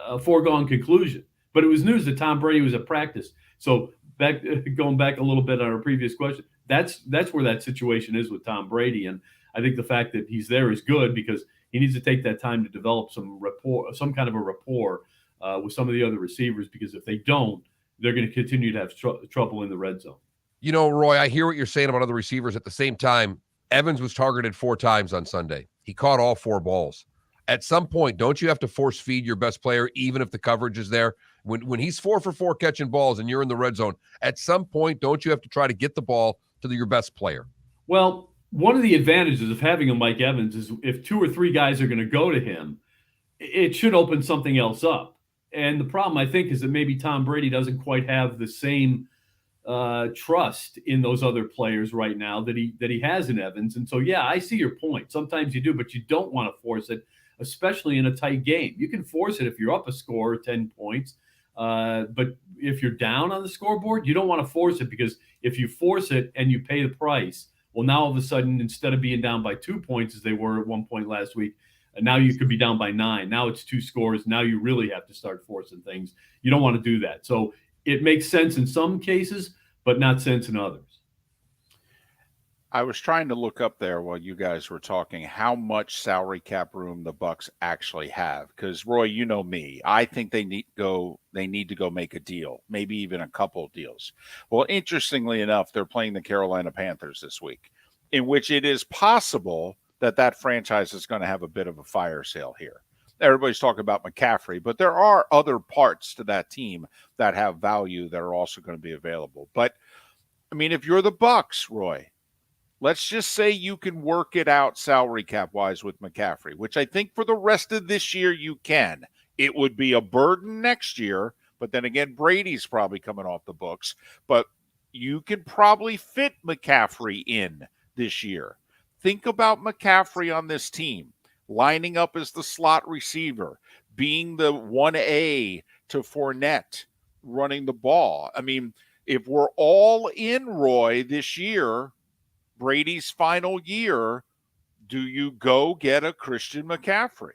a foregone conclusion. But it was news that Tom Brady was at practice. So going back a little bit on our previous question, that's where that situation is with Tom Brady. And I think the fact that he's there is good because he needs to take that time to develop some kind of a rapport with some of the other receivers, because if they don't, they're going to continue to have trouble in the red zone. You know, Roy, I hear what you're saying about other receivers. At the same time, Evans was targeted 4 times on Sunday. He caught all 4 balls. At some point, don't you have to force feed your best player, even if the coverage is there? When he's 4 for 4 catching balls and you're in the red zone, at some point, don't you have to try to get the ball to your best player? Well, one of the advantages of having a Mike Evans is if 2 or 3 guys are going to go to him, it should open something else up. And the problem, I think, is that maybe Tom Brady doesn't quite have the same trust in those other players right now that he has in Evans. And so, yeah, I see your point. Sometimes you do, but you don't want to force it, especially in a tight game. You can force it if you're up a score, 10 points. But if you're down on the scoreboard, you don't want to force it, because if you force it and you pay the price, well, now all of a sudden, instead of being down by 2 points as they were at one point last week, now you could be down by 9. Now it's 2 scores. Now you really have to start forcing things. You don't want to do that. So it makes sense in some cases, but not sense in others. I was trying to look up there while you guys were talking how much salary cap room the Bucs actually have. Because, Roy, you know me. I think they need to go make a deal, maybe even a couple of deals. Well, interestingly enough, they're playing the Carolina Panthers this week, in which it is possible that franchise is going to have a bit of a fire sale here. Everybody's talking about McCaffrey, but there are other parts to that team that have value that are also going to be available. But, I mean, if you're the Bucs, Roy, let's just say you can work it out salary cap-wise with McCaffrey, which I think for the rest of this year you can. It would be a burden next year, but then again, Brady's probably coming off the books. But you can probably fit McCaffrey in this year. Think about McCaffrey on this team, lining up as the slot receiver, being the 1A to Fournette, running the ball. I mean, if we're all in, Roy, this year, Brady's final year, do you go get a Christian McCaffrey?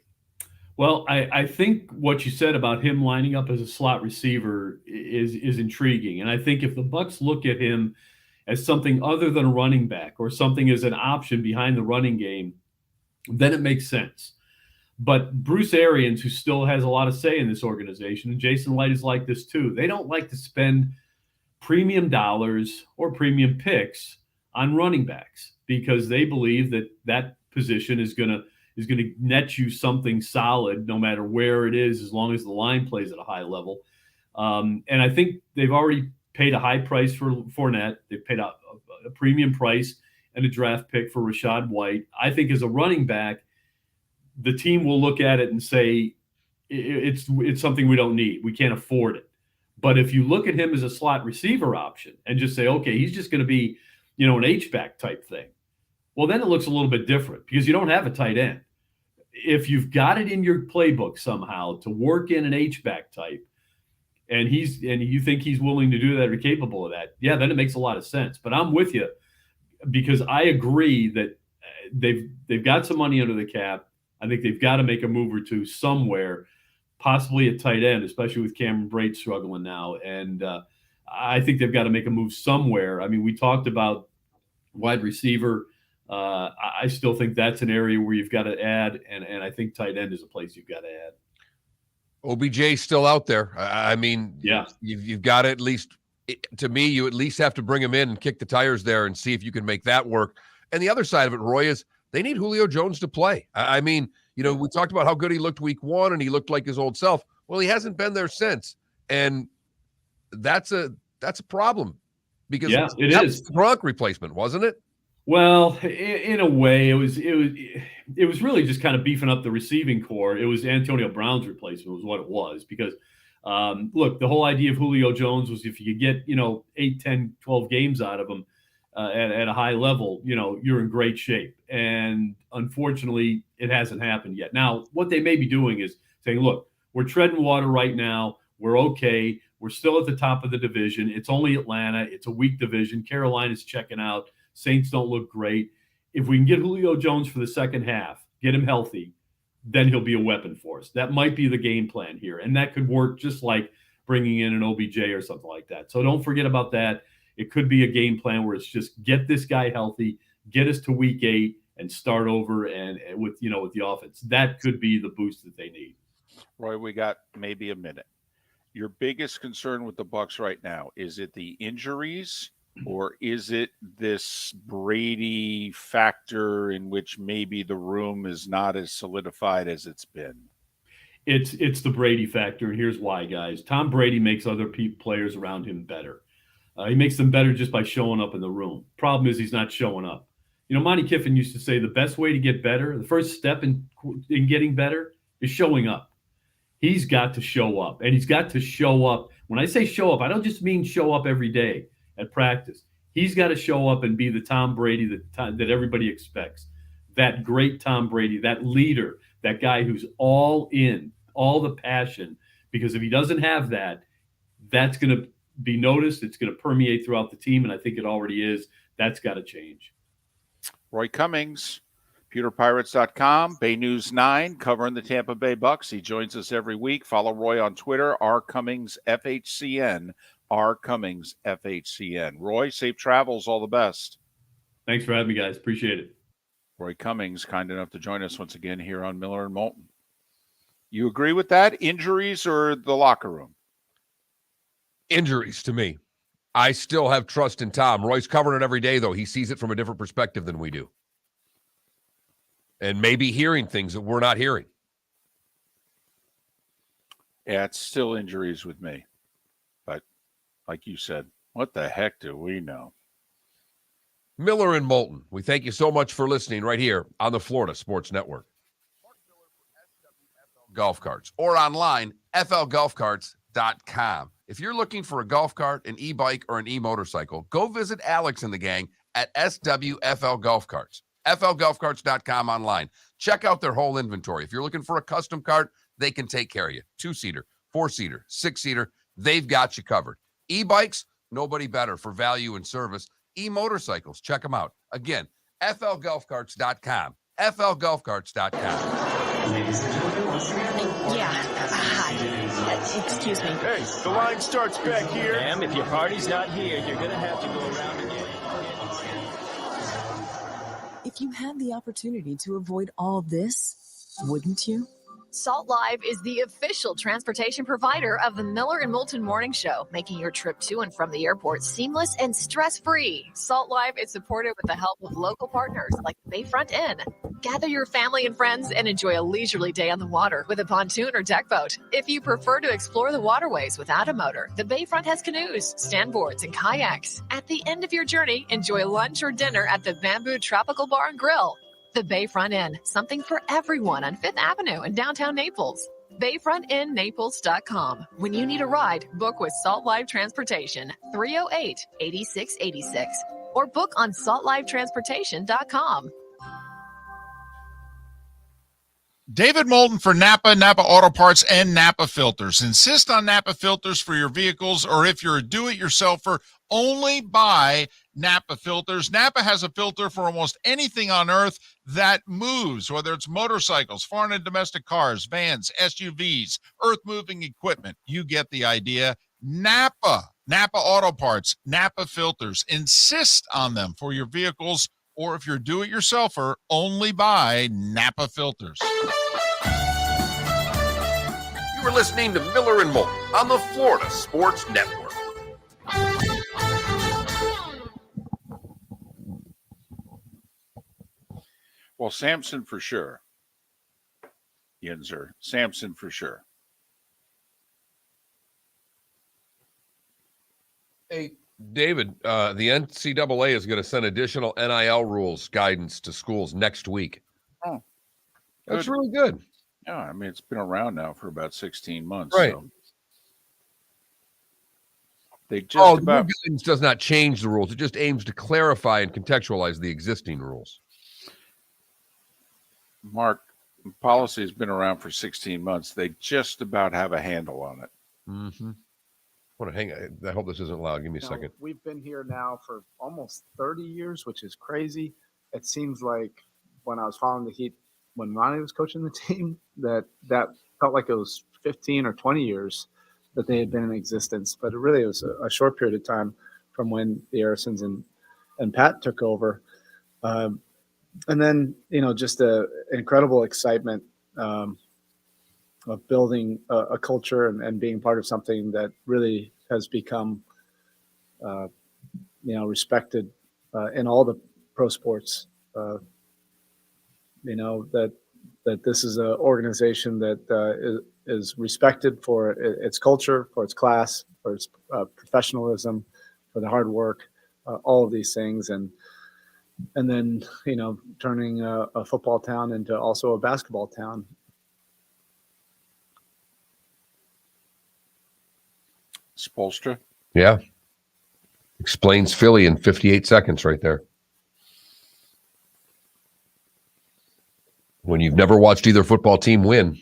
Well, I think what you said about him lining up as a slot receiver is intriguing. And I think if the Bucs look at him as something other than a running back or something as an option behind the running game, then it makes sense. But Bruce Arians, who still has a lot of say in this organization, and Jason Light is like this too, they don't like to spend premium dollars or premium picks on running backs because they believe that that position is going to net you something solid no matter where it is, as long as the line plays at a high level. And I think they've already paid a high price for Fournette. They've paid a premium price and a draft pick for Rachaad White. I think as a running back, the team will look at it and say, it's something we don't need. We can't afford it. But if you look at him as a slot receiver option and just say, okay, he's just going to be, an H-back type thing, well, then it looks a little bit different because you don't have a tight end. If you've got it in your playbook somehow to work in an H-back type, and you think he's willing to do that or capable of that, yeah, then it makes a lot of sense. But I'm with you because I agree that they've got some money under the cap. I think they've got to make a move or two somewhere, possibly at tight end, especially with Cameron Brate struggling now. And I think they've got to make a move somewhere. I mean, we talked about wide receiver. I still think that's an area where you've got to add, and I think tight end is a place you've got to add. OBJ still out there. I mean, yeah, you've got to at least, to me, you at least have to bring him in and kick the tires there and see if you can make that work. And the other side of it, Roy, is they need Julio Jones to play. I mean, we talked about how good he looked week one and he looked like his old self. Well, he hasn't been there since. And that's a problem because it is the Gronk replacement, wasn't it? Well, in a way, it was really just kind of beefing up the receiving core. It was Antonio Brown's replacement was what it was because, look, the whole idea of Julio Jones was if you could get, 8, 10, 12 games out of him at a high level, you're in great shape. And unfortunately, it hasn't happened yet. Now, what they may be doing is saying, look, we're treading water right now. We're okay. We're still at the top of the division. It's only Atlanta. It's a weak division. Carolina's checking out. Saints don't look great. If we can get Julio Jones for the second half, get him healthy, then he'll be a weapon for us. That might be the game plan here. And that could work just like bringing in an OBJ or something like that. So don't forget about that. It could be a game plan where it's just get this guy healthy, get us to week 8 and start over and with the offense. That could be the boost that they need. Roy, we got maybe a minute. Your biggest concern with the Bucs right now, is it the injuries? Or is it this Brady factor in which maybe the room is not as solidified as it's been? It's the Brady factor, and here's why, guys. Tom Brady makes other players around him better. He makes them better just by showing up in the room. Problem is he's not showing up. Monty Kiffin used to say the best way to get better, the first step in getting better is showing up. He's got to show up, and he's got to show up. When I say show up, I don't just mean show up every day at practice. He's got to show up and be the Tom Brady that everybody expects. That great Tom Brady, that leader, that guy who's all in, all the passion. Because if he doesn't have that, that's going to be noticed. It's going to permeate throughout the team, and I think it already is. That's got to change. Roy Cummings, PewterPirates.com, Bay News 9, covering the Tampa Bay Bucs. He joins us every week. Follow Roy on Twitter, rcummingsfhcn. R. Cummings, FHCN. Roy, safe travels. All the best. Thanks for having me, guys. Appreciate it. Roy Cummings, kind enough to join us once again here on Miller and Moulton. You agree with that? Injuries or the locker room? Injuries to me. I still have trust in Tom. Roy's covering it every day, though. He sees it from a different perspective than we do. And maybe hearing things that we're not hearing. Yeah, it's still injuries with me. But like you said, what the heck do we know? Miller and Moulton, we thank you so much for listening right here on the Florida Sports Network. Golf carts or online, flgolfcarts.com. If you're looking for a golf cart, an e-bike, or an e-motorcycle, go visit Alex and the gang at SWFL Golf Carts. flgolfcarts.com online. Check out their whole inventory. If you're looking for a custom cart, they can take care of you. 2-seater, 4-seater, 6-seater, they've got you covered. E-bikes, nobody better for value and service. E-motorcycles, check them out. Again, flgolfcarts.com. flgolfcarts.com. Yeah. Hi. Excuse me. Hey, the line starts back here. Ma'am, if your party's not here, you're going to have to go around and get it. If you had the opportunity to avoid all this, Wouldn't you? Salt Live is the official transportation provider of the Miller and Moulton Morning Show, making your trip to and from the airport seamless and stress-free. Salt Live is supported with the help of local partners like Bayfront Inn. Gather your family and friends and enjoy a leisurely day on the water with a pontoon or deck boat. If you prefer to explore the waterways without a motor, the Bayfront has canoes, standboards, and kayaks. At the end of your journey, enjoy lunch or dinner at the Bamboo Tropical Bar and Grill. The Bayfront Inn, something for everyone on 5th Avenue in downtown Naples. BayfrontInNaples.com. When you need a ride, book with Salt Live Transportation, 308-8686, or book on saltlivetransportation.com. David Moulton for Napa, Napa Auto Parts, and Napa Filters. Insist on Napa filters for your vehicles, or if you're a do-it-yourselfer, only buy Napa filters. Napa has a filter for almost anything on earth that moves, whether it's motorcycles, foreign and domestic cars, vans, SUVs, earth-moving equipment. You get the idea. Napa Auto Parts, Napa filters. Insist on them for your vehicles, or if you're a do-it-yourselfer, only buy Napa filters. You are listening to Miller and Moulton on the Florida Sports Network. Well, Samson for sure. Yinzer. Samson for sure. Hey, David, the NCAA is going to send additional NIL rules guidance to schools next week. Oh, that's really good. Yeah, I mean, it's been around now for about 16 months. Right. So they just the new guidance does not change the rules. It just aims to clarify and contextualize the existing rules. Mark, policy has been around for 16 months. They just about have a handle on it. Mm-hmm. I want to hang. I hope this isn't loud. Give me a second. We've been here now for almost 30 years, which is crazy. It seems like when I was following the Heat, when Ronnie was coaching the team, that felt like it was 15 or 20 years that they had been in existence. But it really was a short period of time from when the Harrisons and Pat took over. And then, just an incredible excitement of building a culture and being part of something that really has become, respected in all the pro sports. That this is an organization that is respected for its culture, for its class, for its professionalism, for the hard work, all of these things, and then turning a football town into also a basketball town. Spolstra? Yeah. Explains Philly in 58 seconds right there. When you've never watched either football team win,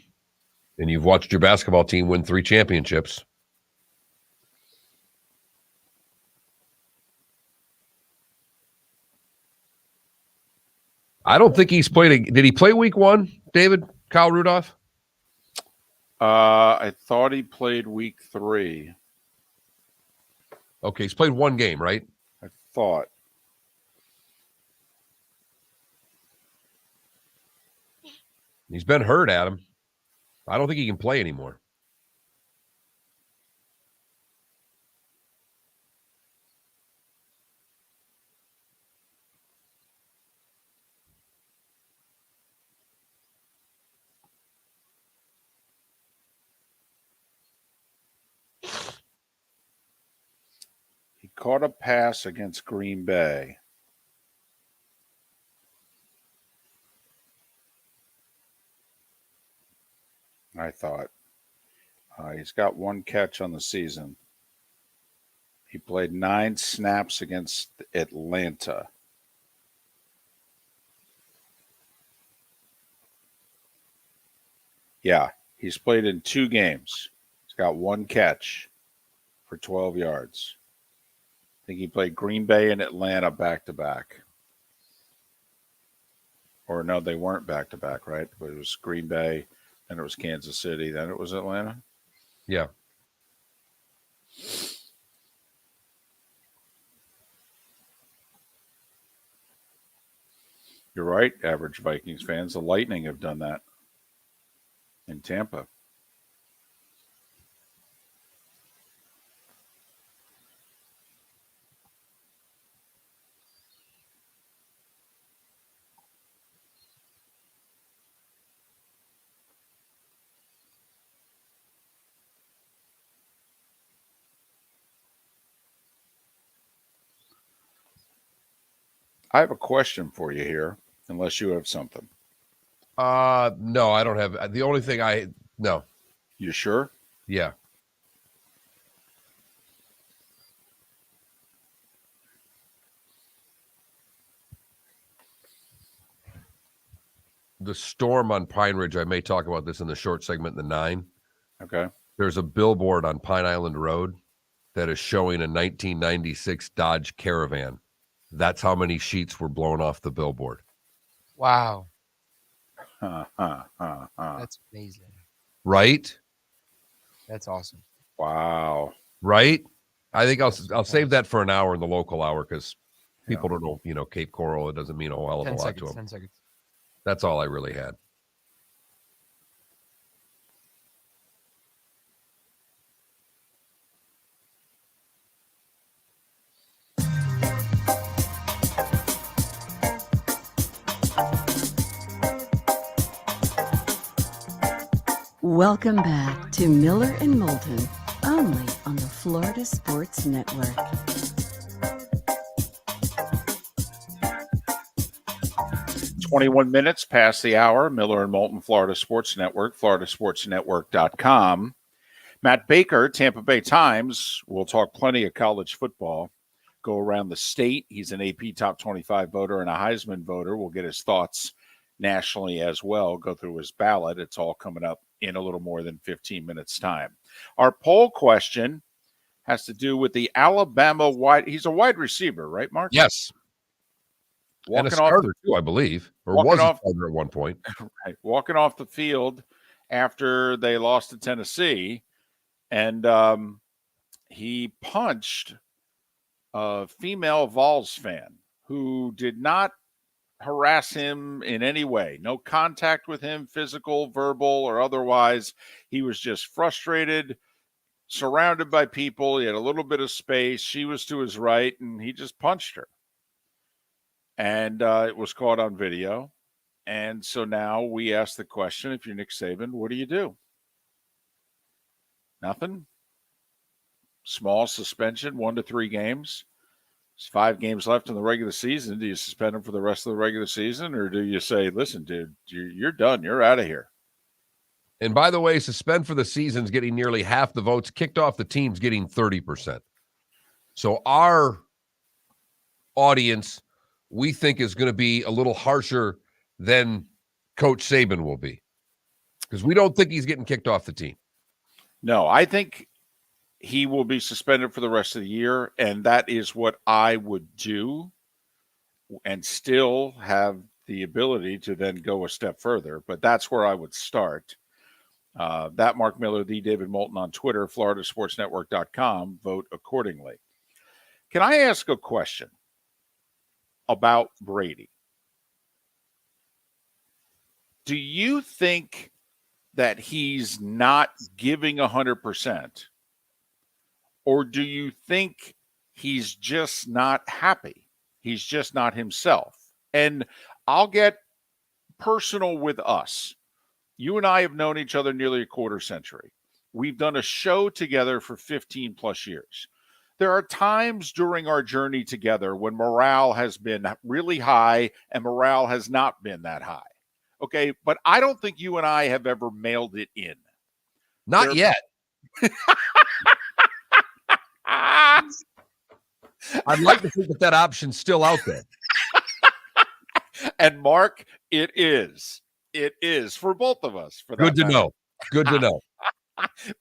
and you've watched your basketball team win 3 championships. I don't think he's played. Did he play week 1, David? Kyle Rudolph? I thought he played week 3. Okay, he's played 1 game, right? I thought. He's been hurt, Adam. I don't think he can play anymore. He caught a pass against Green Bay. I thought. He's got 1 catch on the season. He played 9 snaps against Atlanta. Yeah, he's played in 2 games. He's got 1 catch for 12 yards. I think he played Green Bay and Atlanta back-to-back. Or no, they weren't back-to-back, right? But it was Green Bay, then it was Kansas City, then it was Atlanta. Yeah. You're right, average Vikings fans. The Lightning have done that. in Tampa. I have a question for you here, unless you have something. No, I don't have. The only thing no. You sure? Yeah. The storm on Pine Ridge, I may talk about this in the short segment in the 9. Okay. There's a billboard on Pine Island Road that is showing a 1996 Dodge Caravan. That's how many sheets were blown off the billboard. Wow. That's That's amazing. Right? That's awesome. Wow. Right? I think I'll save that for an hour in the local hour because people don't know, Cape Coral. It doesn't mean a whole hell of a lot to them. 10 seconds. That's all I really had. Welcome back to Miller and Moulton, only on the Florida Sports Network. "21 past the hour. Miller and Moulton, Florida Sports Network, floridasportsnetwork.com. Matt Baker, Tampa Bay Times. We'll talk plenty of college football. Go around the state. He's an AP Top 25 voter and a Heisman voter. We'll get his thoughts nationally as well. Go through his ballot. It's all coming up in a little more than 15 minutes' time. Our poll question has to do with the Alabama wide. He's a wide receiver, right, Mark? Yes. Walking and a starter, too, I believe. Or was a starter at one point. Right. Walking off the field after they lost to Tennessee. And he punched a female Vols fan who did not harass him in any way. No contact with him, physical, verbal, or otherwise. He was just frustrated, surrounded by people. He had a little bit of space. She was to his right, and he just punched her. And it was caught on video. And so now we ask the question, if you're Nick Saban, what do you do? Nothing? Small suspension, 1 to 3 games. There's 5 games left in the regular season. Do you suspend him for the rest of the regular season, or do you say, listen, dude, you're done. You're out of here? And by the way, suspend for the season's getting nearly half the votes. Kicked off the team's getting 30%. So our audience, we think, is going to be a little harsher than Coach Saban will be. Because we don't think he's getting kicked off the team. No, I think he will be suspended for the rest of the year, and that is what I would do and still have the ability to then go a step further. But that's where I would start. That Mark Miller, the David Moulton on Twitter, floridasportsnetwork.com. Vote accordingly. Can I ask a question about Brady? Do you think that he's not giving 100%? Or do you think he's just not happy? He's just not himself. And I'll get personal with us. You and I have known each other nearly a quarter century. We've done a show together for 15 plus years. There are times during our journey together when morale has been really high and morale has not been that high. Okay, but I don't think you and I have ever mailed it in. Not yet. I'd like to think that option's still out there. And Mark, it is. It is for both of us. For Good to know. Good to know.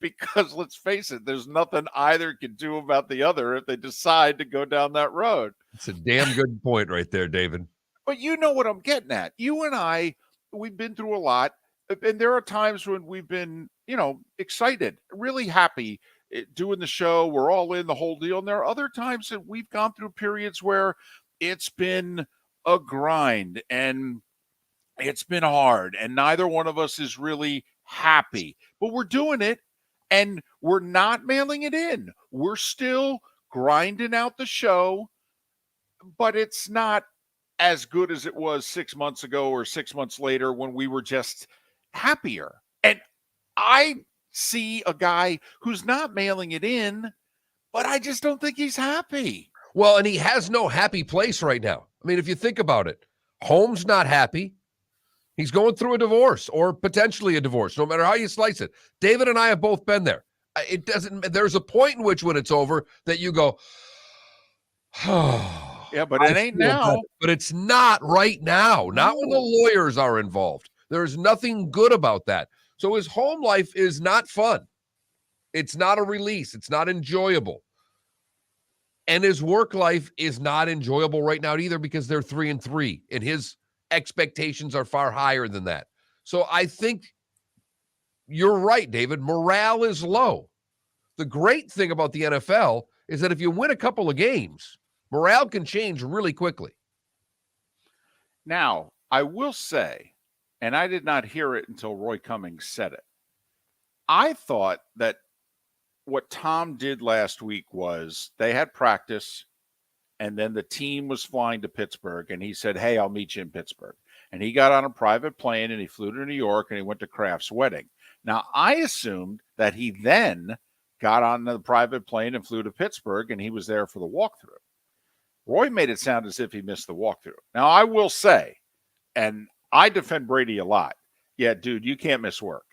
Because let's face it, there's nothing either can do about the other if they decide to go down that road. It's a damn good point right there, David. But you know what I'm getting at. You and I, we've been through a lot. And there are times when we've been, excited, really happy doing the show. We're all in the whole deal. And there are other times that we've gone through periods where it's been a grind and it's been hard. And neither one of us is really happy. But we're doing it, and we're not mailing it in. We're still grinding out the show, but it's not as good as it was 6 months ago or 6 months later when we were just happier. And I see a guy who's not mailing it in, but I just don't think he's happy. Well, and he has no happy place right now. I mean, if you think about it, Holmes not happy. He's going through a divorce or potentially a divorce, no matter how you slice it. David and I have both been there. It doesn't, there's a point in which when it's over that you go, oh, yeah, but it ain't now. Better. But it's not right now. Not when the lawyers are involved. There's nothing good about that. So his home life is not fun. It's not a release. It's not enjoyable. And his work life is not enjoyable right now either because they're 3-3 and his expectations are far higher than that. So I think you're right, David. Morale is low. The great thing about the NFL is that if you win a couple of games, morale can change really quickly. Now, I will say, and I did not hear it until Roy Cummings said it, I thought that what Tom did last week was they had practice, and then the team was flying to Pittsburgh, and he said, hey, I'll meet you in Pittsburgh. And he got on a private plane, and he flew to New York, and he went to Kraft's wedding. Now, I assumed that he then got on the private plane and flew to Pittsburgh, and he was there for the walkthrough. Roy made it sound as if he missed the walkthrough. Now, I will say, and I defend Brady a lot, yeah, dude, you can't miss work.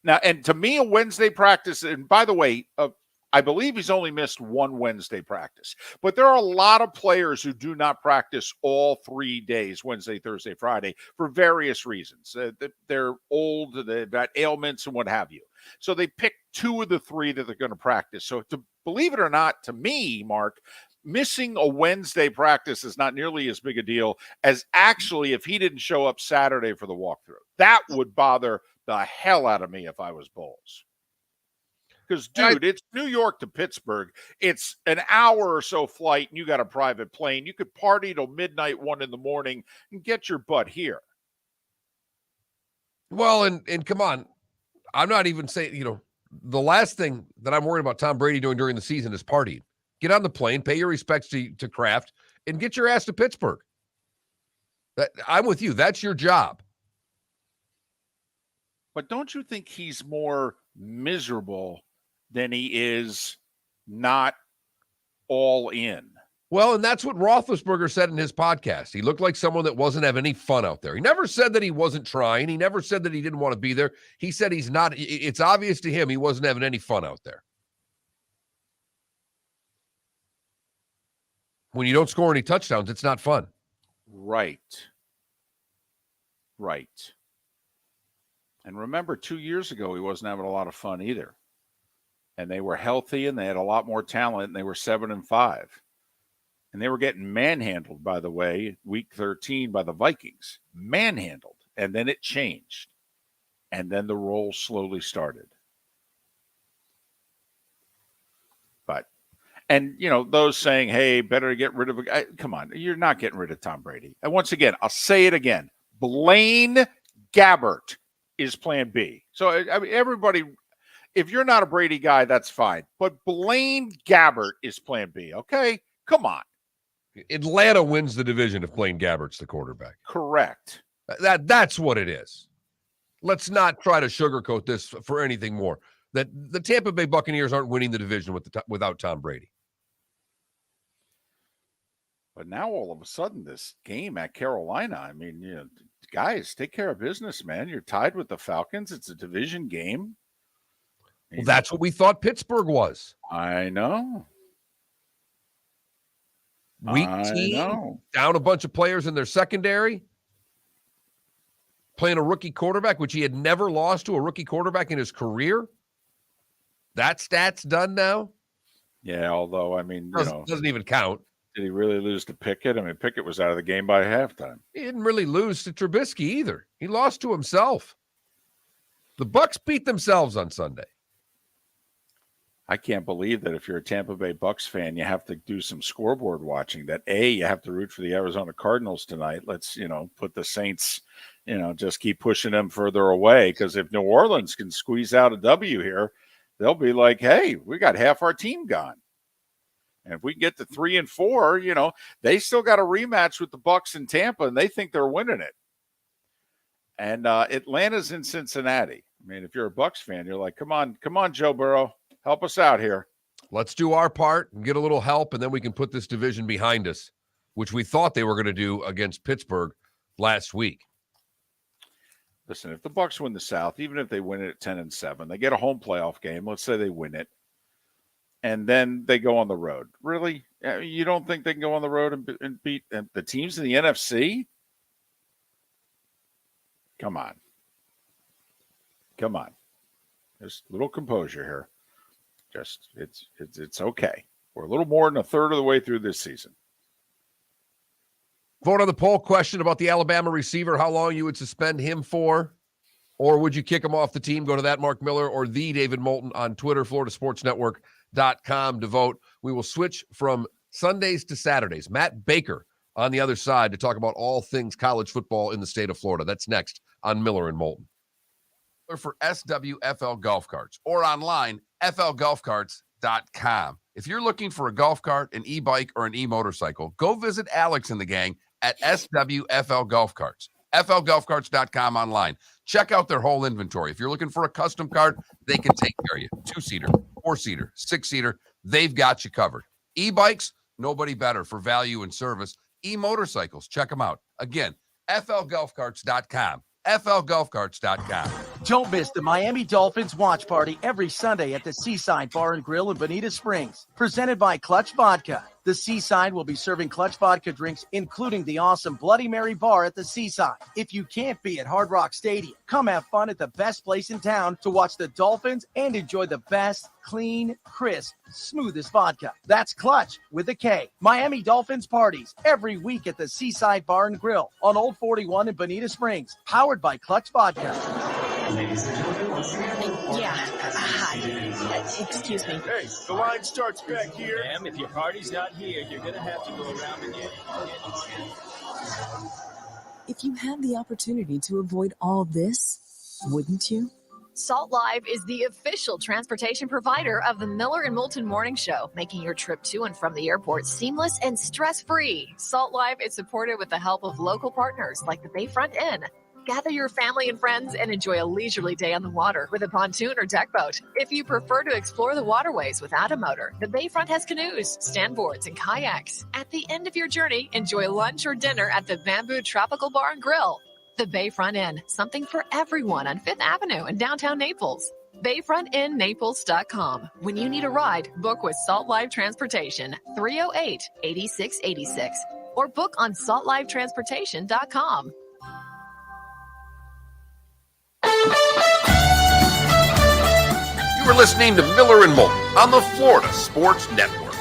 Now, and to me, a Wednesday practice, and by the way, I believe he's only missed one Wednesday practice. But there are a lot of players who do not practice all 3 days, Wednesday, Thursday, Friday, for various reasons. They're old, they've got ailments and what have you. So they pick 2 of the 3 that they're going to practice. So to believe it or not, to me, Mark, missing a Wednesday practice is not nearly as big a deal as actually if he didn't show up Saturday for the walkthrough. That would bother the hell out of me if I was Bowles. Because, dude, it's New York to Pittsburgh. It's an hour or so flight, and you got a private plane. You could party till midnight, 1 a.m, and get your butt here. Well, and come on. I'm not even saying, the last thing that I'm worried about Tom Brady doing during the season is partying. Get on the plane, pay your respects to Kraft, and get your ass to Pittsburgh. I'm with you. That's your job. But don't you think he's more miserable than he is not all in? Well, and that's what Roethlisberger said in his podcast. He looked like someone that wasn't having any fun out there. He never said that he wasn't trying. He never said that he didn't want to be there. He said he's not. It's obvious to him he wasn't having any fun out there. When you don't score any touchdowns, it's not fun. Right. And remember, 2 years ago, he wasn't having a lot of fun either. And they were healthy, and they had a lot more talent, and they were 7-5. And they were getting manhandled, by the way, week 13 by the Vikings. Manhandled. And then it changed. And then the roll slowly started. And, those saying, hey, better get rid of a guy. Come on, you're not getting rid of Tom Brady. And once again, I'll say it again. Blaine Gabbert is plan B. So, I mean, everybody, if you're not a Brady guy, that's fine. But Blaine Gabbert is plan B, okay? Come on. Atlanta wins the division if Blaine Gabbert's the quarterback. Correct. That's what it is. Let's not try to sugarcoat this for anything more. That the Tampa Bay Buccaneers aren't winning the division without Tom Brady. But now all of a sudden, this game at Carolina, I mean, guys, take care of business, man. You're tied with the Falcons. It's a division game. Well, that's what we thought Pittsburgh was. I know. Weak team, down a bunch of players in their secondary, playing a rookie quarterback, which he had never lost to a rookie quarterback in his career. That stat's done now. Yeah, although, I mean, doesn't even count. Did he really lose to Pickett? I mean, Pickett was out of the game by halftime. He didn't really lose to Trubisky either. He lost to himself. The Bucs beat themselves on Sunday. I can't believe that if you're a Tampa Bay Bucs fan, you have to do some scoreboard watching. That you have to root for the Arizona Cardinals tonight. Let's, put the Saints just keep pushing them further away. Because if New Orleans can squeeze out a W here, they'll be like, hey, we got half our team gone. And if we get to 3-4, they still got a rematch with the Bucs in Tampa, and they think they're winning it. And Atlanta's in Cincinnati. I mean, if you're a Bucs fan, you're like, come on, Joe Burrow, help us out here. Let's do our part and get a little help, and then we can put this division behind us, which we thought they were going to do against Pittsburgh last week. Listen, if the Bucs win the South, even if they win it at 10-7, they get a home playoff game. Let's say they win it, and then they go on the road. Really? You don't think they can go on the road and beat the teams in the NFC? Come on. There's a little composure here. Just it's okay. We're a little more than a third of the way through this season. Vote on the poll question about the Alabama receiver, how long you would suspend him for, or would you kick him off the team? Go to that Mark Miller or the David Moulton on Twitter, FloridaSportsNetwork.com to vote. We will switch from Sundays to Saturdays. Matt Baker on the other side to talk about all things college football in the state of Florida. That's next on Miller and Moulton. For SWFL Golf Carts or online, flgolfcarts.com. If you're looking for a golf cart, an e-bike, or an e-motorcycle, go visit Alex and the gang at SWFL Golf Carts. flgolfcarts.com online. Check out their whole inventory. If you're looking for a custom cart, they can take care of you. 2-seater, 4-seater, 6-seater, they've got you covered. E-bikes, nobody better for value and service. E-motorcycles, check them out. Again, flgolfcarts.com. flgolfcarts.com. Don't miss the Miami Dolphins watch party every Sunday at the Seaside Bar and Grill in Bonita Springs, presented by Clutch Vodka. The Seaside will be serving Clutch Vodka drinks, including the awesome Bloody Mary bar at the Seaside. If you can't be at Hard Rock Stadium, come have fun at the best place in town to watch the Dolphins and enjoy the best, clean, crisp, smoothest vodka. That's Clutch with a K. Miami Dolphins parties every week at the Seaside Bar and Grill on Old 41 in Bonita Springs, powered by Clutch Vodka. Ladies and gentlemen, hi. Excuse me. Hey, the line starts back here. Ma'am, if your party's not here, you're going to have to go around and get. If you had the opportunity to avoid all this, wouldn't you? Salt Live is the official transportation provider of the Miller and Moulton Morning Show, making your trip to and from the airport seamless and stress-free. Salt Live is supported with the help of local partners like the Bayfront Inn. Gather your family and friends and enjoy a leisurely day on the water with a pontoon or deck boat. If you prefer to explore the waterways without a motor, the Bayfront has canoes, standboards, and kayaks. At the end of your journey, enjoy lunch or dinner at the Bamboo Tropical Bar and Grill. The Bayfront Inn, something for everyone on 5th Avenue in downtown Naples. BayfrontInNaples.com. When you need a ride, book with Salt Live Transportation, 308-8686, or book on saltlivetransportation.com. You are listening to Miller and Moulton on the Florida Sports Network.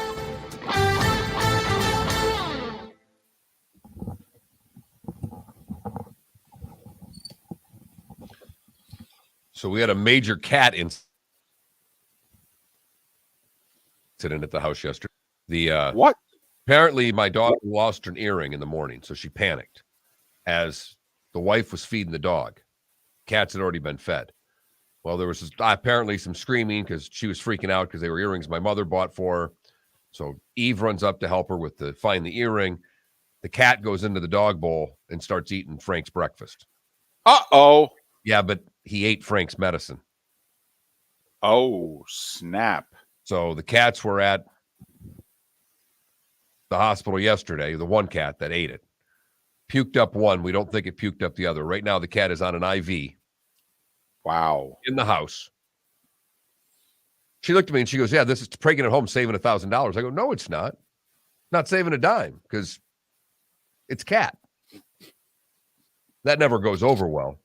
So we had a major cat incident at the house yesterday. What? Apparently, my daughter lost an earring in the morning, so she panicked as the wife was feeding the dog. Cats had already been fed. Well, there was apparently some screaming because she was freaking out because they were earrings my mother bought for her. So Eve runs up to help her find the earring. The cat goes into the dog bowl and starts eating Frank's breakfast. Uh-oh. Yeah, but he ate Frank's medicine. Oh, snap. So the cats were at the hospital yesterday, the one cat that ate it. Puked up one. We don't think it puked up the other. Right now, the cat is on an IV. Wow. In the house. She looked at me and she goes, yeah, this is breaking it home, saving $1,000. I go, no, it's not. Not saving a dime because it's cat. That never goes over well.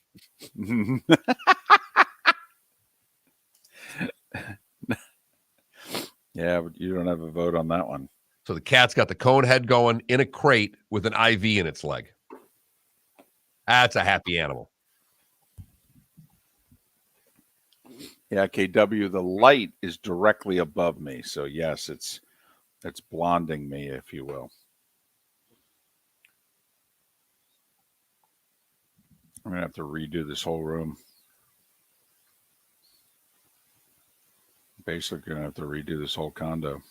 Yeah, but you don't have a vote on that one. So the cat's got the cone head going in a crate with an IV in its leg. That's a happy animal. Yeah, KW, the light is directly above me. So, yes, it's blonding me, if you will. I'm going to have to redo this whole room. Basically, going to have to redo this whole condo.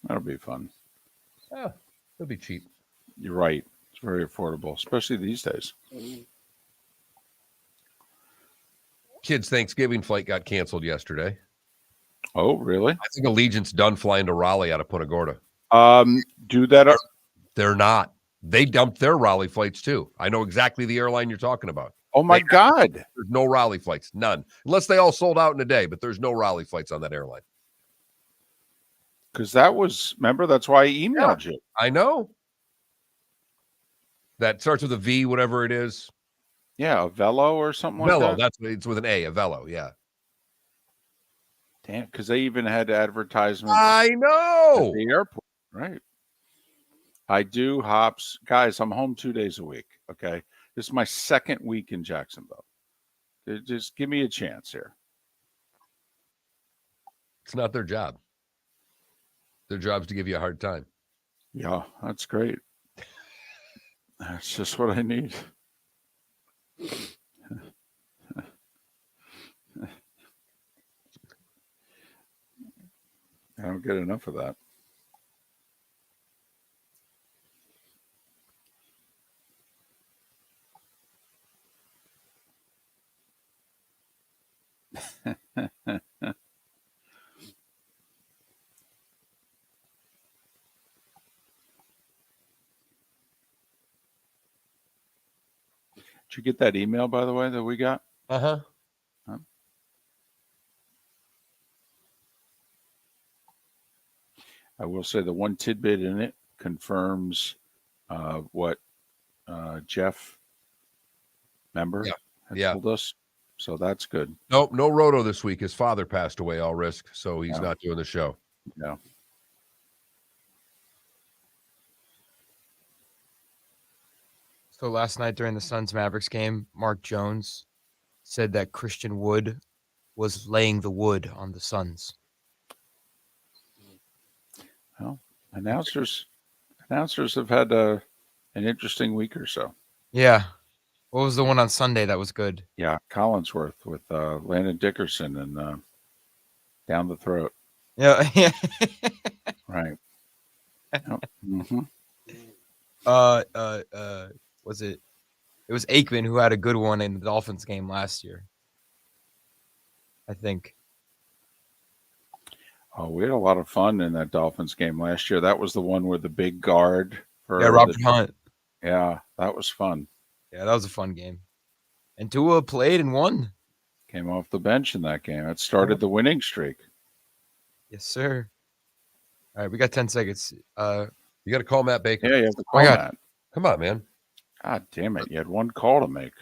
That'll be fun. Oh, it'll be cheap. You're right. It's very affordable, especially these days. Kids' Thanksgiving flight got canceled yesterday. Oh, really? I think Allegiant's done flying to Raleigh out of Punta Gorda. Do that. They're not. They dumped their Raleigh flights too. I know exactly the airline you're talking about. Oh my God. There's no Raleigh flights. None. Unless they all sold out in a day, but there's no Raleigh flights on that airline. Because that was, remember, that's why I emailed you. I know. That starts with a V, whatever it is. Yeah, a Velo or something Velo, like that. it's with an A, a Velo, yeah. Damn, because they even had advertisements. I know. At the airport, right? I do hops. Guys, I'm home 2 days a week, okay? This is my second week in Jacksonville. Just give me a chance here. It's not their job. Their job's to give you a hard time. Yeah, that's great. That's just what I need. I don't get enough of that. Did you get that email, by the way, that we got? Uh-huh. I will say the one tidbit in it confirms what Jeff, member, had told us. So that's good. Nope, no roto this week. His father passed away, all risk, so he's not doing the show. Yeah. So last night during the Suns-Mavericks game, Mark Jones said that Christian Wood was laying the wood on the Suns. Well, announcers have had an interesting week or so. Yeah. What was the one on Sunday that was good? Yeah, Collinsworth with Landon Dickerson and down the throat. Yeah. Right. Mm-hmm. Was it? It was Aikman who had a good one in the Dolphins game last year. I think. Oh, we had a lot of fun in that Dolphins game last year. That was the one with the big guard. Robert Hunt. Yeah, that was fun. Yeah, that was a fun game. And Tua played and won. Came off the bench in that game. It started the winning streak. Yes, sir. All right, we got 10 seconds. You got to call Matt Baker. Yeah, you have to call Matt. Come on, man. God damn it. You had one call to make.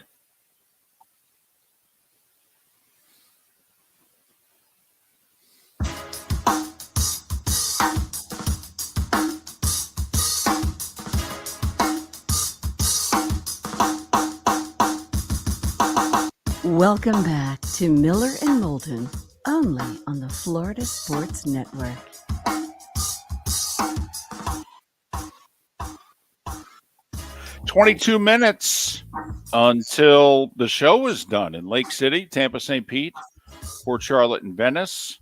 Welcome back to Miller and Moulton, only on the Florida Sports Network. "22 minutes until the show is done in Lake City, Tampa, St. Pete, Port Charlotte, and Venice.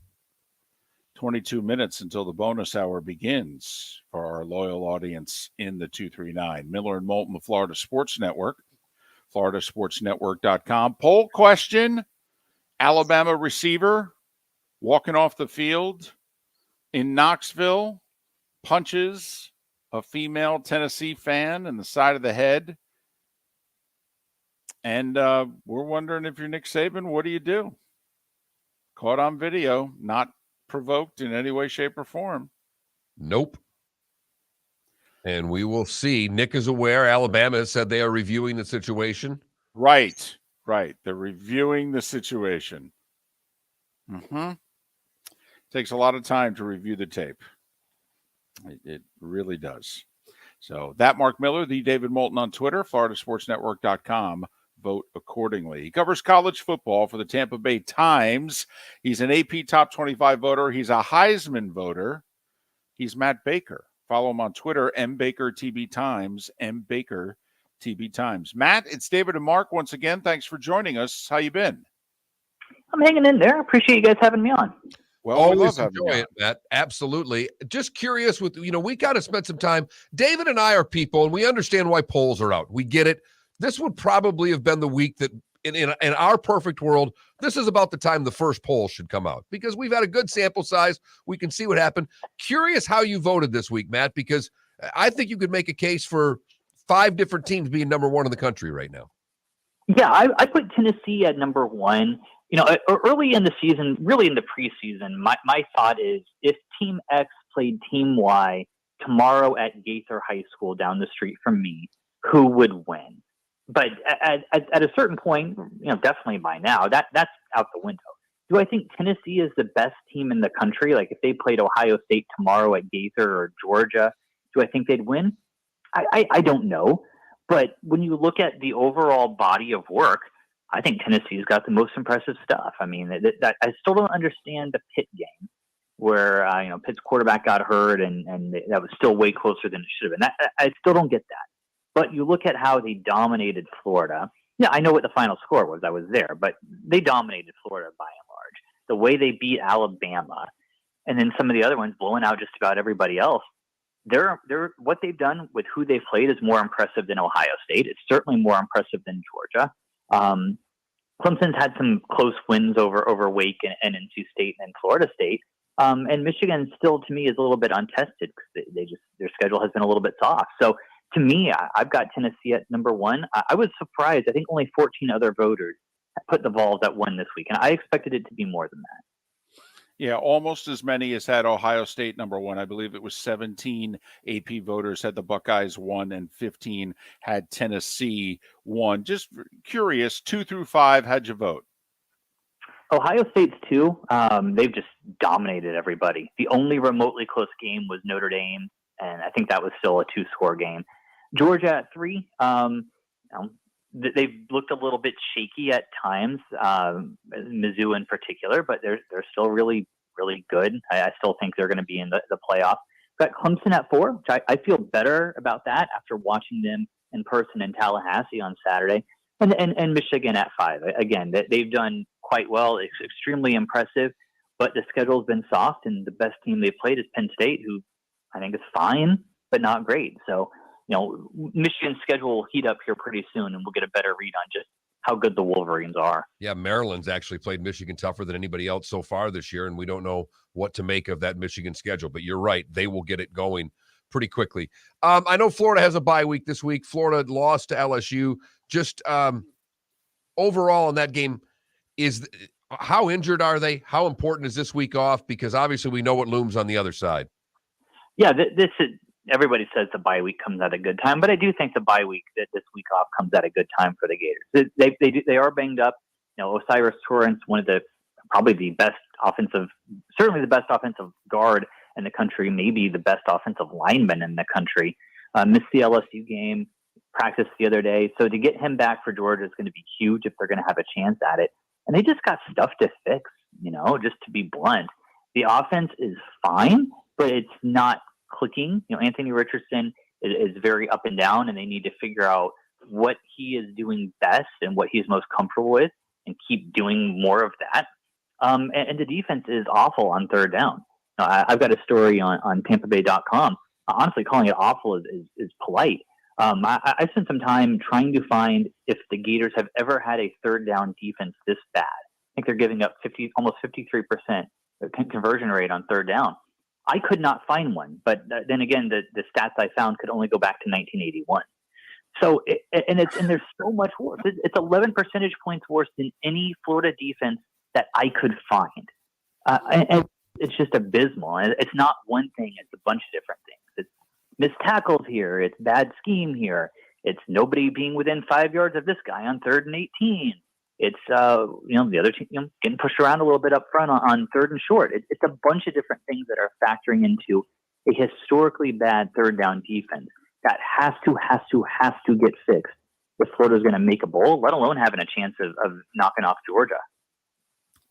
22 minutes until the bonus hour begins for our loyal audience in the 239. Miller and Moulton, the Florida Sports Network, floridasportsnetwork.com. Poll question: Alabama receiver walking off the field in Knoxville punches a female Tennessee fan in the side of the head. And we're wondering, if you're Nick Saban, what do you do? Caught on video, not provoked in any way, shape, or form. Nope. And we will see. Nick is aware. Alabama has said they are reviewing the situation. Right. They're reviewing the situation. Mm-hmm. Takes a lot of time to review the tape. It really does. So that Mark Miller, the David Moulton on Twitter, floridasportsnetwork.com. Vote accordingly. He covers college football for the Tampa Bay Times. He's an AP Top 25 voter. He's a Heisman voter. He's Matt Baker, Follow him on Twitter, MBakerTBTimes, MBakerTBTimes. Matt, it's David and Mark once again. Thanks for joining us. How you been? I'm hanging in there. I appreciate you guys having me on. Well, always enjoy it, Matt. Absolutely. Just curious with, we got to spend some time. David and I are people, and we understand why polls are out. We get it. This would probably have been the week that, in our perfect world, this is about the time the first poll should come out because we've had a good sample size. We can see what happened. Curious how you voted this week, Matt, because I think you could make a case for 5 different teams being number 1 in the country right now. Yeah, I put Tennessee at number 1. Early in the season, really in the preseason, my thought is if Team X played Team Y tomorrow at Gaither High School down the street from me, who would win? But at a certain point, definitely by now, that's out the window. Do I think Tennessee is the best team in the country? Like if they played Ohio State tomorrow at Gaither or Georgia, do I think they'd win? I don't know. But when you look at the overall body of work, I think Tennessee's got the most impressive stuff. I mean, I still don't understand the Pitt game where, Pitt's quarterback got hurt and that was still way closer than it should have been. I still don't get that. But you look at how they dominated Florida. Yeah, I know what the final score was. I was there. But they dominated Florida by and large. The way they beat Alabama and then some of the other ones blowing out just about everybody else. They're what they've done with who they've played is more impressive than Ohio State. It's certainly more impressive than Georgia. Clemson's had some close wins over Wake and NC State and Florida State. And Michigan still, to me, is a little bit untested because their schedule has been a little bit soft. So to me, I've got Tennessee at number 1. I was surprised. I think only 14 other voters put the Vols at 1 this week, and I expected it to be more than that. Yeah, almost as many as had Ohio State number 1. I believe it was 17 AP voters had the Buckeyes 1 and 15 had Tennessee 1. Just curious, 2 through 5, how'd you vote? Ohio State's 2. They've just dominated everybody. The only remotely close game was Notre Dame, and I think that was still a 2-score game. Georgia at 3. They've looked a little bit shaky at times, Mizzou in particular, but they're still really, really good. I still think they're going to be in the playoff. Got Clemson at 4, which I feel better about that after watching them in person in Tallahassee on Saturday. And Michigan at 5. Again, they've done quite well. It's extremely impressive, but the schedule's been soft, and the best team they've played is Penn State, who I think is fine, but not great. So, Michigan's schedule will heat up here pretty soon, and we'll get a better read on just how good the Wolverines are. Yeah, Maryland's actually played Michigan tougher than anybody else so far this year, and we don't know what to make of that Michigan schedule. But you're right. They will get it going pretty quickly. I know Florida has a bye week this week. Florida lost to LSU. Just overall in that game, how injured are they? How important is this week off? Because obviously we know what looms on the other side. Yeah, this is. Everybody says the bye week comes at a good time, but I do think the bye week, that this week off, comes at a good time for the Gators. They are banged up. Osiris Torrance, one of probably the best certainly the best offensive guard in the country, maybe the best offensive lineman in the country. Missed the LSU game, practiced the other day. So to get him back for Georgia is going to be huge if they're going to have a chance at it. And they just got stuff to fix, just to be blunt. The offense is fine, but it's not clicking. Anthony Richardson is very up and down, and they need to figure out what he is doing best and what he's most comfortable with and keep doing more of that. And the defense is awful on third down. I've got a story on TampaBay.com. Honestly, calling it awful is polite. I spent some time trying to find if the Gators have ever had a third down defense this bad. I think they're giving up almost 53% conversion rate on third down. I could not find one, but then again, the stats I found could only go back to 1981. So, there's so much worse. It's 11 percentage points worse than any Florida defense that I could find. And it's just abysmal. It's not one thing. It's a bunch of different things. It's missed tackles here. It's bad scheme here. It's nobody being within 5 yards of this guy on 3rd and 18. It's, the other team getting pushed around a little bit up front on 3rd and short. It's a bunch of different things that are factoring into a historically bad third down defense that has to get fixed if Florida's going to make a bowl, let alone having a chance of knocking off Georgia.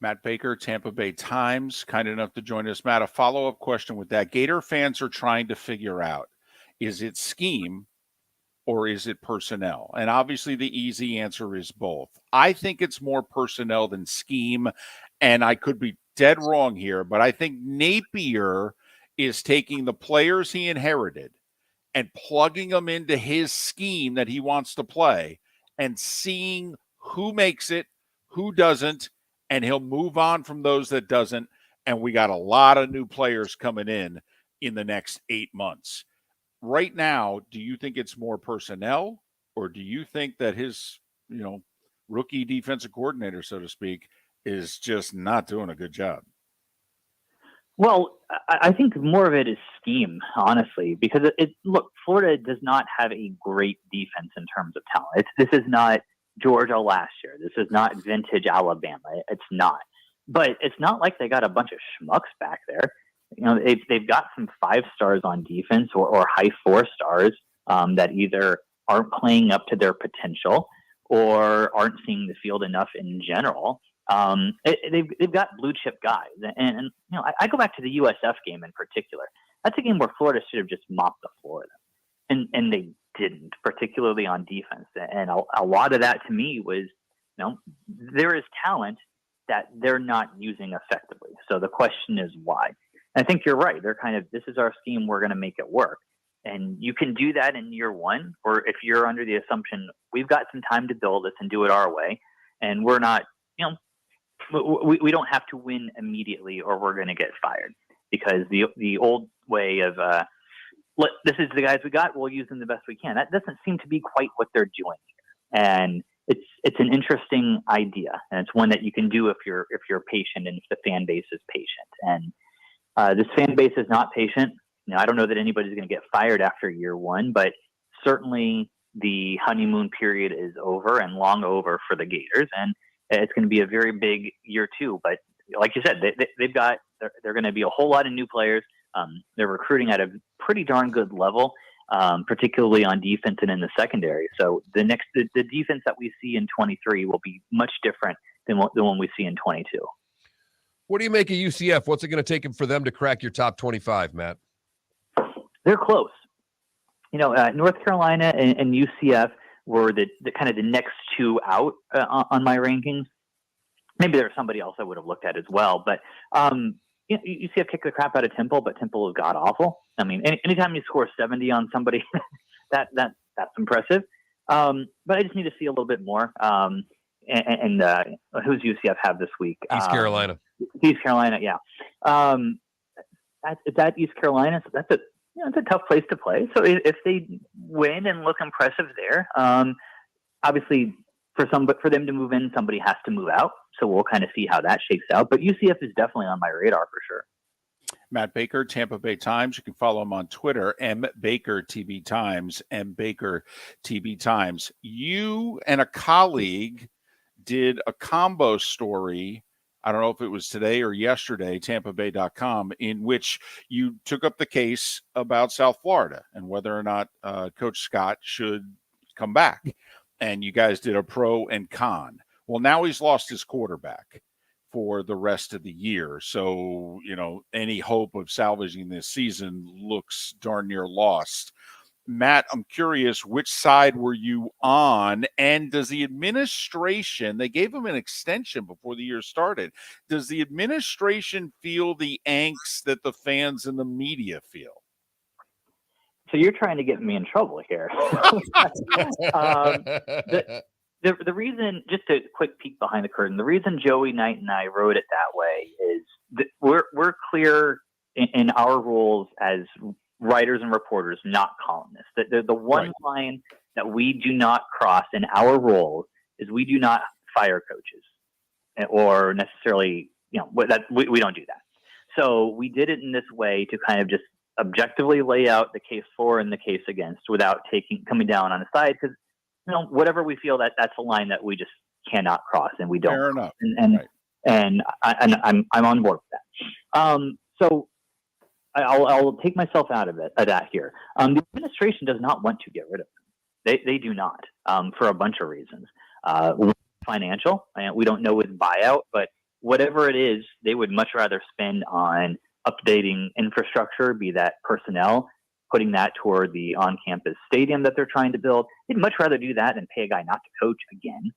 Matt Baker, Tampa Bay Times, kind enough to join us. Matt, a follow-up question with that. Gator fans are trying to figure out, is it scheme or is it personnel? And obviously the easy answer is both. I think it's more personnel than scheme, and I could be dead wrong here, but I think Napier is taking the players he inherited and plugging them into his scheme that he wants to play and seeing who makes it, who doesn't, and he'll move on from those that doesn't. And we got a lot of new players coming in the next 8 months. Right now, do you think it's more personnel, or do you think that his, rookie defensive coordinator, so to speak, is just not doing a good job? Well, I think more of it is scheme, honestly, because look, Florida does not have a great defense in terms of talent. This is not Georgia last year. This is not vintage Alabama. It's not. But it's not like they got a bunch of schmucks back there. They've got some 5 stars on defense or high 4 stars that either aren't playing up to their potential or aren't seeing the field enough in general. They've got blue chip guys, and I go back to the USF game in particular. That's a game where Florida should have just mopped the floor of them, and they didn't, particularly on defense. And a lot of that to me was, there is talent that they're not using effectively. So the question is why. And I think you're right. They're kind of, this is our scheme, we're going to make it work. And you can do that in year one, or if you're under the assumption we've got some time to build this and do it our way, and we're not, we don't have to win immediately or we're going to get fired, because the old way of this is the guys we got, we'll use them the best we can. That doesn't seem to be quite what they're doing here. And it's an interesting idea, and it's one that you can do if you're patient and if the fan base is patient. And this fan base is not patient. I don't know that anybody's going to get fired after year one, but certainly the honeymoon period is over and long over for the Gators, and it's going to be a very big year two. But like you said, they're going to be a whole lot of new players. They're recruiting at a pretty darn good level, particularly on defense and in the secondary. So the defense that we see in 23 will be much different than the one we see in 22. What do you make of UCF? What's it going to take for them to crack your top 25, Matt? They're close. North Carolina and UCF were the kind of the next two out on my rankings. Maybe there's somebody else I would have looked at as well, but UCF kicked the crap out of Temple, but Temple was god awful. I mean, anytime you score 70 on somebody, that's impressive. But I just need to see a little bit more. And who's UCF have this week? East Carolina. East Carolina, yeah. It's at East Carolina, so that's it's a tough place to play. So if they win and look impressive there, obviously for them to move in, somebody has to move out. So we'll kind of see how that shakes out. But UCF is definitely on my radar for sure. Matt Baker, Tampa Bay Times. You can follow him on Twitter, MBakerTBTimes, MBakerTBTimes. You and a colleague did a combo story, I don't know if it was today or yesterday, TampaBay.com, in which you took up the case about South Florida and whether or not Coach Scott should come back. And you guys did a pro and con. Well, now he's lost his quarterback for the rest of the year. So, any hope of salvaging this season looks darn near lost. Matt, I'm curious, which side were you on? And does the administration, they gave him an extension before the year started, does the administration feel the angst that the fans and the media feel? So you're trying to get me in trouble here. The reason, just a quick peek behind the curtain, the reason Joey Knight and I wrote it that way is that we're clear in our roles as writers and reporters, not columnists. The one line that we do not cross in our roles is we do not fire coaches or necessarily, we don't do that. So we did it in this way to kind of just objectively lay out the case for and the case against without coming down on a side, because whatever we feel that's a line that we just cannot cross, and we don't. Fair enough. And I'm on board with that. So I'll take myself out of that here. The administration does not want to get rid of him. They do not, for a bunch of reasons. Financial, we don't know his buyout, but whatever it is, they would much rather spend on updating infrastructure, be that personnel, putting that toward the on-campus stadium that they're trying to build. They'd much rather do that than pay a guy not to coach again.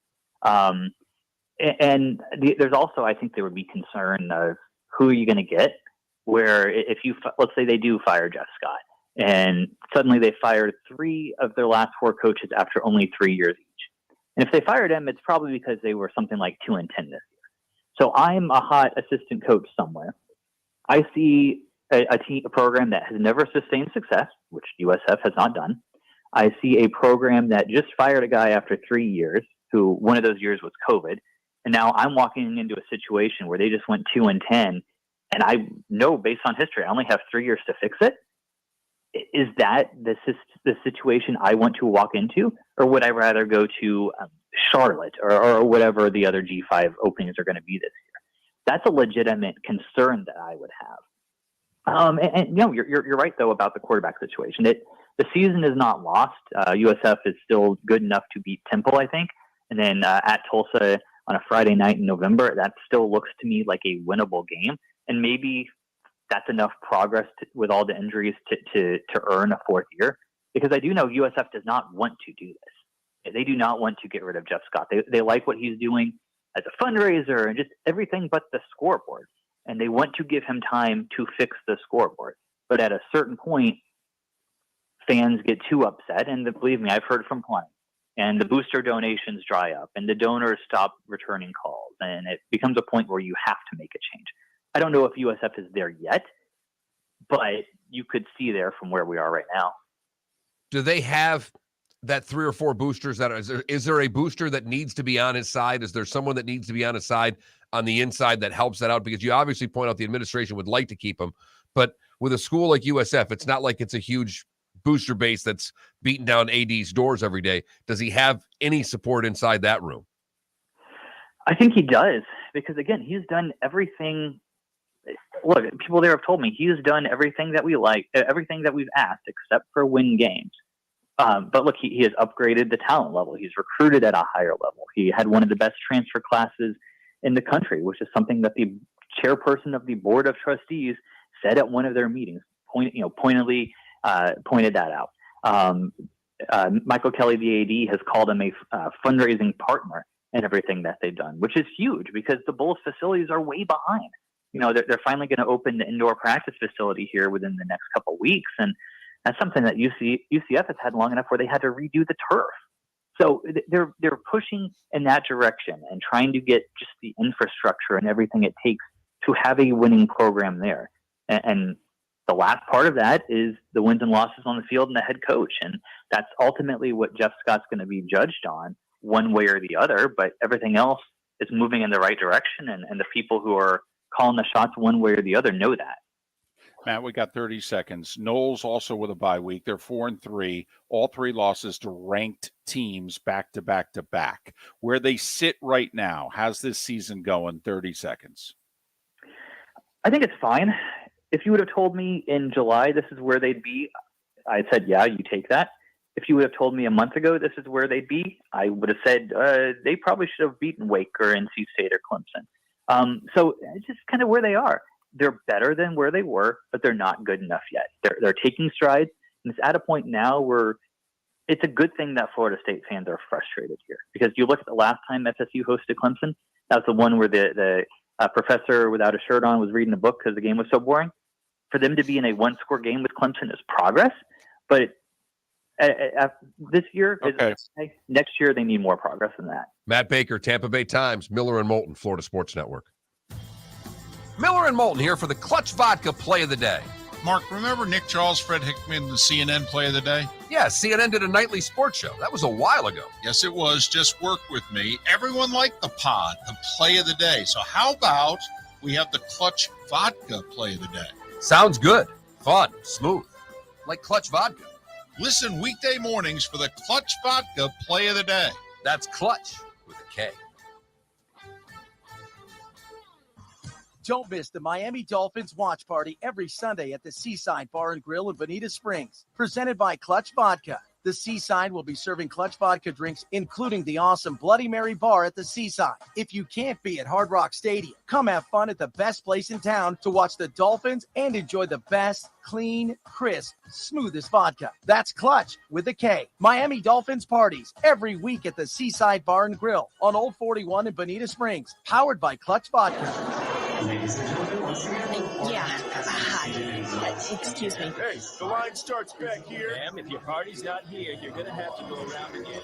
There's also, I think, there would be concern of who are you going to get, where if you, let's say they do fire Jeff Scott, and suddenly they fired 3 of their last 4 coaches after only 3 years each. And if they fired them, it's probably because they were something like 2-10 this year. So I'm a hot assistant coach somewhere. I see a program that has never sustained success, which USF has not done. I see a program that just fired a guy after 3 years, who one of those years was COVID. And now I'm walking into a situation where they just went 2-10. And I know based on history, I only have 3 years to fix it. Is that the situation I want to walk into? Or would I rather go to Charlotte or whatever the other G5 openings are going to be this year? That's a legitimate concern that I would have. And you're right, though, about the quarterback situation. The season is not lost. USF is still good enough to beat Temple, I think. And then at Tulsa on a Friday night in November, that still looks to me like a winnable game. And maybe that's enough progress with all the injuries to earn a 4th year. Because I do know USF does not want to do this. They do not want to get rid of Jeff Scott. They like what he's doing as a fundraiser and just everything but the scoreboard. And they want to give him time to fix the scoreboard. But at a certain point, fans get too upset. And believe me, I've heard from plenty. And the booster donations dry up and the donors stop returning calls. And it becomes a point where you have to make a change. I don't know if USF is there yet, but you could see there from where we are right now. Do they have that 3 or 4 boosters? Is there a booster that needs to be on his side? Is there someone that needs to be on his side on the inside that helps that out? Because you obviously point out the administration would like to keep him, but with a school like USF, it's not like it's a huge booster base that's beating down AD's doors every day. Does he have any support inside that room? I think he does, because again, he's done everything. Look, people there have told me he's done everything that we like, everything that we've asked, except for win games. But look, he has upgraded the talent level. He's recruited at a higher level. He had one of the best transfer classes in the country, which is something that the chairperson of the board of trustees said at one of their meetings, pointedly pointed that out. Michael Kelly, the AD, has called him a fundraising partner in everything that they've done, which is huge because the Bulls facilities are way behind. They're finally going to open the indoor practice facility here within the next couple of weeks. And that's something that UCF has had long enough where they had to redo the turf. So they're pushing in that direction and trying to get just the infrastructure and everything it takes to have a winning program there. And the last part of that is the wins and losses on the field and the head coach. And that's ultimately what Jeff Scott's going to be judged on one way or the other. But everything else is moving in the right direction. And the people who are calling the shots one way or the other know that. Matt, we got 30 seconds. Knowles also with a bye week. They're 4-3. All 3 losses to ranked teams back to back to back. Where they sit right now, how's this season going? 30 seconds. I think it's fine. If you would have told me in July this is where they'd be, I said, yeah, you take that. If you would have told me a month ago this is where they'd be, I would have said they probably should have beaten Wake or NC State or Clemson. So it's just kind of where they are. They're better than where they were, but they're not good enough yet. They're taking strides, and it's at a point now where it's a good thing that Florida State fans are frustrated here. Because you look at the last time FSU hosted Clemson, that was the one where the professor without a shirt on was reading a book because the game was so boring. For them to be in a 1-score game with Clemson is progress, but this year, next year, they need more progress than that. Matt Baker, Tampa Bay Times, Miller and Moulton, Florida Sports Network. Miller and Moulton here for the Clutch Vodka Play of the Day. Mark, remember Nick Charles, Fred Hickman, the CNN Play of the Day? Yeah, CNN did a nightly sports show. That was a while ago. Yes, it was. Just work with me. Everyone liked the pod, the Play of the Day. So how about we have the Clutch Vodka Play of the Day? Sounds good. Fun. Smooth. Like Clutch Vodka. Listen weekday mornings for the Clutch Vodka Play of the Day. That's Clutch with a K. Don't miss the Miami Dolphins watch party every Sunday at the Seaside Bar and Grill in Bonita Springs. Presented by Clutch Vodka, The Seaside will be serving Clutch Vodka drinks, including the awesome Bloody Mary bar at the Seaside. If you can't be at Hard Rock Stadium, come have fun at the best place in town to watch the Dolphins and enjoy the best, clean, crisp, smoothest vodka. That's Clutch with a K. Miami Dolphins parties every week at the Seaside Bar and Grill on Old 41 in Bonita Springs, powered by Clutch Vodka. Yeah. Excuse me. Hey, the line starts back here. Ma'am, if your party's not here, you're going to have to go around again.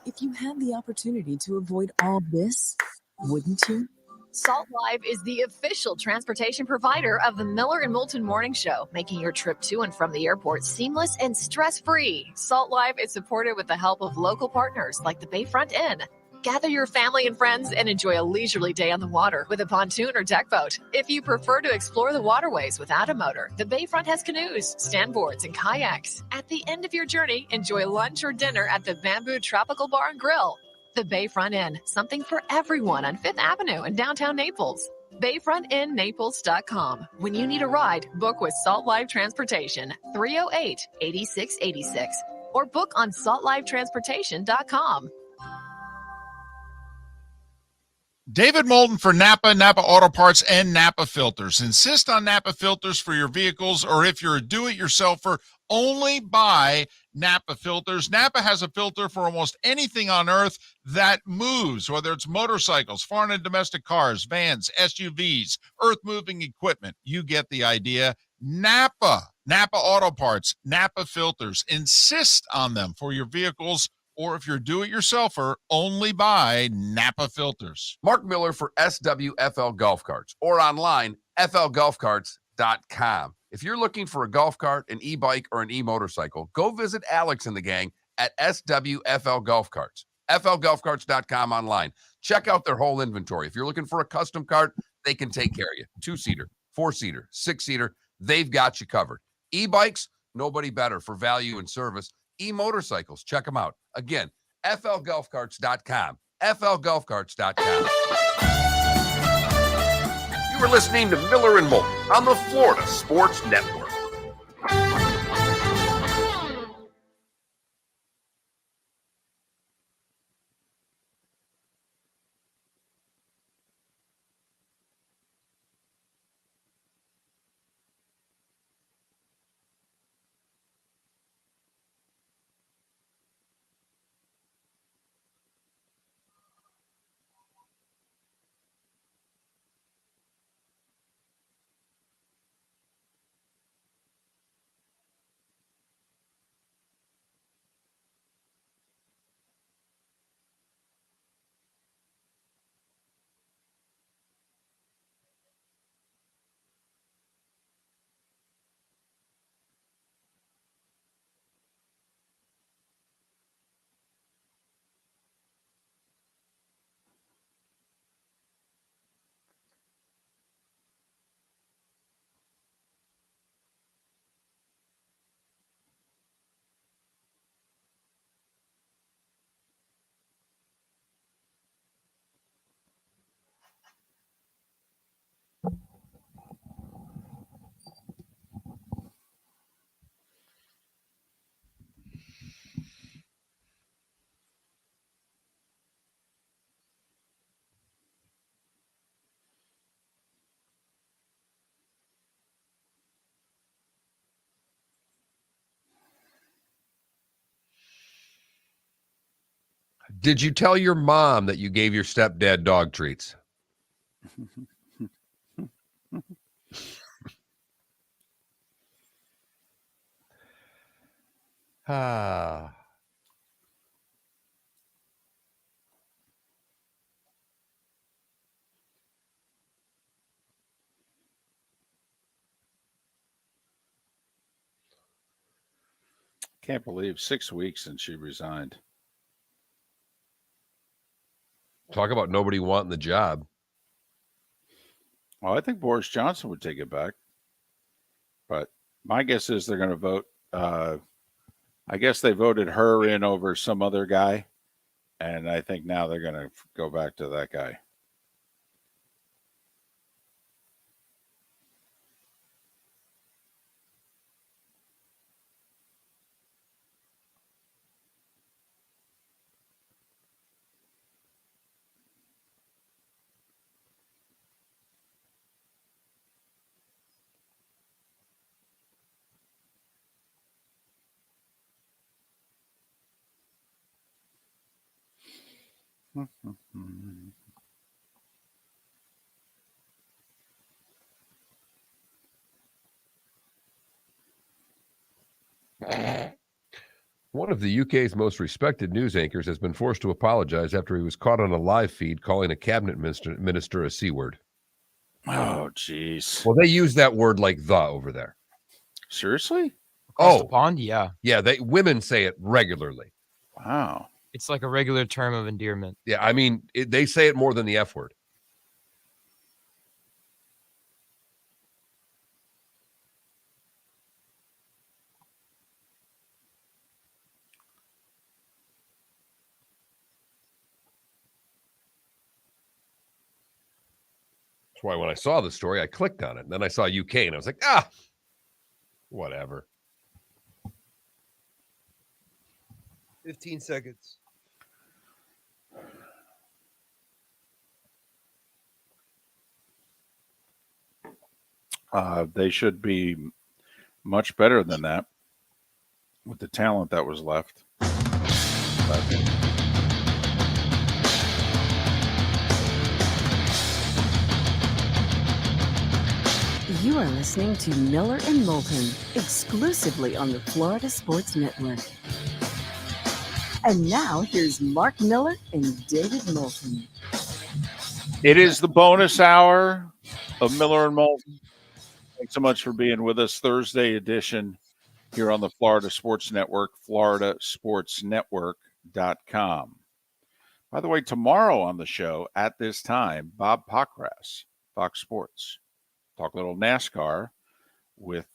If you had the opportunity to avoid all this, wouldn't you? Salt Live is the official transportation provider of the Miller and Moulton Morning Show, making your trip to and from the airport seamless and stress-free. Salt Live is supported with the help of local partners like the Bayfront Inn. Gather your family and friends and enjoy a leisurely day on the water with a pontoon or deck boat. If you prefer to explore the waterways without a motor, the Bayfront has canoes, standboards, and kayaks. At the end of your journey, enjoy lunch or dinner at the Bamboo Tropical Bar and Grill. The Bayfront Inn, something for everyone on 5th Avenue in downtown Naples. BayfrontInNaples.com. When you need a ride, book with Salt Live Transportation, 308-8686, or book on saltlivetransportation.com. David Moulton for Napa, Napa Auto Parts, and Napa Filters. Insist on Napa filters for your vehicles, or if you're a do-it-yourselfer, only buy Napa filters. Napa has a filter for almost anything on earth that moves, whether it's motorcycles, foreign and domestic cars, vans, SUVs, earth-moving equipment. You get the idea. Napa Auto Parts, Napa filters. Insist on them for your vehicles, or if you're do-it-yourselfer, only buy Napa filters. Mark Miller for SWFL Golf Carts, or online, flgolfcarts.com. If you're looking for a golf cart, an e-bike, or an e-motorcycle, go visit Alex and the gang at SWFL Golf Carts. flgolfcarts.com online. Check out their whole inventory. If you're looking for a custom cart, they can take care of you. 2-seater, 4-seater, 6-seater, they've got you covered. E-bikes, nobody better for value and service. E-motorcycles, check them out. Again, flgolfcarts.com. flgolfcarts.com. You were listening to Miller and Moulton on the Florida Sports Network. Did you tell your mom that you gave your stepdad dog treats? Ah. Can't believe 6 weeks since she resigned. Talk about nobody wanting the job. Well, I think Boris Johnson would take it back. But my guess is they're going to vote. I guess they voted her in over some other guy. And I think now they're going to go back to that guy. One of the UK's most respected news anchors has been forced to apologize after he was caught on a live feed calling a cabinet minister a C word. Oh, jeez. Well, they use that word like "the" over there. Seriously? Across the pond? Yeah. Yeah, women say it regularly. Wow. It's like a regular term of endearment. Yeah, I mean, they say it more than the F word. That's why when I saw the story, I clicked on it. And then I saw UK, and I was like, whatever. 15 seconds. They should be much better than that with the talent that was left. You are listening to Miller and Moulton, exclusively on the Florida Sports Network. And now here's Mark Miller and David Moulton. It is the bonus hour of Miller and Moulton. Thanks so much for being with us. Thursday edition here on the Florida Sports Network, floridasportsnetwork.com. By the way, tomorrow on the show at this time, Bob Pockras, Fox Sports. Talk a little NASCAR with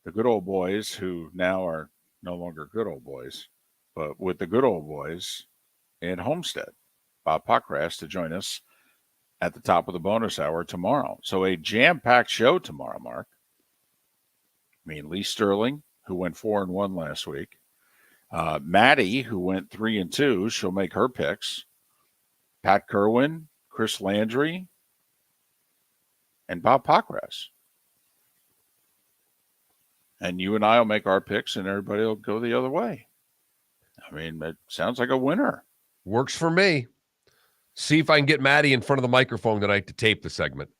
the good old boys who now are no longer good old boys, but with the good old boys in Homestead. Bob Pockras to join us at the top of the bonus hour tomorrow. So a jam-packed show tomorrow, Mark. I mean, Lee Sterling, who went 4-1 last week. Maddie, who went 3-2, she'll make her picks. Pat Kerwin, Chris Landry, and Bob Pockras. And you and I will make our picks, and everybody will go the other way. I mean, it sounds like a winner. Works for me. See if I can get Maddie in front of the microphone tonight to tape the segment.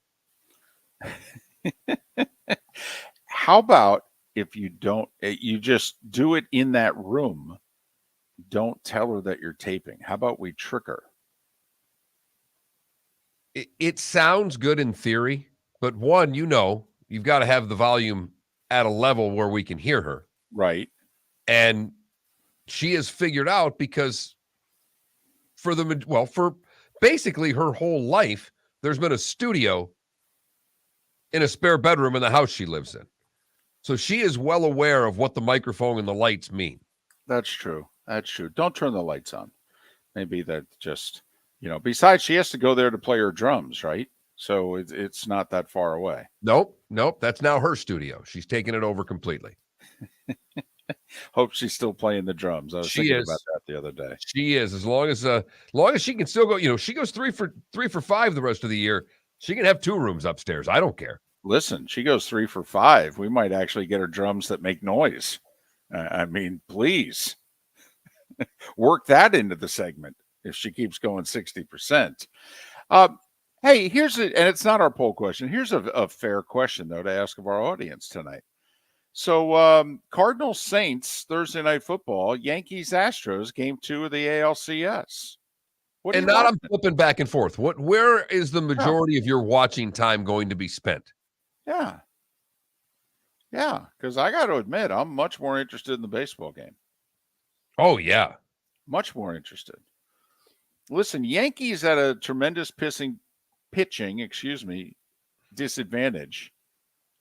How about if you don't, you just do it in that room. Don't tell her that you're taping. How about we trick her? It sounds good in theory, but one, you've got to have the volume at a level where we can hear her. Right. And she has figured out, because for basically her whole life, there's been a studio in a spare bedroom in the house she lives in. So she is well aware of what the microphone and the lights mean. That's true. That's true. Don't turn the lights on. Maybe that just, besides she has to go there to play her drums, right? So it's not that far away. Nope. That's now her studio. She's taken it over completely. Hope she's still playing the drums. I was thinking about that the other day. She is. As long as she can still go, she goes 3 for 5 the rest of the year. She can have 2 rooms upstairs. I don't care. Listen, she goes 3 for 5. We might actually get her drums that make noise. I mean, please work that into the segment if she keeps going 60%. Hey, and it's not our poll question. Here's a fair question, though, to ask of our audience tonight. So Cardinals Saints, Thursday Night Football, Yankees Astros, Game 2 of the ALCS. And now I'm flipping back and forth. Where is the majority of your watching time going to be spent? Yeah, because I got to admit, I'm much more interested in the baseball game. Oh, yeah. Much more interested. Listen, Yankees had a tremendous pitching, disadvantage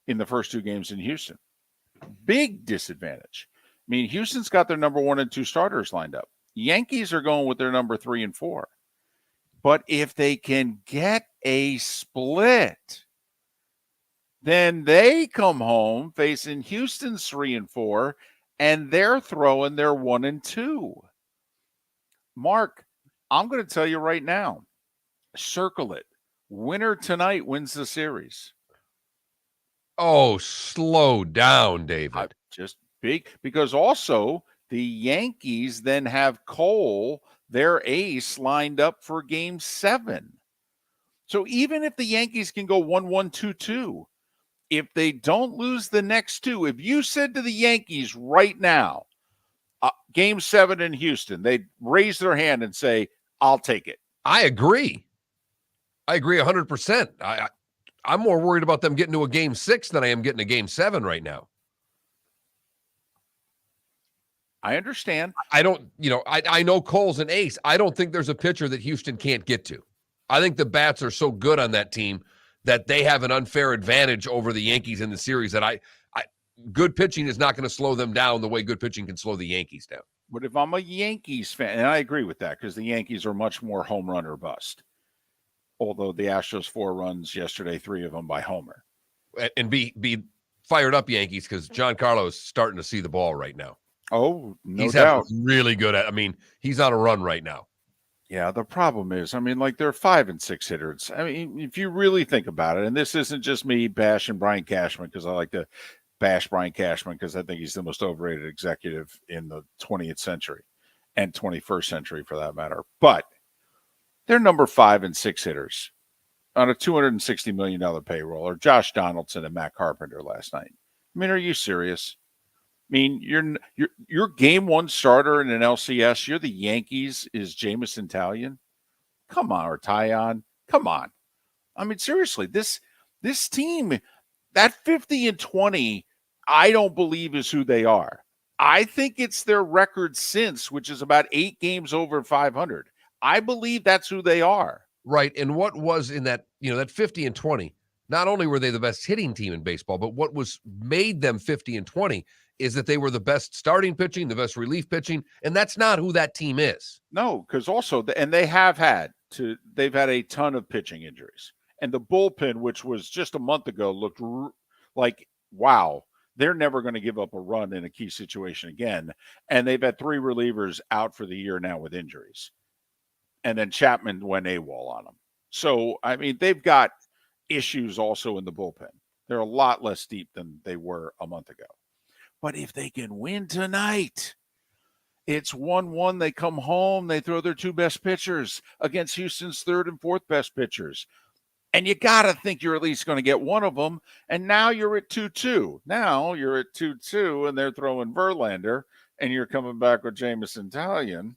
in the first 2 games in Houston. Big disadvantage. I mean, Houston's got their number 1 and 2 starters lined up. Yankees are going with their number 3 and 4. But if they can get a split, then they come home facing Houston's 3 and 4, and they're throwing their 1 and 2. Mark, I'm going to tell you right now, circle it. Winner tonight wins the series. Oh, slow down, David. Just big, because also the Yankees then have Cole their ace lined up for Game 7. So even if the Yankees can go 1-1, 2-2, if they don't lose the next two, if you said to the Yankees right now, Game 7 in Houston, they'd raise their hand and say, I'll take it. I agree. 100%. I'm more worried about them getting to a Game 6 than I am getting a Game 7 right now. I understand. I don't, I know Cole's an ace. I don't think there's a pitcher that Houston can't get to. I think the bats are so good on that team that they have an unfair advantage over the Yankees in the series that good pitching is not going to slow them down the way good pitching can slow the Yankees down. But if I'm a Yankees fan, and I agree with that because the Yankees are much more home run or bust. Although the Astros 4 runs yesterday, 3 of them by homer. And be fired up Yankees because Giancarlo is starting to see the ball right now. Oh, no he's doubt. Really good he's on a run right now. Yeah, the problem is, they're 5 and 6 hitters. If you really think about it, and this isn't just me bashing Brian Cashman because I like to bash Brian Cashman because I think he's the most overrated executive in the 20th century and 21st century for that matter. But they're number 5 and 6 hitters on a $260 million payroll, or Josh Donaldson and Matt Carpenter last night. Are you serious? Your game 1 starter in an LCS, you're the Yankees, is Jameson Taillon? Come on, or Taillon. Come on. Seriously, this team, that 50 and 20, I don't believe is who they are. I think it's their record since, which is about 8 games over 500. I believe that's who they are. Right. And what was in that, that 50 and 20, not only were they the best hitting team in baseball, but what made them 50 and 20 is that they were the best starting pitching, the best relief pitching, and that's not who that team is. No, because also, and they've had a ton of pitching injuries. And the bullpen, which was just a month ago, looked like, wow, they're never going to give up a run in a key situation again. And they've had 3 relievers out for the year now with injuries. And then Chapman went AWOL on them. So, they've got issues also in the bullpen. They're a lot less deep than they were a month ago. But if they can win tonight, it's 1-1. They come home. They throw their 2 best pitchers against Houston's 3rd and 4th best pitchers. And you got to think you're at least going to get one of them. And now you're at 2-2. Now you're at 2-2, and they're throwing Verlander, and you're coming back with Jameson Taillon.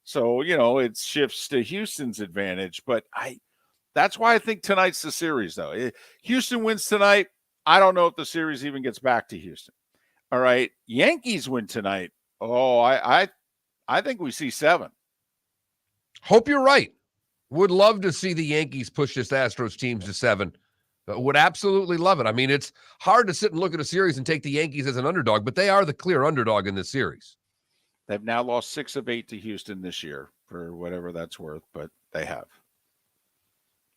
So, it shifts to Houston's advantage. But that's why I think tonight's the series, though. If Houston wins tonight, I don't know if the series even gets back to Houston. All right, Yankees win tonight. Oh, I think we see 7. Hope you're right. Would love to see the Yankees push this Astros team to 7. Would absolutely love it. It's hard to sit and look at a series and take the Yankees as an underdog, but they are the clear underdog in this series. They've now lost 6 of 8 to Houston this year, for whatever that's worth, but they have.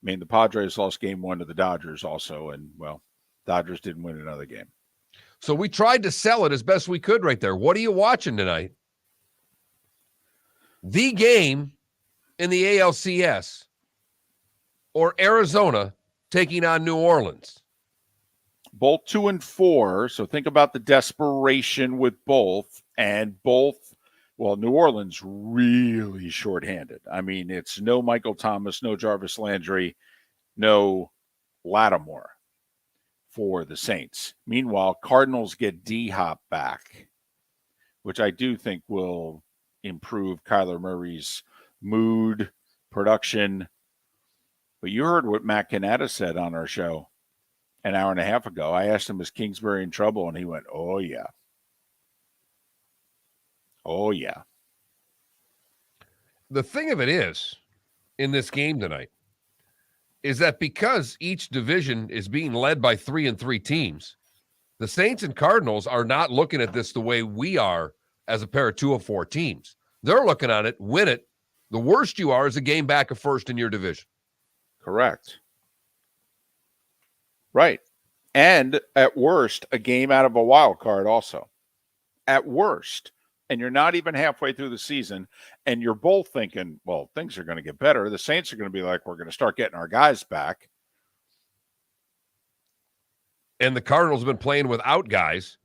The Padres lost game 1 to the Dodgers also, and, Dodgers didn't win another game. So we tried to sell it as best we could right there. What are you watching tonight? The game in the ALCS or Arizona taking on New Orleans? Both 2 and 4. So think about the desperation with both. And both, New Orleans really shorthanded. It's no Michael Thomas, no Jarvis Landry, no Lattimore for the Saints. Meanwhile, Cardinals get D-Hop back, which I do think will improve Kyler Murray's mood, production. But you heard what Matt Cannata said on our show an hour and a half ago. I asked him, is Kingsbury in trouble? And he went, oh, yeah. Oh, yeah. The thing of it is, in this game tonight, is that because each division is being led by 3 and 3 teams, the Saints and Cardinals are not looking at this the way we are as a pair of 2-4 teams. They're looking at it, win it. The worst you are is a game back of first in your division. Correct. Right. And at worst, a game out of a wild card also. At worst. And you're not even halfway through the season, and you're both thinking, well, things are going to get better. The Saints are going to be like, we're going to start getting our guys back. And the Cardinals have been playing without guys.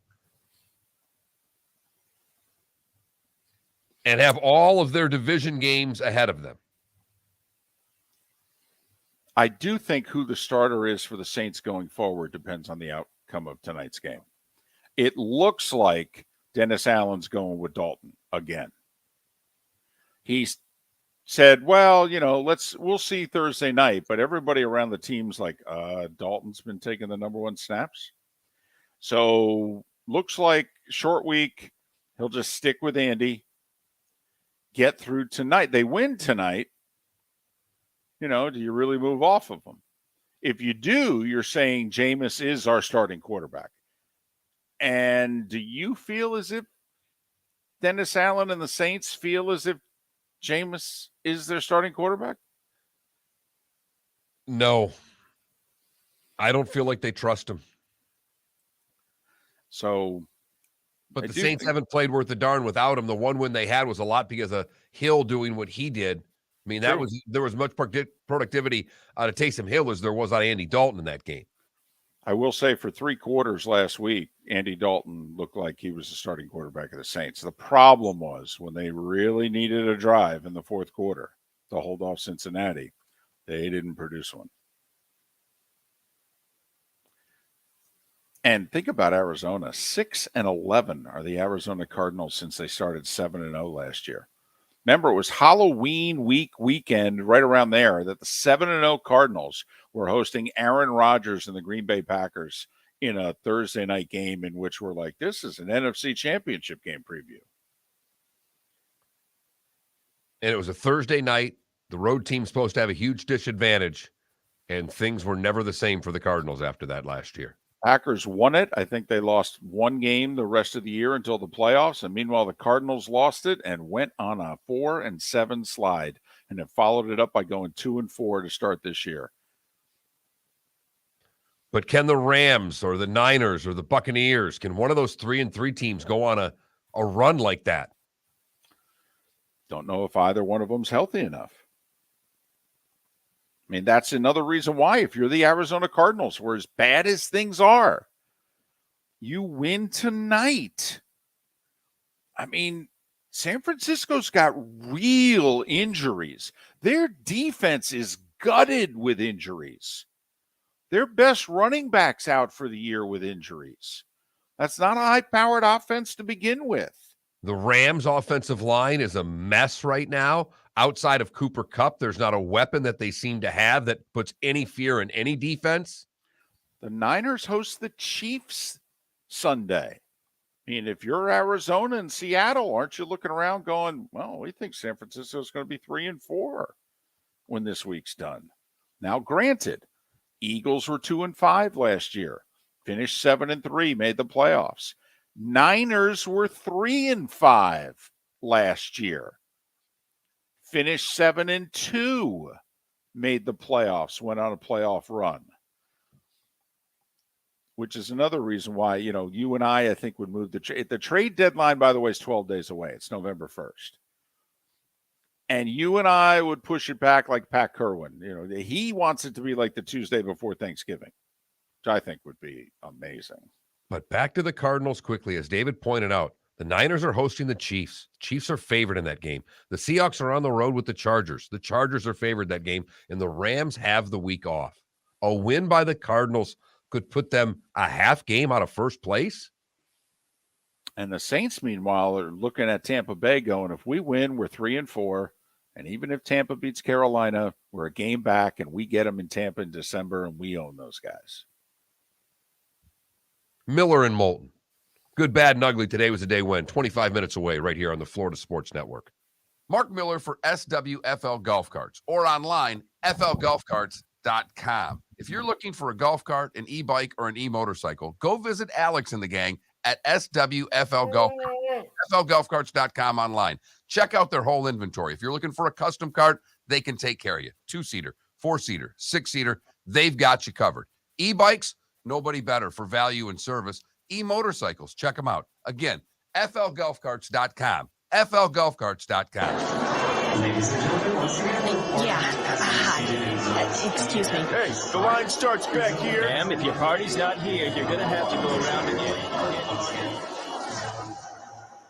and have all of their division games ahead of them. I do think who the starter is for the Saints going forward depends on the outcome of tonight's game. It looks like Dennis Allen's going with Dalton again. He's said, well, we'll see Thursday night, but everybody around the team's like, Dalton's been taking the number one snaps. So looks like short week, he'll just stick with Andy, get through tonight. They win tonight. Do you really move off of them? If you do, you're saying Jameis is our starting quarterback. And do you feel as if Dennis Allen and the Saints feel as if Jameis is their starting quarterback? No. I don't feel like they trust him. So, but the Saints haven't played worth a darn without him. The one win they had was a lot because of Hill doing what he did. I mean, there was much productivity out of Taysom Hill as there was out of Andy Dalton in that game. I will say for 3 quarters last week, Andy Dalton looked like he was the starting quarterback of the Saints. The problem was when they really needed a drive in the fourth quarter to hold off Cincinnati, they didn't produce one. And think about Arizona. 6-11 are the Arizona Cardinals since they started 7-0 last year. Remember, it was Halloween weekend right around there that the 7-0 Cardinals were hosting Aaron Rodgers and the Green Bay Packers in a Thursday night game in which we're like, this is an NFC Championship game preview. And it was a Thursday night. The road team's supposed to have a huge disadvantage, and things were never the same for the Cardinals after that last year. Packers won it. I think they lost one game the rest of the year until the playoffs. And meanwhile, the Cardinals lost it and went on a 4-7 slide and have followed it up by going 2-4 to start this year. But can the Rams or the Niners or the Buccaneers, can one of those 3-3 teams go on a run like that? Don't know if either one of them's healthy enough. I mean, that's another reason why if you're the Arizona Cardinals, where as bad as things are, you win tonight. I mean, San Francisco's got real injuries. Their defense is gutted with injuries. Their best running back's out for the year with injuries. That's not a high-powered offense to begin with. The Rams' offensive line is a mess right now. Outside of Cooper Kupp, there's not a weapon that they seem to have that puts any fear in any defense. The Niners host the Chiefs Sunday. I mean, if you're Arizona and Seattle, aren't you looking around going, well, we think San Francisco's going to be 3-4 when this week's done. Now, granted, Eagles were 2-5 last year, finished 7-3, made the playoffs. Niners were 3-5 last year. Finished 7-2, made the playoffs, went on a playoff run. Which is another reason why, you and I think would move the trade deadline, by the way, is 12 days away. It's November 1st. And you and I would push it back like Pat Kerwin. He wants it to be like the Tuesday before Thanksgiving, which I think would be amazing. But back to the Cardinals quickly, as David pointed out. The Niners are hosting the Chiefs. Chiefs are favored in that game. The Seahawks are on the road with the Chargers. The Chargers are favored that game, and the Rams have the week off. A win by the Cardinals could put them a half game out of first place. And the Saints, meanwhile, are looking at Tampa Bay going, if we win, we're 3-4. And even if Tampa beats Carolina, we're a game back, and we get them in Tampa in December, and we own those guys. Miller and Moulton. Good, bad, and ugly. Today was a day when 25 minutes away right here on the Florida Sports Network. Mark Miller for SWFL Golf Carts or online, flgolfcarts.com. If you're looking for a golf cart, an e-bike, or an e-motorcycle, go visit Alex and the gang at SWFL Golf Carts, flgolfcarts.com online. Check out their whole inventory. If you're looking for a custom cart, they can take care of you. 2-seater, 4-seater, 6-seater, they've got you covered. E-bikes, nobody better for value and service. E-motorcycles, check them out. Again, flgolfcarts.com, flgolfcarts.com. Ladies and gentlemen, hi. Excuse me. Hey, the line starts back here. Ma'am, if your party's not here, you're going to have to go around again.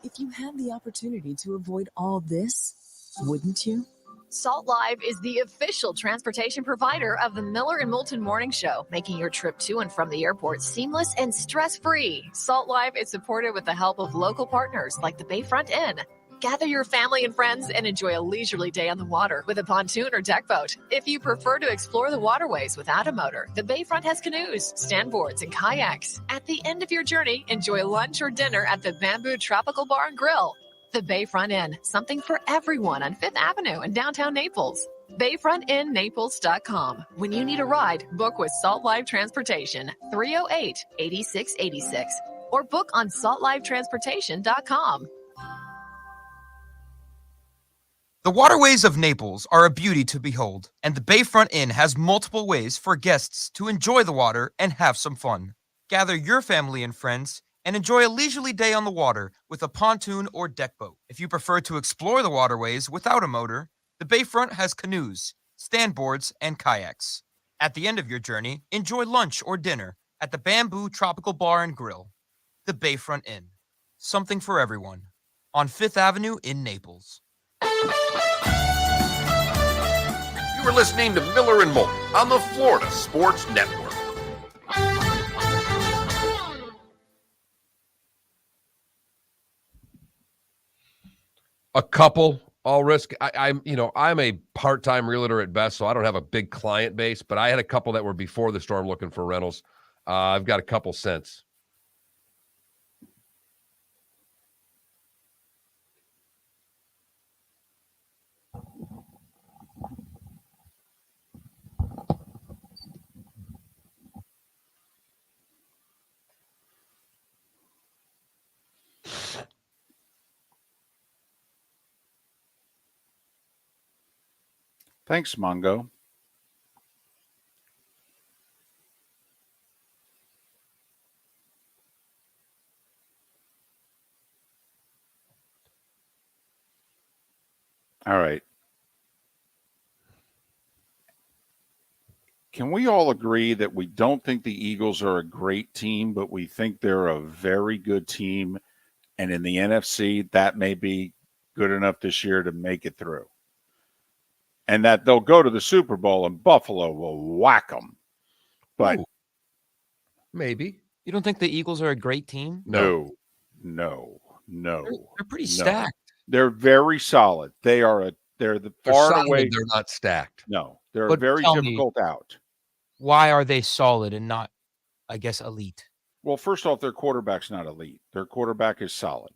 If you had the opportunity to avoid all this, wouldn't you? Salt Live is the official transportation provider of the Miller and Moulton Morning Show, making your trip to and from the airport seamless and stress-free. Salt Live is supported with the help of local partners like the Bayfront Inn. Gather your family and friends and enjoy a leisurely day on the water with a pontoon or deck boat. If you prefer to explore the waterways without a motor, the Bayfront has canoes, standboards, and kayaks. At the end of your journey, enjoy lunch or dinner at the Bamboo Tropical Bar and Grill. The Bayfront Inn, something for everyone on 5th Avenue in downtown Naples. BayfrontInNaples.com. When you need a ride, book with Salt Live Transportation, 308-8686, or book on saltlivetransportation.com. The waterways of Naples are a beauty to behold, and the Bayfront Inn has multiple ways for guests to enjoy the water and have some fun. Gather your family and friends and enjoy a leisurely day on the water with a pontoon or deck boat. If you prefer to explore the waterways without a motor, the Bayfront has canoes, standboards, and kayaks. At the end of your journey, enjoy lunch or dinner at the Bamboo Tropical Bar and Grill. The Bayfront Inn, something for everyone, on 5th Avenue in Naples. You were listening to Miller and Moulton on the Florida Sports Network. A couple, all risk. I'm a part-time realtor at best, so I don't have a big client base, but I had a couple that were before the storm looking for rentals. I've got a couple cents. Thanks, Mongo. All right. Can we all agree that we don't think the Eagles are a great team, but we think they're a very good team? And in the NFC, that may be good enough this year to make it through. And that they'll go to the Super Bowl and Buffalo will whack them. But maybe. You don't think the Eagles are a great team? No. They're pretty stacked. They're very solid. They're They're far solid, and away. they're not stacked. No, they're But very tell me, difficult out. Why are they solid and not, I guess, elite? Well, first off, their quarterback's not elite. Their quarterback is solid.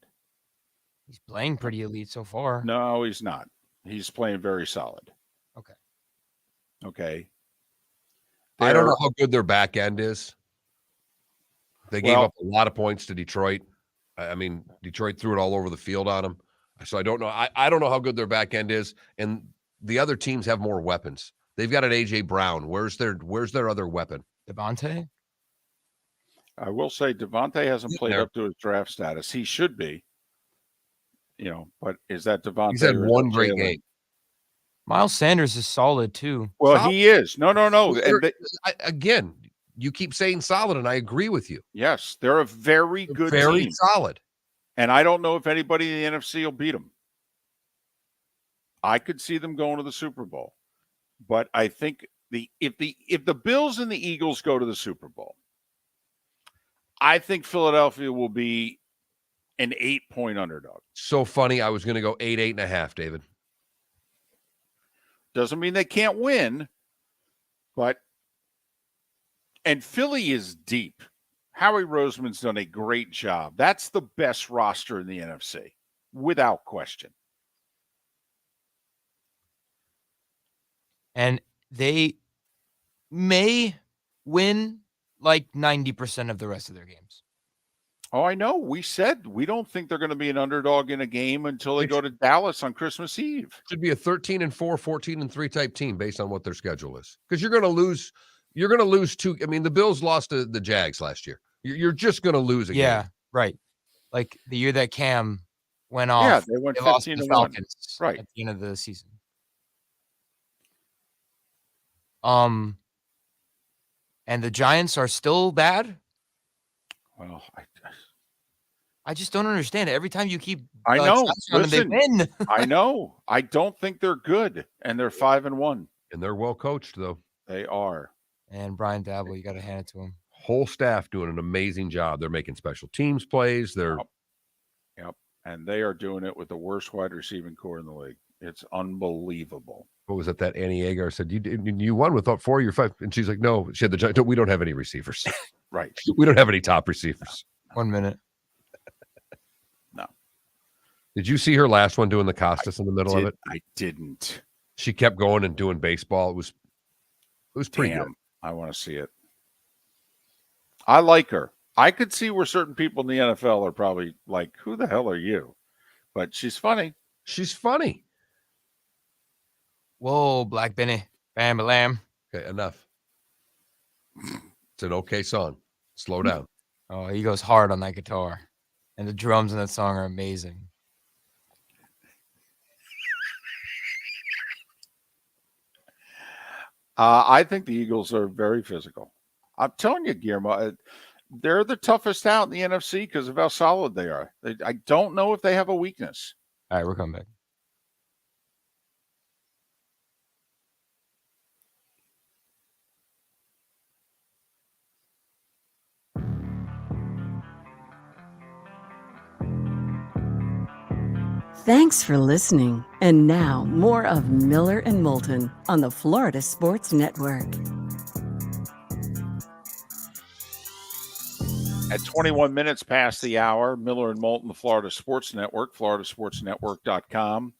He's playing pretty elite so far. No, he's not. He's playing very solid. Okay. I don't know how good their back end is. They gave up a lot of points to Detroit. I mean, Detroit threw it all over the field on them. So I don't know. I don't know how good their back end is. And the other teams have more weapons. They've got an A.J. Brown. Where's their other weapon? Devontae? I will say Devontae hasn't played up to his draft status. He should be. But is that Devontae? He's had one great game. Miles Sanders is solid too. Well, he is. No. Again, you keep saying solid, and I agree with you. Yes, they're a very good very team. solid. And I don't know if anybody in the NFC will beat them. I could see them going to the Super Bowl. But I think if the Bills and the Eagles go to the Super Bowl, I think Philadelphia will be an 8-point underdog. So funny. I was going to go 8.5, David. Doesn't mean they can't win, and Philly is deep. Howie Roseman's done a great job. That's the best roster in the NFC, without question. And they may win like 90% of the rest of their games. Oh, I know. We said we don't think they're going to be an underdog in a game until they go to Dallas on Christmas Eve. Should be a 13-4, 14-3 type team based on what their schedule is. Because you're going to lose. You're going to lose two. I mean, the Bills lost to the Jags last year. You're just going to lose again. Yeah, right. Like the year that Cam went off. Yeah, they went 15 to 1. Falcons right at the end of the season. And the Giants are still bad. Well, I just don't understand it. Every time you keep I know. on them, they win. I know. I don't think they're good, and they're 5-1. And they're well coached, though. They are. And Brian Dabble, you got to hand it to him. Whole staff doing an amazing job. They're making special teams plays. They're Yep. And they are doing it with the worst wide receiving core in the league. It's unbelievable. What was it that Annie Agar said? You won with 4 or 5. And she's like, no, she had the we don't have any receivers. Right. We don't have any top receivers. 1 minute. No. Did you see her last one doing the Costas in the middle of it? I didn't. She kept going and doing baseball. It was pretty good. I want to see it. I like her. I could see where certain people in the NFL are probably like, who the hell are you? But she's funny. She's funny. Whoa, Black Benny. Bam, lamb. Okay, enough. It's an okay song. Slow down. Oh, he goes hard on that guitar. And the drums in that song are amazing. I think the Eagles are very physical. I'm telling you, Guillermo, they're the toughest out in the NFC because of how solid they are. I don't know if they have a weakness. All right, we're coming back. Thanks for listening. And now, more of Miller and Moulton on the Florida Sports Network. At 21 minutes past the hour, Miller and Moulton, the Florida Sports Network, floridasportsnetwork.com.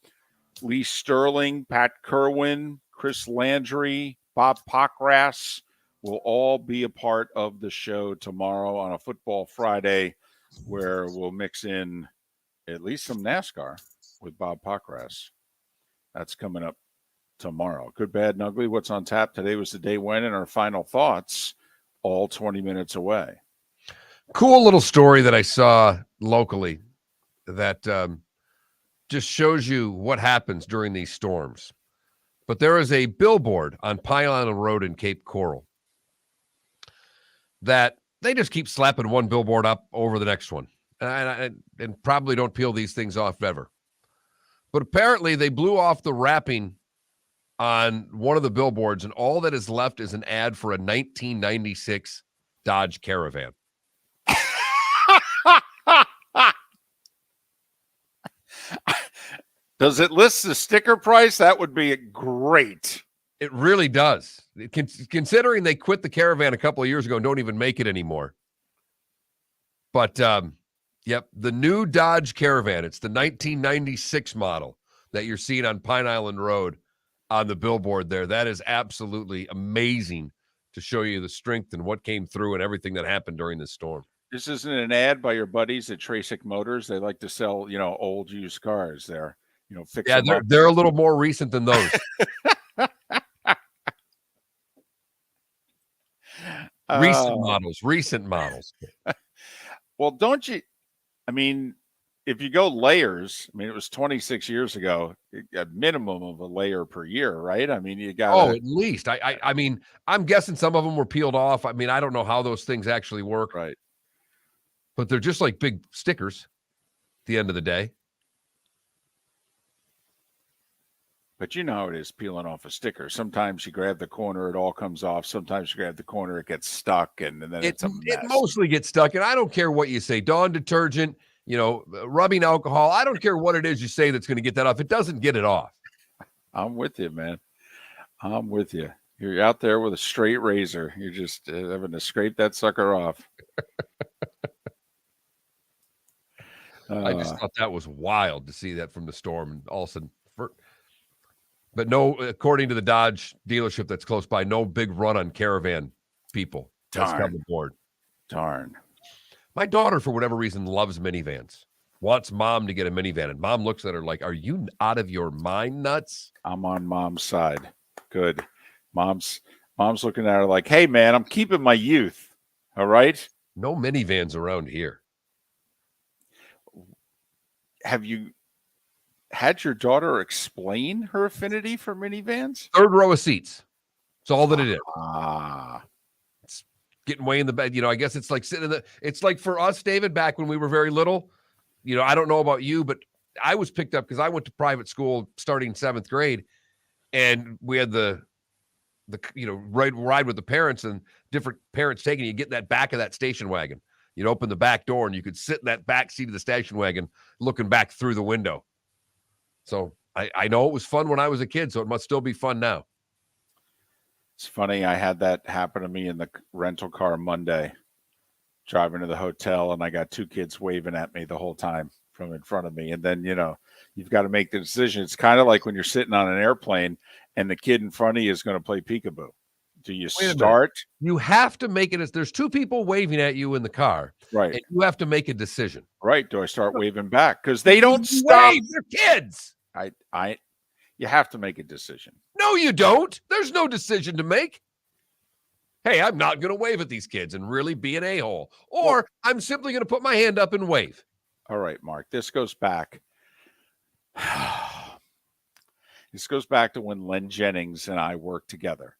Lee Sterling, Pat Kerwin, Chris Landry, Bob Pockras will all be a part of the show tomorrow on a Football Friday, where we'll mix in at least some NASCAR with Bob Pockras. That's coming up tomorrow. Good, bad, and ugly. What's on tap today was the day when, and our final thoughts all 20 minutes away. Cool little story that I saw locally that just shows you what happens during these storms. But there is a billboard on Pine Island Road in Cape Coral that they just keep slapping one billboard up over the next one. And probably don't peel these things off ever. But apparently they blew off the wrapping on one of the billboards, and all that is left is an ad for a 1996 Dodge Caravan. Does it list the sticker price? That would be great. It really does. Considering they quit the Caravan a couple of years ago and don't even make it anymore. But, yep, the new Dodge Caravan. It's the 1996 model that you're seeing on Pine Island Road on the billboard there. That is absolutely amazing to show you the strength and what came through and everything that happened during this storm. This isn't an ad by your buddies at Trasic Motors. They like to sell, old used cars there. Fix them up. They're a little more recent than those. Recent models. Well, don't you? I mean, if you go layers, it was 26 years ago, a minimum of a layer per year, right? I mean, you got at least. I mean, I'm guessing some of them were peeled off. I mean, I don't know how those things actually work. Right. But they're just like big stickers at the end of the day. But you know how it is peeling off a sticker. Sometimes you grab the corner, it all comes off. Sometimes you grab the corner, it gets stuck, and then it's a mess. It mostly gets stuck, and I don't care what you say. Dawn detergent, rubbing alcohol. I don't care what it is you say that's going to get that off. It doesn't get it off. I'm with you, man. I'm with you. You're out there with a straight razor. You're just having to scrape that sucker off. I just thought that was wild to see that from the storm, and all of a sudden. But no, according to the Dodge dealership that's close by, no big run on Caravan people that's come aboard. Darn. My daughter, for whatever reason, loves minivans. Wants mom to get a minivan. And mom looks at her like, are you out of your mind, nuts? I'm on mom's side. Good. Mom's looking at her like, hey, man, I'm keeping my youth. All right? No minivans around here. Have you had your daughter explain her affinity for minivans? Third row of seats. That's all that it is. getting way in the bed. I guess it's like sitting it's like for us, David, back when we were very little, I don't know about you, but I was picked up because I went to private school starting 7th grade, and we had the ride with the parents, and different parents taking you, get in that back of that station wagon. You'd open the back door and you could sit in that back seat of the station wagon looking back through the window. So I know it was fun when I was a kid, so it must still be fun now. It's funny. I had that happen to me in the rental car Monday, driving to the hotel, and I got 2 kids waving at me the whole time from in front of me. And then, you've got to make the decision. It's kind of like when you're sitting on an airplane and the kid in front of you is going to play peekaboo. Do you start? You have to make it as there's 2 people waving at you in the car. Right. And you have to make a decision. Right. Do I start waving back? Because they don't stop. They're kids. You have to make a decision. No, you don't. There's no decision to make. Hey, I'm not going to wave at these kids and really be an a-hole. Or I'm simply going to put my hand up and wave. All right, Mark. This goes back. This goes back to when Len Jennings and I worked together.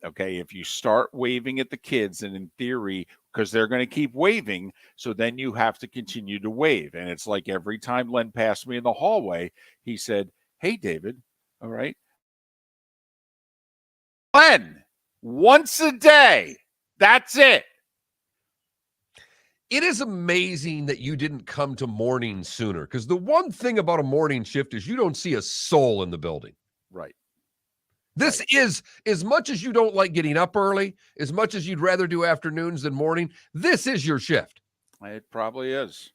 Okay, if you start waving at the kids, and in theory, because they're going to keep waving, so then you have to continue to wave. And it's like every time Len passed me in the hallway, he said, "Hey, David, all right? Len, once a day, that's it." It is amazing that you didn't come to morning sooner, because the one thing about a morning shift is you don't see a soul in the building. Right. This is, as much as you don't like getting up early, as much as you'd rather do afternoons than morning, this is your shift. It probably is.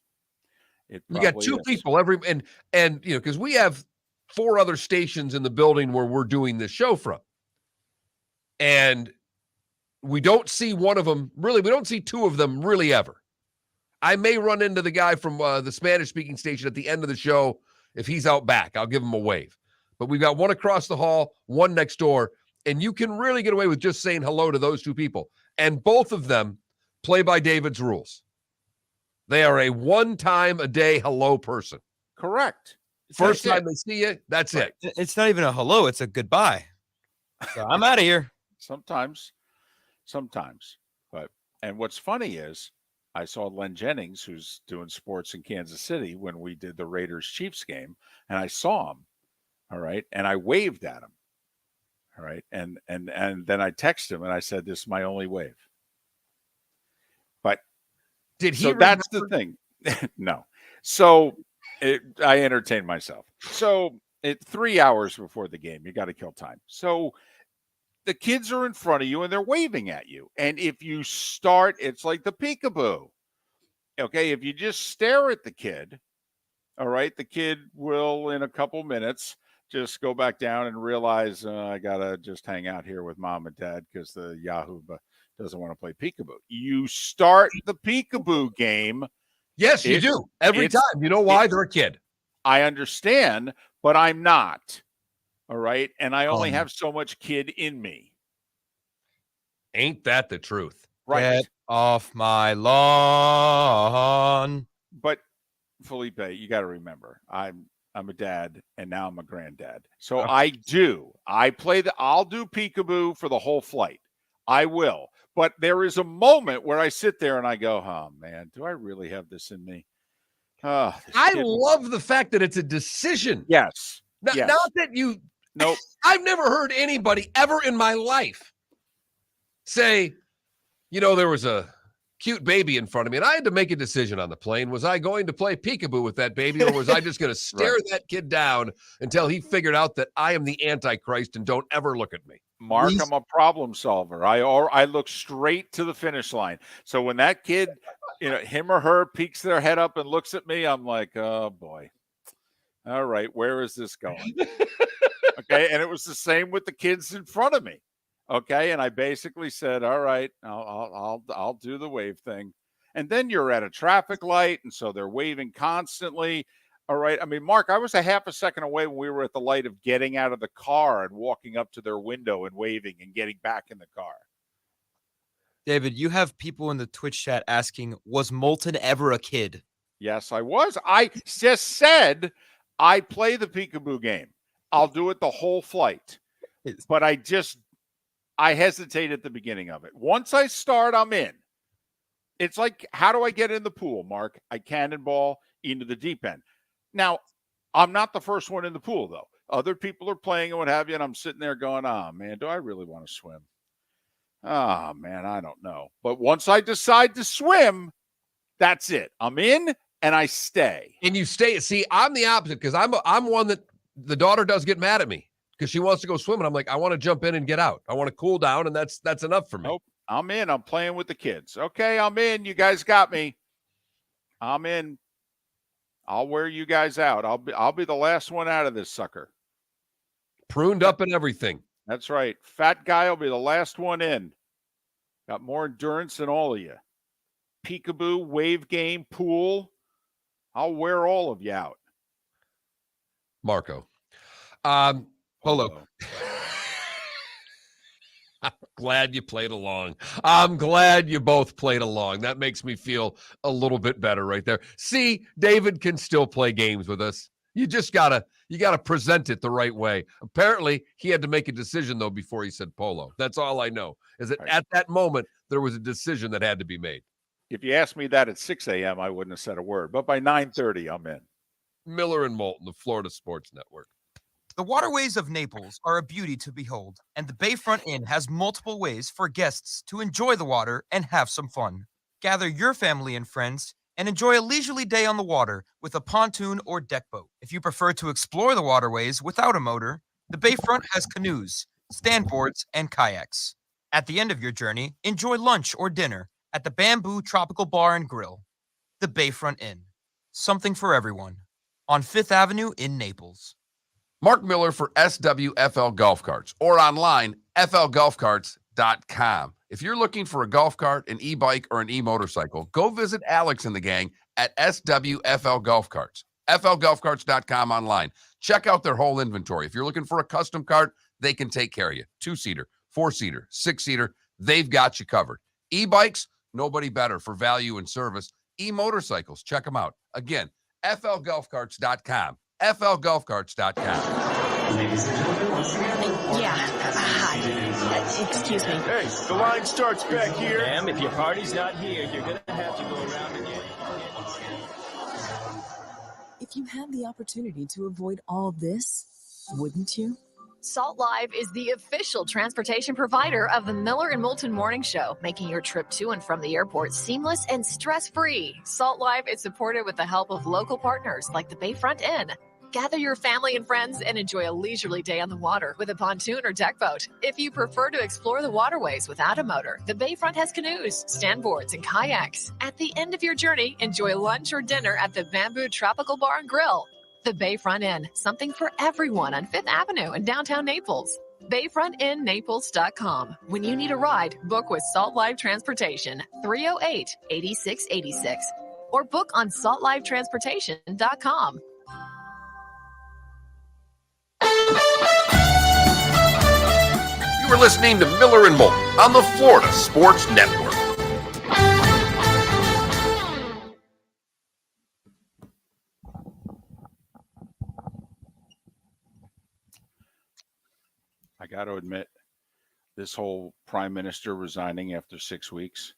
You got 2 people and because we have 4 other stations in the building where we're doing this show from. And we don't see one of them, really, we don't see 2 of them really ever. I may run into the guy from the Spanish-speaking station at the end of the show. If he's out back, I'll give him a wave. But we've got one across the hall, one next door, and you can really get away with just saying hello to those 2 people. And both of them play by David's rules. They are a one-time-a-day hello person. Correct. First time they see you, that's it. It's not even a hello, it's a goodbye. So I'm out of here. Sometimes. And what's funny is, I saw Len Jennings, who's doing sports in Kansas City, when we did the Raiders-Chiefs game, and I saw him, all right, and I waved at him, all right, and then I texted him, and I said, "This is my only wave." But did he? So that's the thing. No. So I entertained myself. So 3 hours before the game, you got to kill time. So the kids are in front of you and they're waving at you. And if you start, it's like the peekaboo. Okay, if you just stare at the kid, all right, the kid will, in a couple minutes, just go back down and realize, I got to just hang out here with mom and dad because the Yahoo doesn't want to play peekaboo. You start the peekaboo game. Yes, you do. Every time. You know why? They're a kid. I understand, but I'm not. All right. And I only have so much kid in me. Ain't that the truth? Right. Get off my lawn. But Felipe, you got to remember, I'm a dad and now I'm a granddad. So I'll do peekaboo for the whole flight. I will. But there is a moment where I sit there and I go, "Oh man, do I really have this in me?" I love the fact that it's a decision. Yes. Not that you. Nope. I've never heard anybody ever in my life say, there was a cute baby in front of me and I had to make a decision on the plane. Was I going to play peekaboo with that baby, or was I just going to stare that kid down until he figured out that I am the Antichrist and don't ever look at me? Mark, I'm a problem solver. I look straight to the finish line. So when that kid, him or her peeks their head up and looks at me, I'm like, "Oh boy. All right, where is this going?" Okay. And it was the same with the kids in front of me. Okay. And I basically said, "All right, I'll do the wave thing." And then you're at a traffic light. And so they're waving constantly. All right. I mean, Mark, I was a half a second away when we were at the light of getting out of the car and walking up to their window and waving and getting back in the car. David, you have people in the Twitch chat asking, was Moulton ever a kid? Yes, I was. I just said I play the peekaboo game. I'll do it the whole flight. But I hesitate at the beginning of it. Once I start, I'm in. It's like, how do I get in the pool, Mark? I cannonball into the deep end. Now, I'm not the first one in the pool, though. Other people are playing and what have you, and I'm sitting there going, oh, man, do I really want to swim? Oh, man, I don't know. But once I decide to swim, that's it. I'm in, and I stay. And you stay. See, I'm the opposite because I'm one that the daughter does get mad at me because she wants to go swimming. I'm like, I want to jump in and get out. I want to cool down, and that's enough for me. Nope. I'm in. I'm playing with the kids. Okay, I'm in. You guys got me. I'm in. I'll wear you guys out. I'll be the last one out of this sucker. Pruned up and everything. That's right. Fat guy will be the last one in. Got more endurance than all of you. Peekaboo, wave game, pool. I'll wear all of you out. Marco. Polo. I'm glad you played along. I'm glad you both played along. That makes me feel a little bit better right there. See, David can still play games with us. You just gotta present it the right way. Apparently, he had to make a decision though before he said polo. That's all I know. Is that at that moment there was a decision that had to be made. If you asked me that at 6 a.m., I wouldn't have said a word. But by 9:30, I'm in. Miller and Moulton, the Florida Sports Network. The waterways of Naples are a beauty to behold, and the Bayfront Inn has multiple ways for guests to enjoy the water and have some fun. Gather your family and friends and enjoy a leisurely day on the water with a pontoon or deck boat. If you prefer to explore the waterways without a motor, the Bayfront has canoes, standboards, and kayaks. At the end of your journey, enjoy lunch or dinner at the Bamboo Tropical Bar and Grill. The Bayfront Inn, something for everyone, on 5th Avenue in Naples. Mark Miller for SWFL Golf Carts or online, flgolfcarts.com. If you're looking for a golf cart, an e-bike, or an e-motorcycle, go visit Alex and the gang at SWFL Golf Carts, flgolfcarts.com online. Check out their whole inventory. If you're looking for a custom cart, they can take care of you. 2-seater, 4-seater, 6-seater, they've got you covered. E-bikes, nobody better for value and service. E-motorcycles, check them out. Again, flgolfcarts.com. flgolfcarts.com. Ladies and gentlemen, once again. Yeah. Hi. Excuse me. Hey, the line starts back here. Ma'am, if your party's not here, you're going to have to go around again. If you had the opportunity to avoid all this, wouldn't you? Salt Live is the official transportation provider of the Miller and Moulton Morning Show, making your trip to and from the airport seamless and stress-free. Salt Live is supported with the help of local partners like the Bayfront Inn. Gather your family and friends and enjoy a leisurely day on the water with a pontoon or deck boat. If you prefer to explore the waterways without a motor, the Bayfront has canoes, standboards, and kayaks. At the end of your journey, enjoy lunch or dinner at the Bamboo Tropical Bar and Grill. The Bayfront Inn, something for everyone on 5th Avenue in downtown Naples. BayfrontInNaples.com. When you need a ride, book with Salt Live Transportation, 308-8686. Or book on saltlivetransportation.com. You are listening to Miller and Moulton on the Florida Sports Network. I got to admit, this whole prime minister resigning after 6 weeks,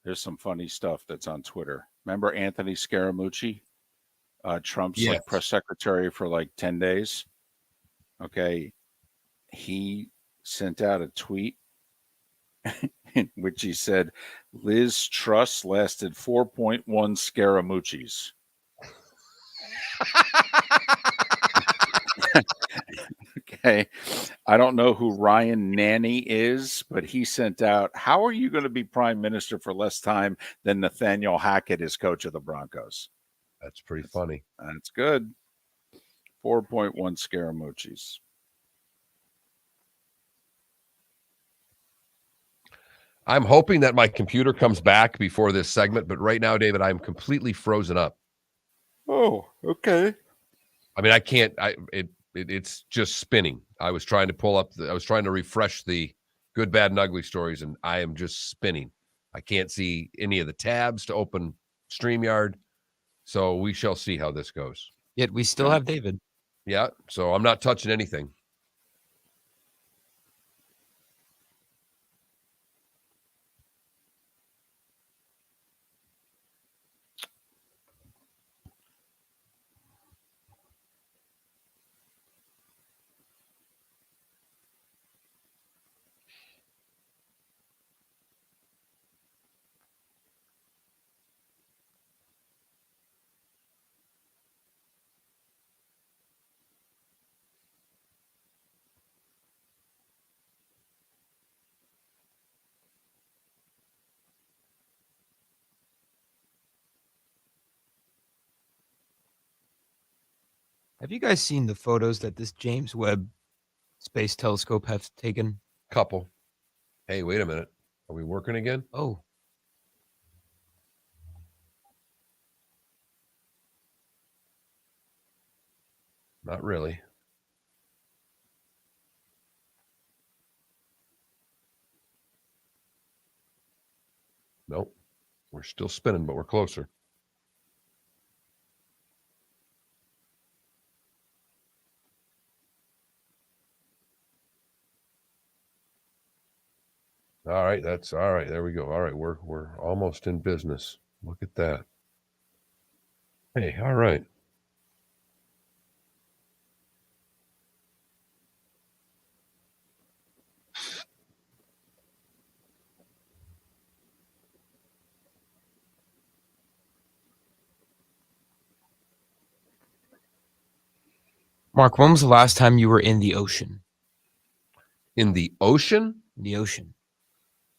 there's some funny stuff that's on Twitter. Remember Anthony Scaramucci, Trump's like press secretary for like 10 days? Okay. He sent out a tweet in which he said, Liz Truss lasted 4.1 Scaramucci's. Okay. I don't know who Ryan Nanny is, but he sent out, how are you going to be prime minister for less time than Nathaniel Hackett is coach of the Broncos? That's pretty funny. That's good. 4.1 Scaramucci's. I'm hoping that my computer comes back before this segment, but right now, David, I'm completely frozen up. Oh, okay. I mean, I can't. It's just spinning. I was trying to refresh the good, bad, and ugly stories, and I am just spinning. I can't see any of the tabs to open StreamYard, so we shall see how this goes. Yet we still have David. Yeah, so I'm not touching anything. Have you guys seen the photos that this James Webb Space Telescope has taken? Couple. Hey, wait a minute. Are we working again? Oh. Not really. Nope. We're still spinning, but we're closer. All right, that's all right. There we go. All right, we're almost in business. Look at that. Hey, all right. Mark, when was the last time you were in the ocean? In the ocean? In the ocean.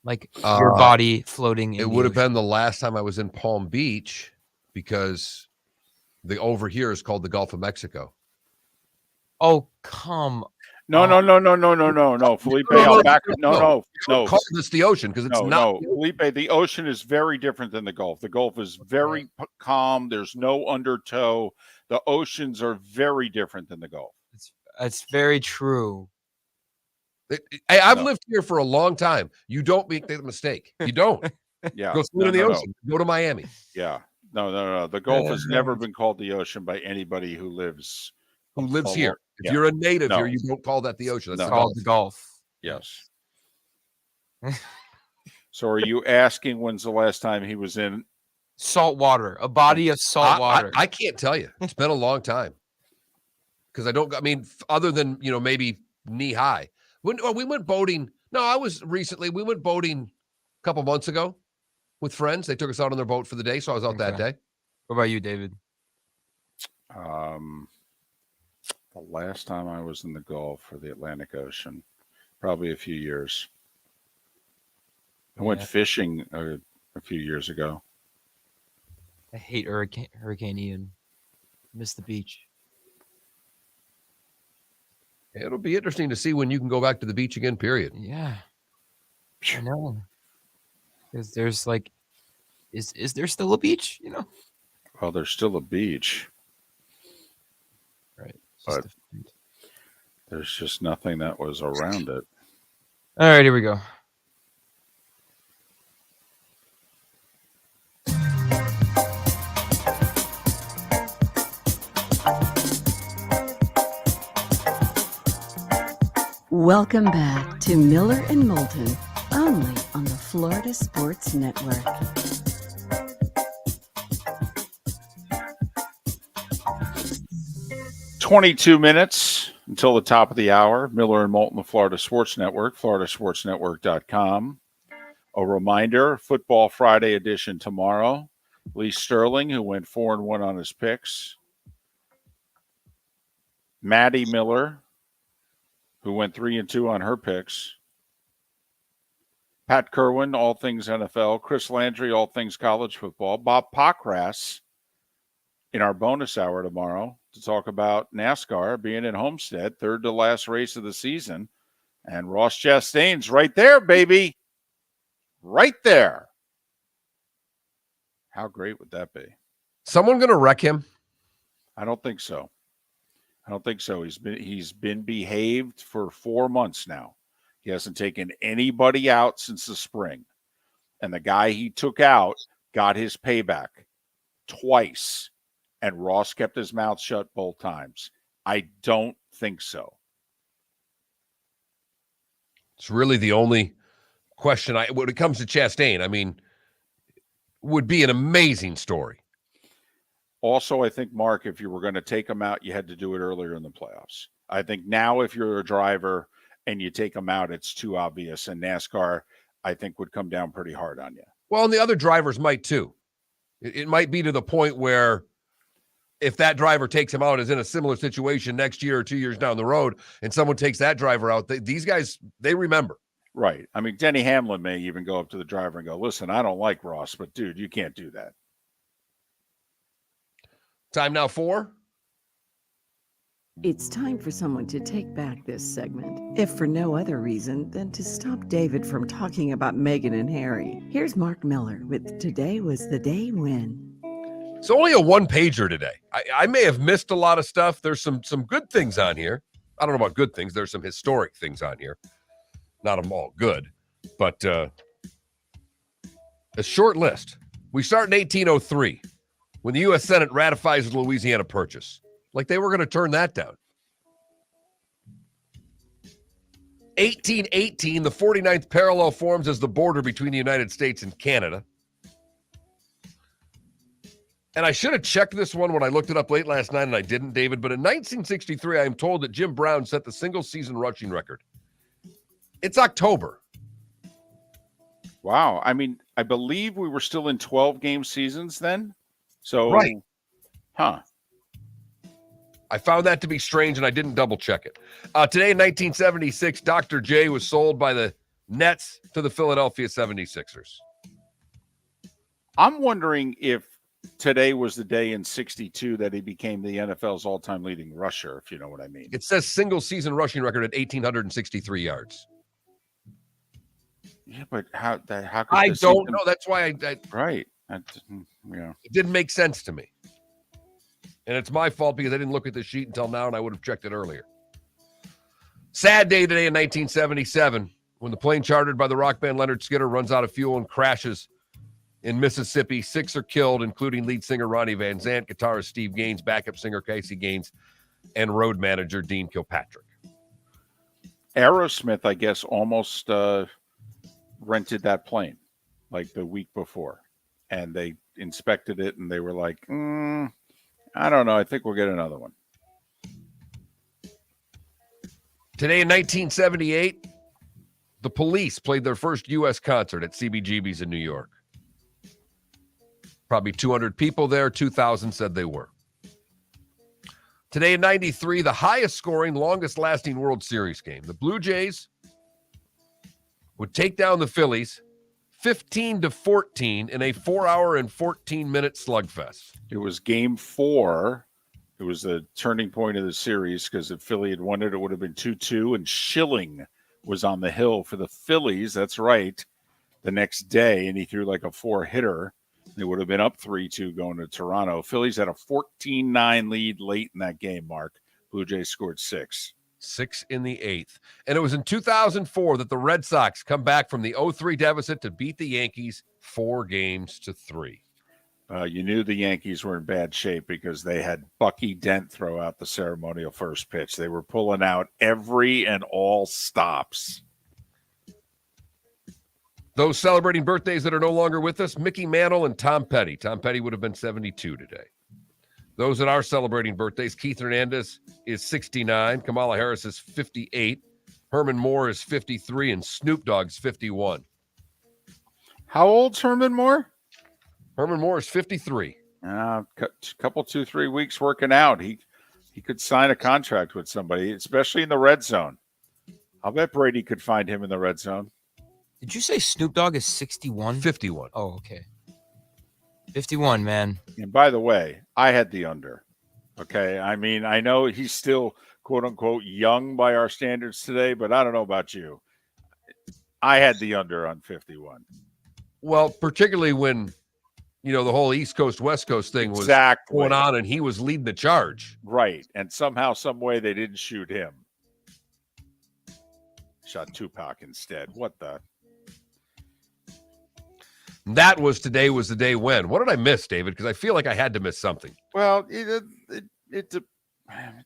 Like your body floating in it the would have ocean. been the last time I was in Palm Beach, because the over here is called the Gulf of Mexico. Oh, come No, Felipe. I'll back up. No. Call this the ocean because it's not. No, Felipe, the ocean is very different than the Gulf. The Gulf is very calm. There's no undertow. The oceans are very different than the Gulf. It's very true. Hey, I've lived here for a long time. You don't make that mistake. You don't. Yeah. Go swim in the ocean. Go to Miami. Yeah. No. The Gulf has never been called the ocean by anybody who lives here. If you're a native here, you don't call that the ocean. That's called the Gulf. Yes. So are you asking when's the last time he was in salt water, a body of salt water? I can't tell you. It's been a long time. Because other than, maybe knee high. We went boating. No, we went boating a couple months ago with friends. They took us out on their boat for the day, so I was out that day. What about you, David? The last time I was in the Gulf or the Atlantic Ocean, probably a few years. I went fishing a few years ago. I hate Hurricane Ian. Miss the beach. It'll be interesting to see when you can go back to the beach again, period. Yeah. I know. Because there's is there still a beach, Well, there's still a beach. Right. But there's just nothing that was around it. All right, here we go. Welcome back to Miller and Moulton, only on the Florida Sports Network. "22 minutes until the top of the hour. Miller and Moulton, the Florida Sports Network, floridasportsnetwork.com. A reminder, Football Friday edition tomorrow. Lee Sterling, who went 4-1 on his picks. Maddie Miller, who went 3-2 on her picks. Pat Kerwin, all things NFL. Chris Landry, all things college football. Bob Pockras in our bonus hour tomorrow to talk about NASCAR being in Homestead, third to last race of the season. And Ross Chastain's right there, baby. Right there. How great would that be? Someone going to wreck him? I don't think so. He's been behaved for 4 months now. He hasn't taken anybody out since the spring. And the guy he took out got his payback twice. And Ross kept his mouth shut both times. I don't think so. It's really the only question when it comes to Chastain, would be an amazing story. Also, I think, Mark, if you were going to take him out, you had to do it earlier in the playoffs. I think now if you're a driver and you take him out, it's too obvious. And NASCAR, I think, would come down pretty hard on you. Well, and the other drivers might too. It might be to the point where if that driver takes him out, is in a similar situation next year or 2 years down the road, and someone takes that driver out, these guys, they remember. Right. Denny Hamlin may even go up to the driver and go, listen, I don't like Ross, but dude, you can't do that. Time now for It's time for someone to take back this segment, if for no other reason than to stop David from talking about Meghan and Harry. Here's Mark Miller with Today Was the Day When. It's only a one-pager today. I may have missed a lot of stuff. There's some good things on here. I don't know about good things. There's some historic things on here. Not them all good, but a short list. We start in 1803 when the U.S. Senate ratifies the Louisiana Purchase. Like they were going to turn that down. 1818, the 49th parallel forms as the border between the United States and Canada. And I should have checked this one when I looked it up late last night, and I didn't, David. But in 1963, I am told that Jim Brown set the single-season rushing record. It's October. Wow. I mean, I believe we were still in 12-game seasons then. So, right. Huh. I found that to be strange, and I didn't double-check it. Today in 1976, Dr. J was sold by the Nets to the Philadelphia 76ers. I'm wondering if today was the day in 62 that he became the NFL's all-time leading rusher, if you know what I mean. It says single-season rushing record at 1,863 yards. Yeah, but how could I don't know. That's why I right. It didn't make sense to me. And it's my fault because I didn't look at the sheet until now, and I would have checked it earlier. Sad day today in 1977 when the plane chartered by the rock band Leonard Skinner runs out of fuel and crashes in Mississippi. 6 are killed, including lead singer Ronnie Van Zant, guitarist Steve Gaines, backup singer Casey Gaines, and road manager Dean Kilpatrick. Aerosmith, I guess, almost rented that plane like the week before, and they inspected it, and they were like, I don't know. I think we'll get another one. Today in 1978, the Police played their first U.S. concert at CBGB's in New York. Probably 200 people there. 2,000 said they were. Today in 93, the highest scoring, longest lasting World Series game. The Blue Jays would take down the Phillies 15-14 in a 4-hour and 14-minute slugfest. It was game 4. It was the turning point of the series because if Philly had won it, it would have been 2-2, and Schilling was on the hill for the Phillies. That's right. The next day, and he threw like a 4-hitter. They would have been up 3-2 going to Toronto. Phillies had a 14-9 lead late in that game, Mark. Blue Jays scored 6. 6 in the 8th. And it was in 2004 that the Red Sox come back from the 0-3 deficit to beat the Yankees 4-3. You knew the Yankees were in bad shape because they had Bucky Dent throw out the ceremonial first pitch. They were pulling out every and all stops. Those celebrating birthdays that are no longer with us, Mickey Mantle and Tom Petty. Tom Petty would have been 72 today. Those that are celebrating birthdays, Keith Hernandez is 69, Kamala Harris is 58, Herman Moore is 53, and Snoop Dogg's 51. How old's Herman Moore? Herman Moore is 53. Couple 2-3 weeks working out. He could sign a contract with somebody, especially in the red zone. I'll bet Brady could find him in the red zone. Did you say Snoop Dogg is 61? 51. Oh, okay. 51, man. And by the way, I had the under. Okay. I mean, I know he's still quote unquote young by our standards today, but I don't know about you. I had the under on 51. Well, particularly when, the whole East Coast, West Coast thing was going on and he was leading the charge. Right. And somehow, some way they didn't shoot him. Shot Tupac instead. What the? That was today was the day when. What did I miss, David? Because I feel like I had to miss something. Well, it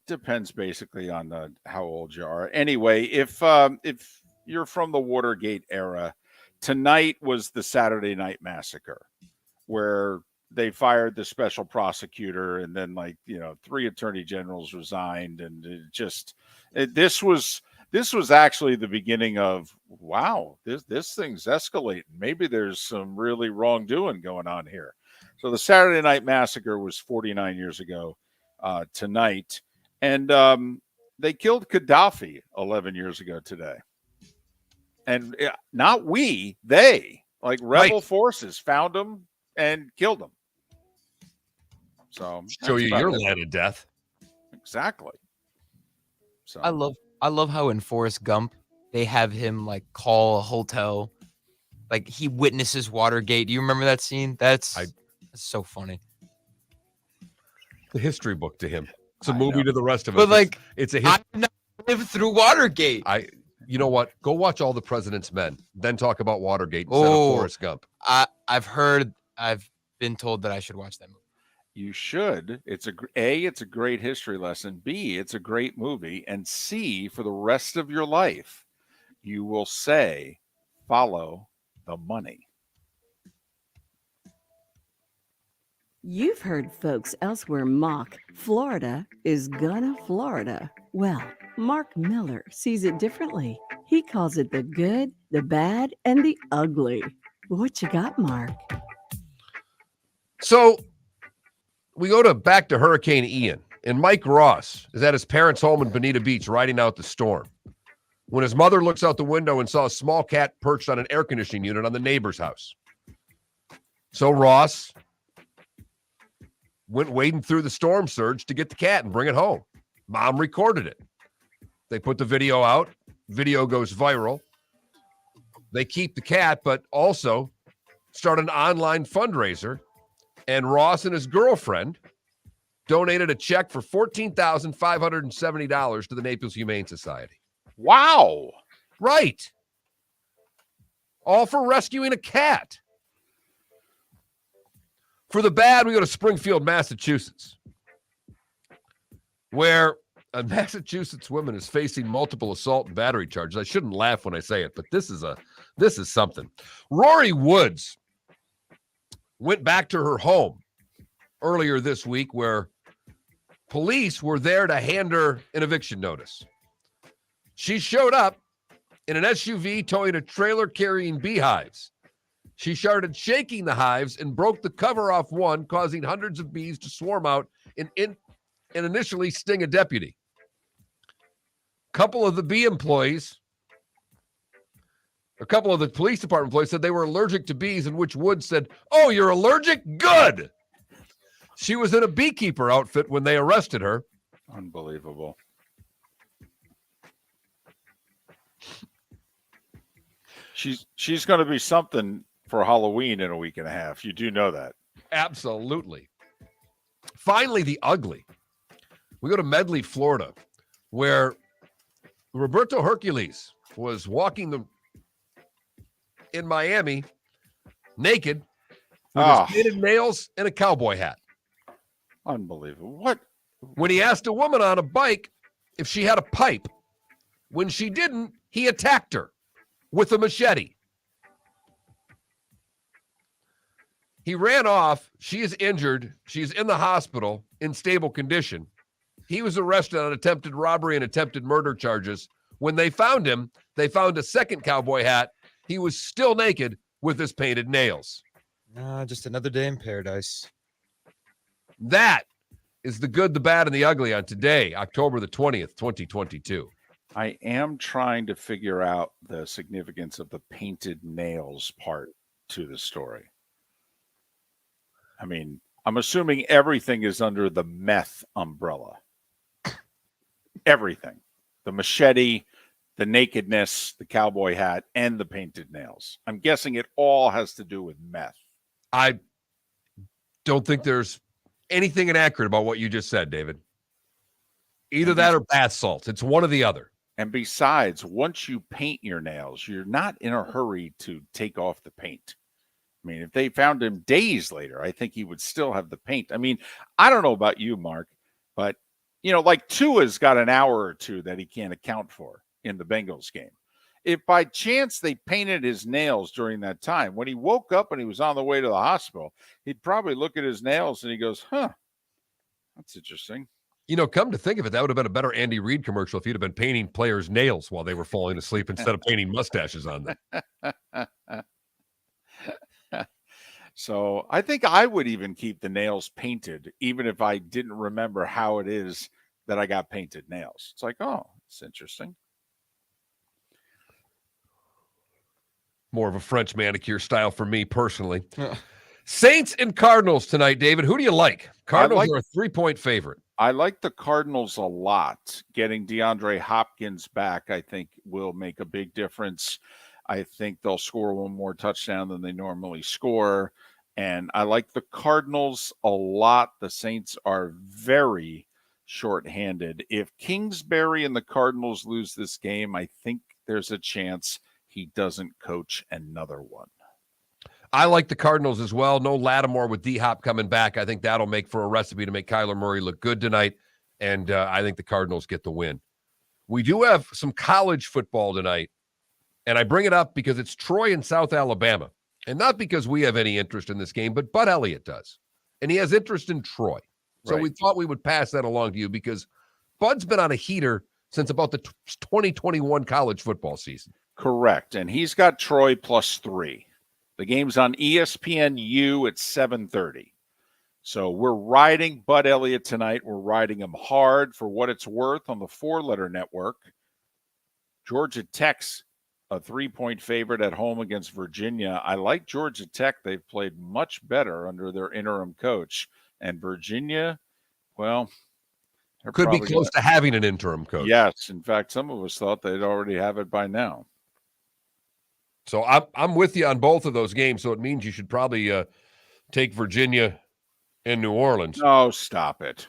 depends basically on how old you are. Anyway, if you're from the Watergate era, tonight was the Saturday Night Massacre, where they fired the special prosecutor, and then 3 attorney generals resigned, and this was actually the beginning of, wow, this thing's escalating. Maybe there's some really wrongdoing going on here. So the Saturday Night Massacre was 49 years ago tonight. And they killed Gaddafi 11 years ago today. And not we, they, rebel forces found him and killed him. So show you your line of death. Exactly. So I love how in Forrest Gump they have him like call a hotel, like he witnesses Watergate. Do you remember that scene? That's so funny. The history book to him. It's a movie to the rest of us. But like, it's a I did not live through Watergate. You know what? Go watch All the President's Men, then talk about Watergate instead of Forrest Gump. I've been told that I should watch that movie. You should. It's it's a great history lesson. B, it's a great movie. And C, for the rest of your life, you will say, follow the money. You've heard folks elsewhere mock Florida is gonna Florida. Well, Mark Miller sees it differently. He calls it the good, the bad, and the ugly. What you got, Mark? So we go back to Hurricane Ian, and Mike Ross is at his parents' home in Bonita Beach riding out the storm when his mother looks out the window and saw a small cat perched on an air conditioning unit on the neighbor's house. So Ross went wading through the storm surge to get the cat and bring it home. Mom recorded it. They put the video out. Video goes viral. They keep the cat, but also start an online fundraiser. And Ross and his girlfriend donated a check for $14,570 to the Naples Humane Society. Wow. Right. All for rescuing a cat. For the bad, we go to Springfield, Massachusetts, where a Massachusetts woman is facing multiple assault and battery charges. I shouldn't laugh when I say it, but this is something. Rory Woods went back to her home earlier this week where police were there to hand her an eviction notice. She showed up in an SUV towing a trailer carrying beehives. She started shaking the hives and broke the cover off one, causing hundreds of bees to swarm out and initially sting a deputy. A couple of the police department employees said they were allergic to bees, in which Woods said, "Oh, you're allergic? Good." She was in a beekeeper outfit when they arrested her. Unbelievable. She's going to be something for Halloween in a week and a half. You do know that. Absolutely. Finally, the ugly. We go to Medley, Florida, where Roberto Hercules was walking in Miami naked with his painted nails and a cowboy hat. Unbelievable. What? When he asked a woman on a bike if she had a pipe, when she didn't, he attacked her with a machete. He ran off. She is injured. She's in the hospital in stable condition. He was arrested on attempted robbery and attempted murder charges. When they found him, they found a second cowboy hat. He was still naked with his painted nails. Just another day in paradise. That is the good, the bad, and the ugly on today, October the 20th, 2022. I am trying to figure out the significance of the painted nails part to the story. I mean, I'm assuming everything is under the meth umbrella. Everything. The machete, the nakedness, the cowboy hat, and the painted nails. I'm guessing it all has to do with meth. I don't think there's anything inaccurate about what you just said, David. Either that or bath salts. It's one or the other. And besides, once you paint your nails, you're not in a hurry to take off the paint. I mean, if they found him days later, I think he would still have the paint. I mean, I don't know about you, Mark, but, like Tua's got an hour or two that he can't account for in the Bengals game. If by chance they painted his nails during that time, when he woke up and he was on the way to the hospital, he'd probably look at his nails and he goes, that's interesting. Come to think of it, that would have been a better Andy Reid commercial if he'd have been painting players' nails while they were falling asleep instead of painting mustaches on them. So I think I would even keep the nails painted, even if I didn't remember how it is that I got painted nails. It's like, oh, it's interesting. More of a French manicure style for me personally. Saints and Cardinals tonight, David. Who do you like? Cardinals are a 3-point favorite. I like the Cardinals a lot. Getting DeAndre Hopkins back, I think, will make a big difference. I think they'll score one more touchdown than they normally score. And I like the Cardinals a lot. The Saints are very shorthanded. If Kingsbury and the Cardinals lose this game, I think there's a chance he doesn't coach another one. I like the Cardinals as well. No Lattimore with D-Hop coming back. I think that'll make for a recipe to make Kyler Murray look good tonight, and I think the Cardinals get the win. We do have some college football tonight, and I bring it up because it's Troy and South Alabama, and not because we have any interest in this game, but Bud Elliott does, and he has interest in Troy. So Right. we thought we would pass that along to you because Bud's been on a heater since about the 2021 college football season. Correct, and he's got Troy +3. The game's on ESPNU at 7:30. So we're riding Bud Elliott tonight. We're riding him hard for what it's worth on the 4-letter network. Georgia Tech's a 3-point favorite at home against Virginia. I like Georgia Tech. They've played much better under their interim coach. And Virginia, well, Could be close to having an interim coach. Yes. In fact, some of us thought they'd already have it by now. So I'm with you on both of those games. So it means you should probably take Virginia and New Orleans. No, stop it.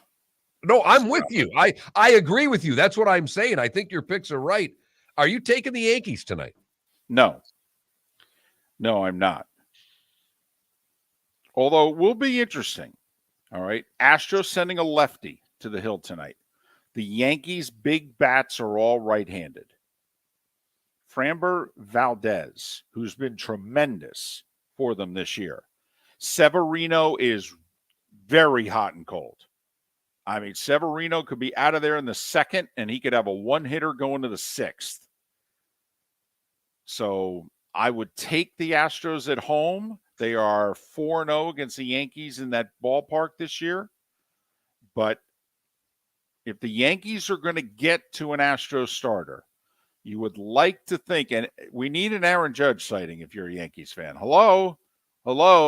No, I'm with you. I agree with you. That's what I'm saying. I think your picks are right. Are you taking the Yankees tonight? No. No, I'm not. Although it will be interesting. All right. Astros sending a lefty to the hill tonight. The Yankees' big bats are all right-handed. Framber Valdez, who's been tremendous for them this year. Severino is very hot and cold. I mean, Severino could be out of there in the second, and he could have a one-hitter going to the sixth. So I would take the Astros at home. They are 4-0 against the Yankees in that ballpark this year. But if the Yankees are going to get to an Astros starter, you would like to think, and we need an Aaron Judge sighting if you're a Yankees fan. Hello,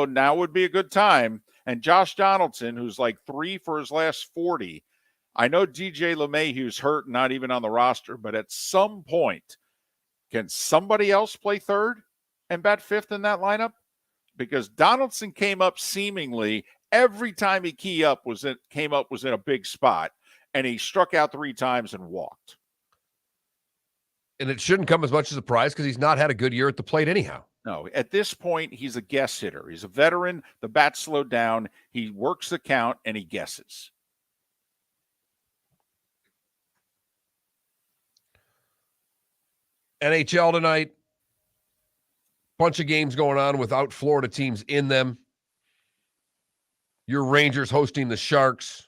now would be a good time. And Josh Donaldson, who's like 3 for his last 40. I know DJ LeMahieu's hurt and not even on the roster, but at some point, can somebody else play third and bat fifth in that lineup? Because Donaldson came up seemingly every time he came up was in a big spot, and he struck out 3 times and walked. And it shouldn't come as much as a surprise because he's not had a good year at the plate anyhow. No, at this point, he's a guess hitter. He's a veteran. The bat slowed down. He works the count, and he guesses. NHL tonight. Bunch of games going on without Florida teams in them. Your Rangers hosting the Sharks.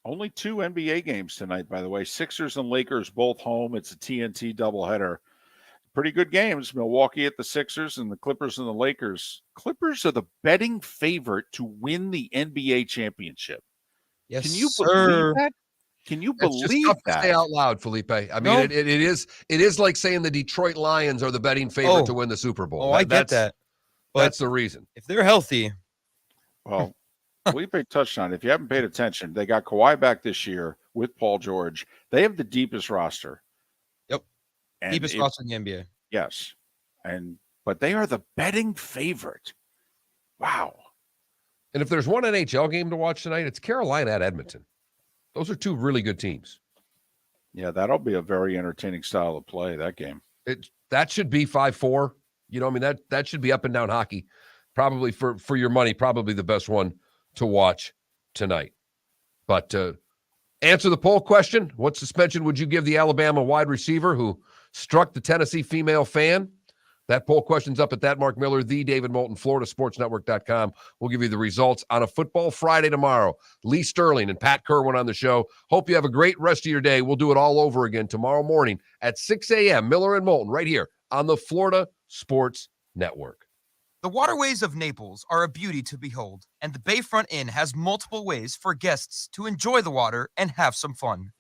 Only 2 NBA games tonight, by the way. Sixers and Lakers both home. It's a TNT doubleheader. Pretty good games. Milwaukee at the Sixers and the Clippers and the Lakers. Clippers are the betting favorite to win the NBA championship. Yes, Can you sir. believe that? Can you It's just believe tough that? to say out loud, Felipe. I mean, No. it is like saying the Detroit Lions are the betting favorite to win the Super Bowl. I get that. But That's the reason. if they're healthy, Well, Felipe touched on it. If you haven't paid attention, they got Kawhi back this year with Paul George. They have the deepest roster. Yep. And deepest roster in the NBA. Yes. But they are the betting favorite. Wow. And if there's one NHL game to watch tonight, it's Carolina at Edmonton. Those are 2 really good teams. Yeah, that'll be a very entertaining style of play, that game. That should be 5-4. You know, I mean, that should be up and down hockey. Probably for your money, probably the best one to watch tonight. But answer the poll question. What suspension would you give the Alabama wide receiver who struck the Tennessee female fan? That poll question's up at that Mark Miller, the David Moulton, FloridaSportsNetwork.com. We'll give you the results on a Football Friday tomorrow. Lee Sterling and Pat Kerwin on the show. Hope you have a great rest of your day. We'll do it all over again tomorrow morning at 6 a.m. Miller and Moulton right here on the Florida Sports Network. The waterways of Naples are a beauty to behold, and the Bayfront Inn has multiple ways for guests to enjoy the water and have some fun.